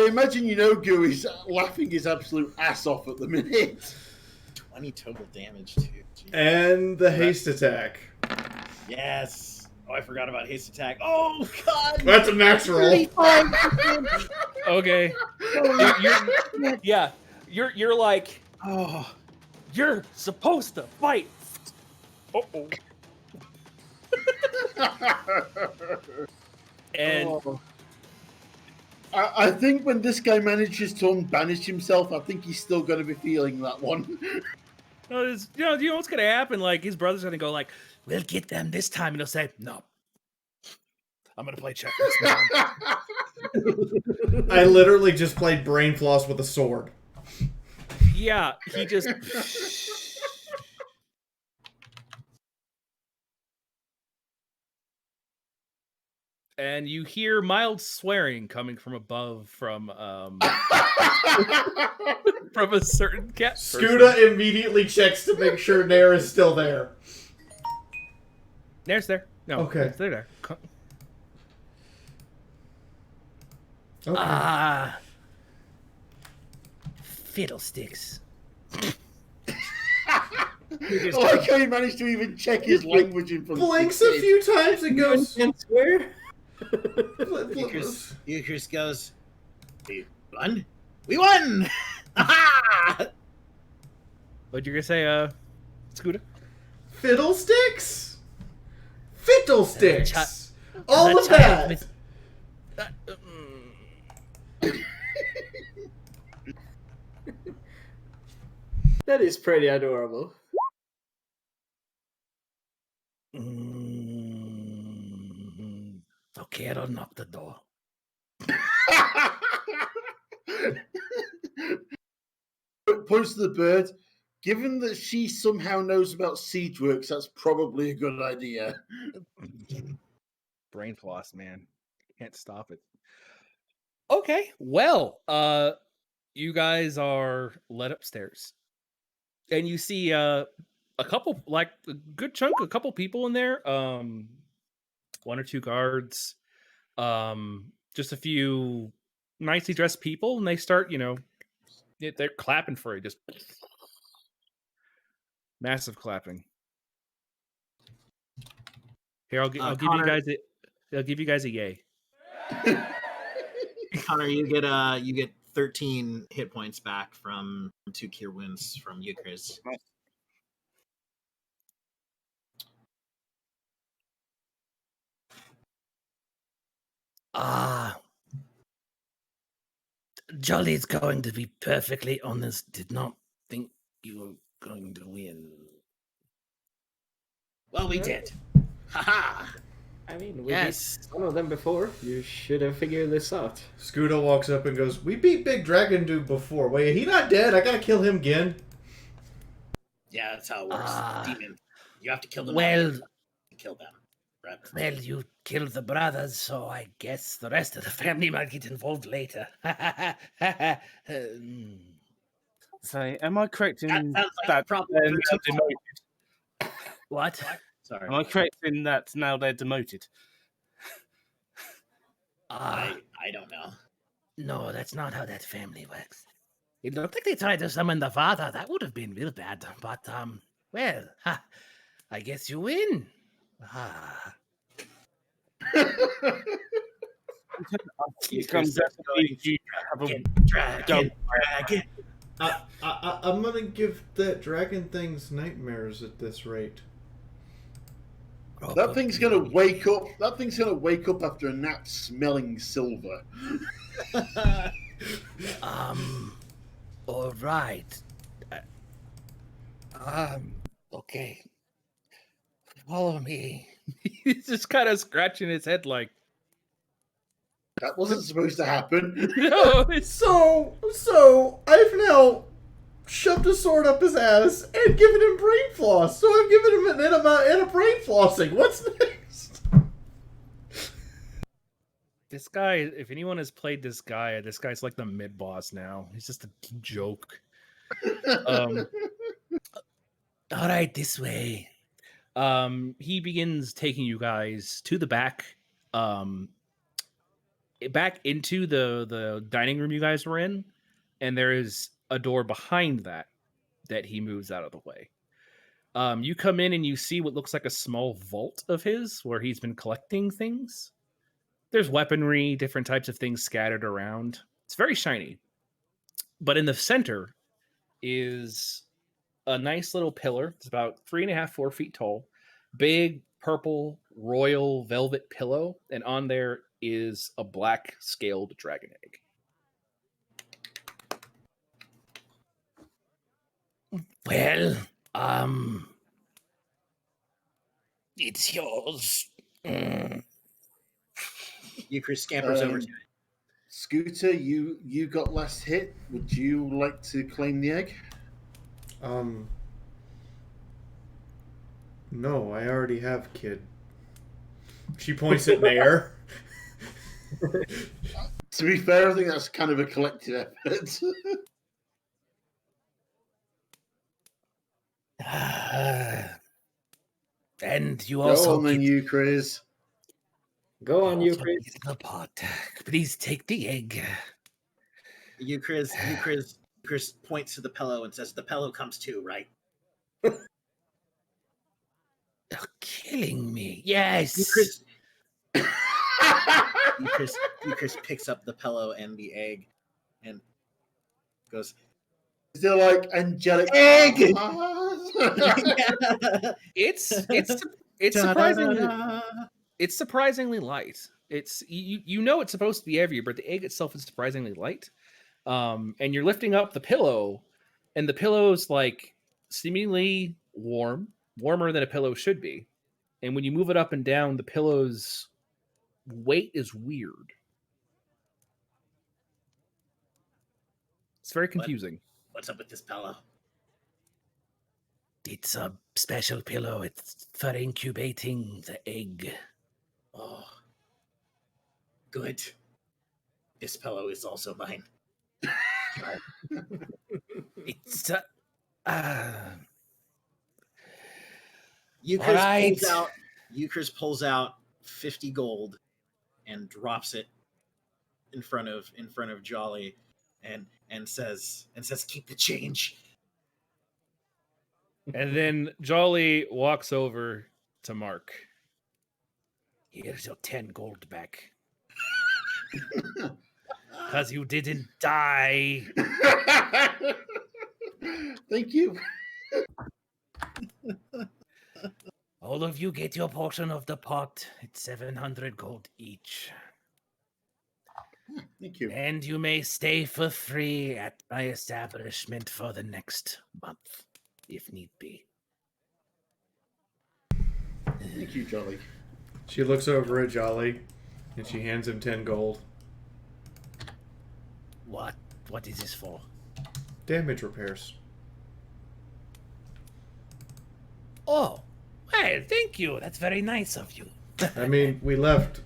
imagine Gooey's laughing his absolute ass off at the minute. 20 total damage too. Jeez. And the haste attack. Yes. Oh, I forgot about haste attack. Oh God. That's a max roll. 35%. Okay. You're like, oh, you're supposed to fight. Uh-oh. And I think when this guy manages to unbanish himself, I think he's still going to be feeling that one. you know what's gonna happen? Like his brother's gonna go like, "We'll get them this time," and he'll say, "No, I'm gonna play checkers now." I literally just played brain floss with a sword. Yeah, he just. And you hear mild swearing coming from above from from a certain cat person. Scooter immediately checks to make sure Nair is still there. Nair's there. No, Okay. they're there. Okay. Ah, fiddlesticks. I like how he managed to even check his language in front of Blinks a few times and goes. And swear? Euchris goes, "We won! We won! Ha! What'd you gonna say, Scooter? Fiddlesticks? Fiddlesticks! All the of that! child That is pretty adorable. Okay, I'll knock the door. Points to the bird. Given that she somehow knows about siege works, that's probably a good idea. Brain floss, man. Can't stop it. Okay, well, you guys are led upstairs. And you see a couple, like a good chunk, a couple people in there. One or two guards, just a few nicely dressed people, and they start, they're clapping for you, just massive clapping. Here, I'll give you Connor- guys I'll give you guys a yay. Connor, you get 13 hit points back from 2 cure wounds from Euchris. Ah. Jolly's going to be perfectly honest. Did not think you were going to win. Well, we did. Haha. I mean, we Yes. beat one of them before. You should have figured this out. Scooter walks up and goes, "We beat Big Dragon Dude before. Wait, he not dead? I gotta kill him again." Yeah, that's how it works. Demon. You have to kill them. Well- all. Kill them. Right. Well, you killed the brothers, so I guess the rest of the family might get involved later. So, am I correct in That sounds like that a problem they're for now two demoted? What? Sorry. Am I correct in that now they're demoted? Ah, I don't know. no, that's not how that family works. It looked like they tried to summon the father. That would have been real bad. But, well, I guess you win. Ah. It comes down to you have a Dragon. I'm gonna give that dragon things nightmares at this rate. That thing's gonna wake up. That thing's gonna wake up after a nap, smelling silver. All right. Okay. Follow me. He's just kind of scratching his head like, That wasn't supposed to happen. no, it's So I've now shoved a sword up his ass and given him brain floss. So I've given him an enema and a brain flossing. What's next? this guy. If anyone has played this guy's like the mid boss now. He's just a joke. All right, this way. He begins taking you guys to the back, back into the dining room you guys were in, and there is a door behind that he moves out of the way. You come in and you see what looks like a small vault of his where he's been collecting things. There's weaponry, different types of things scattered around. It's very shiny. But in the center is a nice little pillar. It's about 3.5, 4 feet tall. Big purple royal velvet pillow. And on there is a black scaled dragon egg. Well, it's yours. Euchris scampers over to it. Scooter, you got last hit. Would you like to claim the egg? No, I already have kid. She points at Mayor. To be fair, I think that's kind of a collective effort. And you Go also on then, get you, Chris. Go on, you, also Chris. get the pot. Please take the egg. Chris points to the pillow and says, "The pillow comes too, right?" You're killing me. Yes. Chris picks up the pillow and the egg, and goes, Is there like angelic egg? It's surprisingly it's surprisingly light. It's you know it's supposed to be heavier, but the egg itself is surprisingly light. And you're lifting up the pillow, and the pillow's like seemingly warmer than a pillow should be. And when you move it up and down, the pillow's weight is weird. It's very confusing. What's up with this pillow? It's a special pillow. It's for incubating the egg. Oh, good. This pillow is also mine. It's Euchris pulls out 50 gold and drops it in front of Jolly and says, "Keep the change." And then Jolly walks over to Mark. Here's your 10 gold back. Because you didn't die. Thank you. All of you get your portion of the pot. It's 700 gold each. Thank you. And you may stay for free at my establishment for the next month, if need be. Thank you, Jolly. She looks over at Jolly, and she hands him 10 gold. What? What is this for? Damage repairs. Oh, well, thank you. That's very nice of you. I mean, we left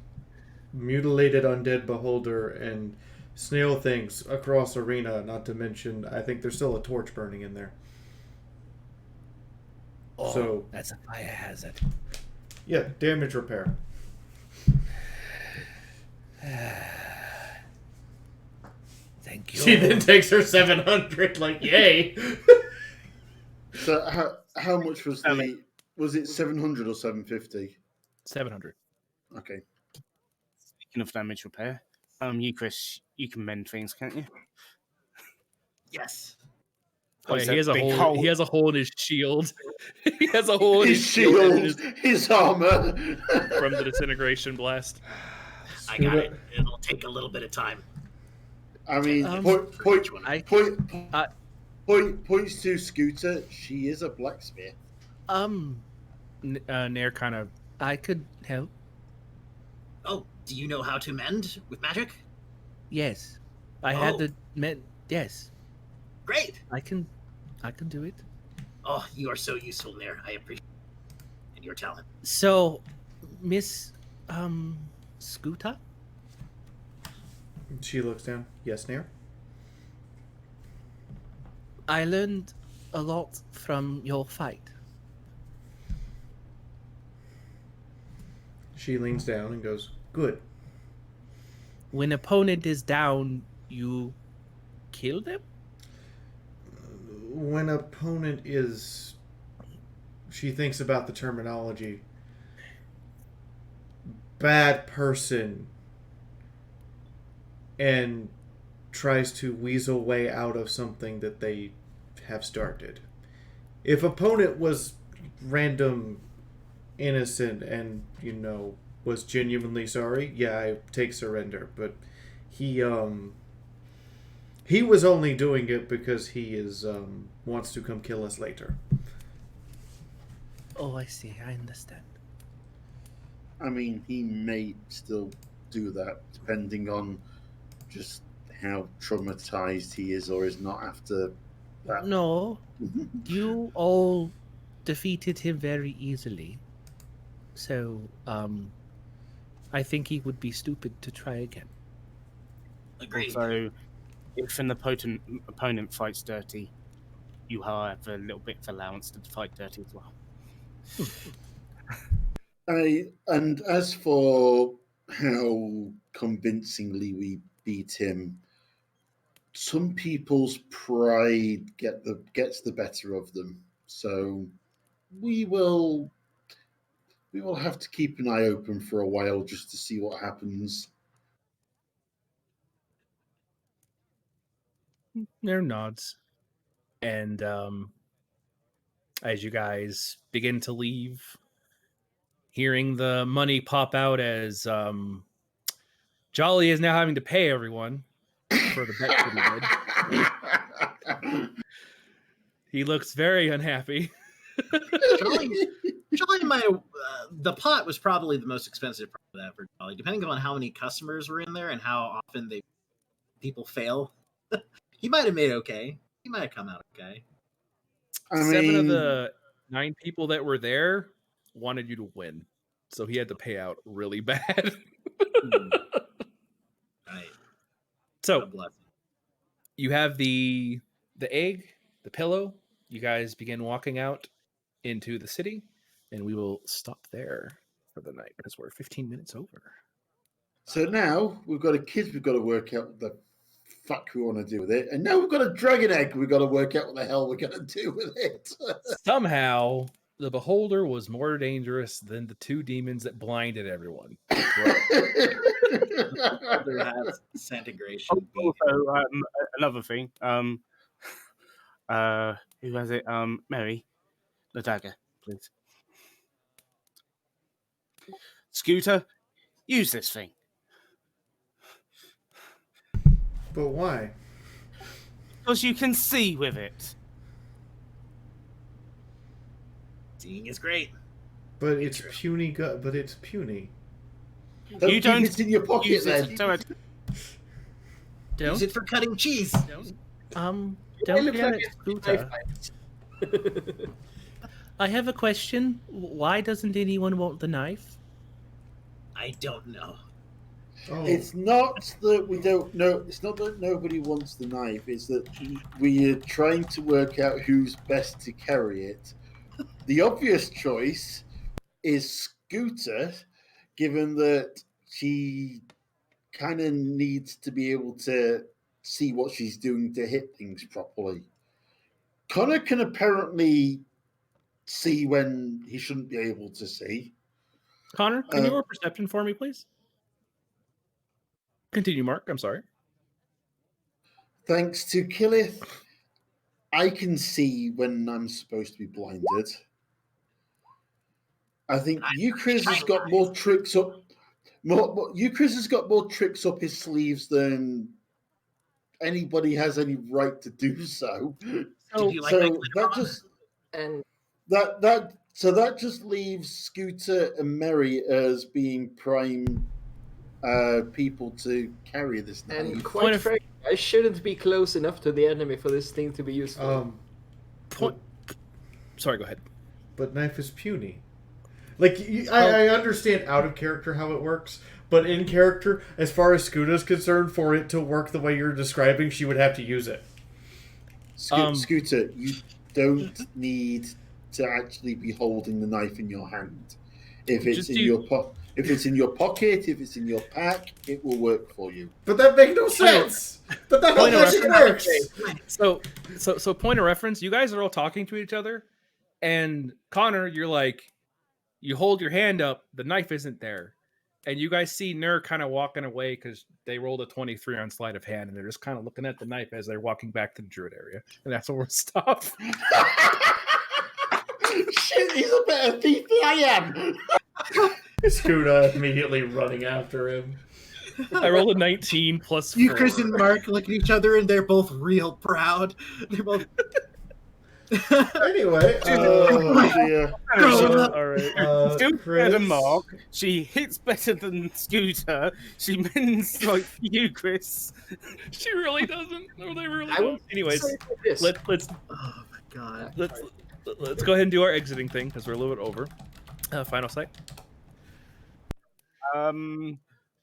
mutilated undead beholder and snail things across arena, not to mention, I think there's still a torch burning in there. Oh, so that's a fire hazard. Yeah, damage repair. Thank you. She then takes her 700, like, yay! So how much was the... Was it 700 or 750? 700. Okay. Speaking of damage repair, you, Chris, you can mend things, can't you? Yes. Oh, Is yeah, he has that a big hole. hole? He has a hole in his shield. He has a hole in his shield, and his armor from the disintegration blast. I got it. It'll take a little bit of time. I mean, points to Scooter. She is a blacksmith. Nair kind of. I could help. Oh, do you know how to mend with magic? Yes, I had to. Yes, great. I can do it. Oh, you are so useful, Nair. I appreciate it and your talent. So, Miss Scooter? She looks down. Yes, Nair? I learned a lot from your fight. She leans down and goes, good. When opponent is down, you kill them? When opponent is... She thinks about the terminology. Bad person. And tries to weasel way out of something that they have started. If opponent was random, innocent, and, was genuinely sorry, yeah, I take surrender. But he was only doing it because he wants to come kill us later. Oh, I see. I understand. I mean, he may still do that, depending on just how traumatized he is or is not after that. No, you all defeated him very easily. So, I think he would be stupid to try again. Agreed. So, if an opponent fights dirty, you have a little bit of allowance to fight dirty as well. And as for how convincingly we beat him, some people's pride gets the better of them. So we will have to keep an eye open for a while just to see what happens. There nods. And as you guys begin to leave, hearing the money pop out as Jolly is now having to pay everyone for the bet that he did. He looks very unhappy. Jolly might have, the pot was probably the most expensive part of that for Jolly, depending on how many customers were in there and how often people fail. He might have made okay. He might have come out okay. Seven of the 9 people that were there wanted you to win, so he had to pay out really bad. Right. So you have the egg, the pillow. You guys begin walking out into the city, and we will stop there for the night because we're 15 minutes over. So now we've got a kid we've got to work out what the fuck we want to do with it. And now we've got a dragon egg we've got to work out what the hell we're going to do with it. Somehow, the beholder was more dangerous than the 2 demons that blinded everyone. Disintegration. Also, another thing. Who has it? Mary, the dagger, please. Scooter, use this thing. But why? Because you can see with it. Seeing is great. But it's puny gut. But it's puny. You don't keep it in your pocket use then. it. So Use it for cutting cheese. Don't look get like it, it's Scooter. I have a question. Why doesn't anyone want the knife? I don't know. Oh. It's not that we don't know. It's not that nobody wants the knife. It's that we are trying to work out who's best to carry it. The obvious choice is Scooter, given that she kind of needs to be able to see what she's doing to hit things properly. Connor can apparently see when he shouldn't be able to see. Connor, can you roll perception for me, please? Continue, Mark. I'm sorry. Thanks to Killith, I can see when I'm supposed to be blinded. I think Euchris has got more tricks up. Euchris has got more tricks up his sleeves than anybody has any right to do so. So that just leaves Scooter and Mary as being prime people to carry this knife. And quite frankly, I shouldn't be close enough to the enemy for this thing to be useful. Sorry, go ahead. But knife is puny. Like, I understand out of character how it works, but in character, as far as Scooter's concerned, for it to work the way you're describing, she would have to use it. Scooter, you don't need to actually be holding the knife in your hand. If it's in your pocket, if it's in your pack, it will work for you. But that makes no sense. But that whole magic works. So point of reference, you guys are all talking to each other, and Connor, you're like, you hold your hand up, the knife isn't there. And you guys see Nur kind of walking away because they rolled a 23 on sleight of hand, and they're just kind of looking at the knife as they're walking back to the druid area. And that's where we'll stop. Shit, he's a better thief than I am. Scooter immediately running after him. I rolled a 19 plus 4. You, Chris, and Mark look at each other, and they're both real proud. They're both... Anyway, all right. Scooter and Mark. She hits better than Scooter. She mends like you, Chris. She really doesn't. No, they really I don't. would Anyways, say this. let's. Oh my god. Let's go ahead and do our exiting thing because we're a little bit over. Final sight.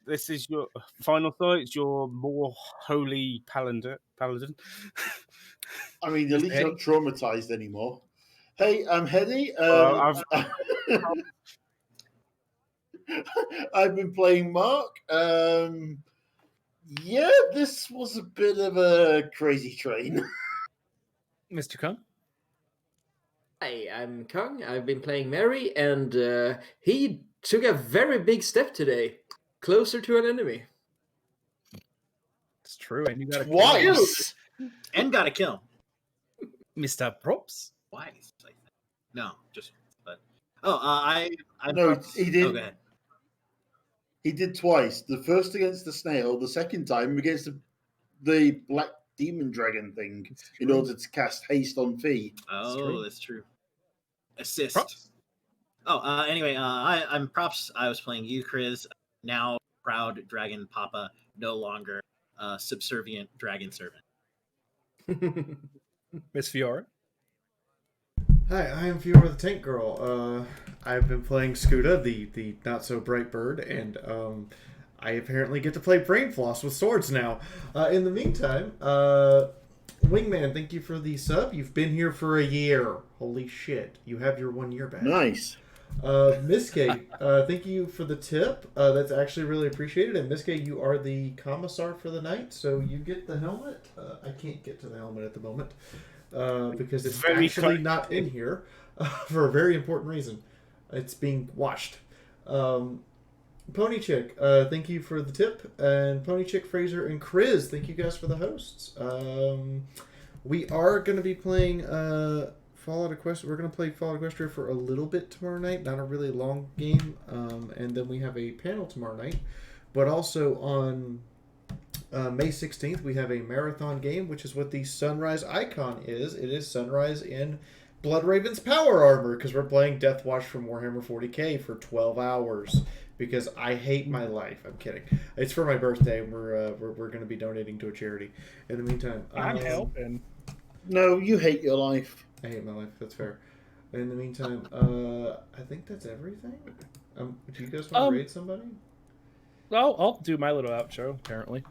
This is your final sight. Your more holy paladin. I mean, at least you're not traumatized anymore. Hey, I'm Hedy. I've been playing Mark. Yeah, this was a bit of a crazy train. Mr. Kung? Hi, I'm Kung. I've been playing Mary, and he took a very big step today, closer to an enemy. It's true, and you got Twice! And got a kill. Mr. Props? Twice, I think. No, just but I No, he did. Oh, go ahead. He did twice. The first against the snail, the second time against the black demon dragon thing in order to cast haste on Fee. Oh, that's true. Assist. Props. Anyway, I'm Props. I was playing Euchriz, now proud dragon papa, no longer subservient dragon servant. Miss Fiora? Hi, I am Fiora the Tank Girl. I've been playing Scuda, the not so bright bird, and I apparently get to play Brain Floss with swords now. In the meantime, Wingman, thank you for the sub. You've been here for a year. Holy shit. You have your 1 year back. Nice. Miss K, thank you for the tip. That's actually really appreciated. And Miss K, you are the commissar for the night, so you get the helmet. I can't get to the helmet at the moment because it's actually not in here for a very important reason. It's being washed. Pony Chick, thank you for the tip. And Pony Chick, Fraser, and Chris, thank you guys for the hosts. We are going to be playing Fallout Equestria. We're going to play Fallout Equestria for a little bit tomorrow night. Not a really long game. And then we have a panel tomorrow night. But also on May 16th, we have a marathon game, which is what the Sunrise icon is. It is Sunrise in Bloodraven's power armor, because we're playing Deathwatch from Warhammer 40k for 12 hours. Because I hate my life. I'm kidding. It's for my birthday. We're going to be donating to a charity. In the meantime, I'm helping. No, you hate your life. I hate my life. That's fair. In the meantime, I think that's everything. Do you guys want to raid somebody? Well, I'll do my little outro, apparently.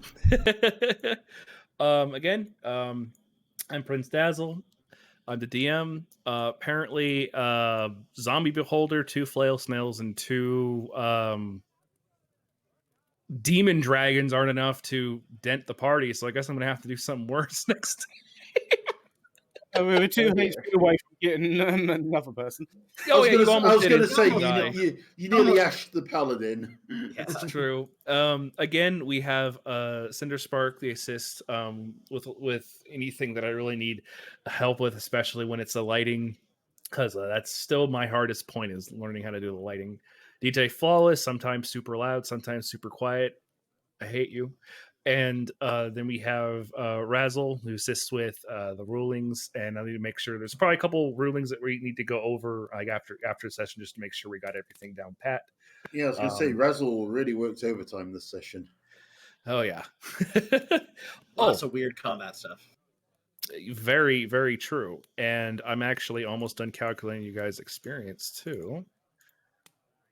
I'm Prince Dazzle. I'm the DM. Apparently, Zombie Beholder, 2 Flail Snails, and 2 Demon Dragons aren't enough to dent the party, so I guess I'm going to have to do something worse next time. We were 2 HP away from getting another person. I was going to say, you nearly ashed the paladin. That's true. Again, we have Cinder Spark, the assist, with anything that I really need help with, especially when it's the lighting, because that's still my hardest point, is learning how to do the lighting. DJ Flawless, sometimes super loud, sometimes super quiet. I hate you. And then we have Razzle, who assists with the rulings, and I need to make sure there's probably a couple rulings that we need to go over like after the session, just to make sure we got everything down pat. Yeah, I was going to say Razzle really worked overtime this session. Oh yeah, lots of weird combat stuff. Very, very true. And I'm actually almost done calculating you guys' experience too.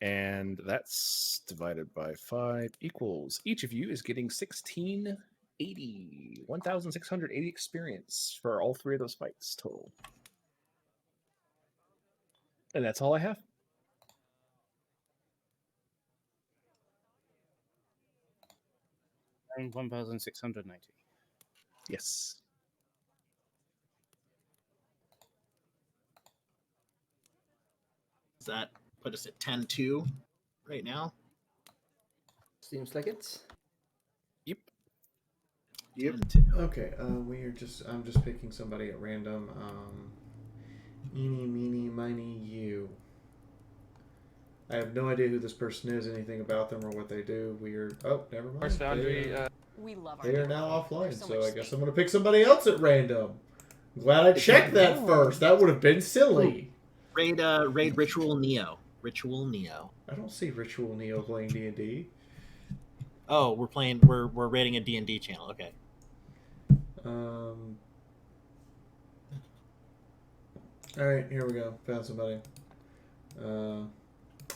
And that's divided by 5 equals each of you is getting 1,680 experience for all 3 of those fights total. And that's all I have. And 1,690. Yes. Does that put us at 10-2 right now? Seems like it. Yep. Okay, I'm just picking somebody at random. Eeny, meeny, miny, you. I have no idea who this person is, anything about them, or what they do. Weird. Oh, never mind. We love They are now offline, so I guess I'm going to pick somebody else at random. Glad I checked that first. That would have been silly. Raid Ritual Neo. Ritual Neo. I don't see Ritual Neo playing D&D. Oh, we're raiding a D&D channel. Okay. All right, here we go. Found somebody.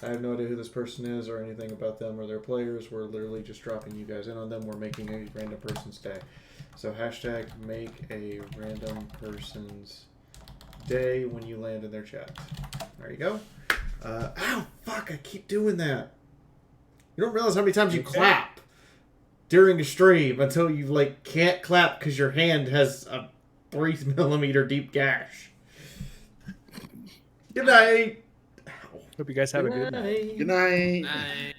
I have no idea who this person is or anything about them or their players. We're literally just dropping you guys in on them. We're making a random person's day. So hashtag make a random person's day when you land in their chat. There you go. Ow, fuck, I keep doing that. You don't realize how many times you clap during a stream until you, like, can't clap because your hand has a 3mm deep gash. Good night. Hope you guys have a good night. Good night. Night.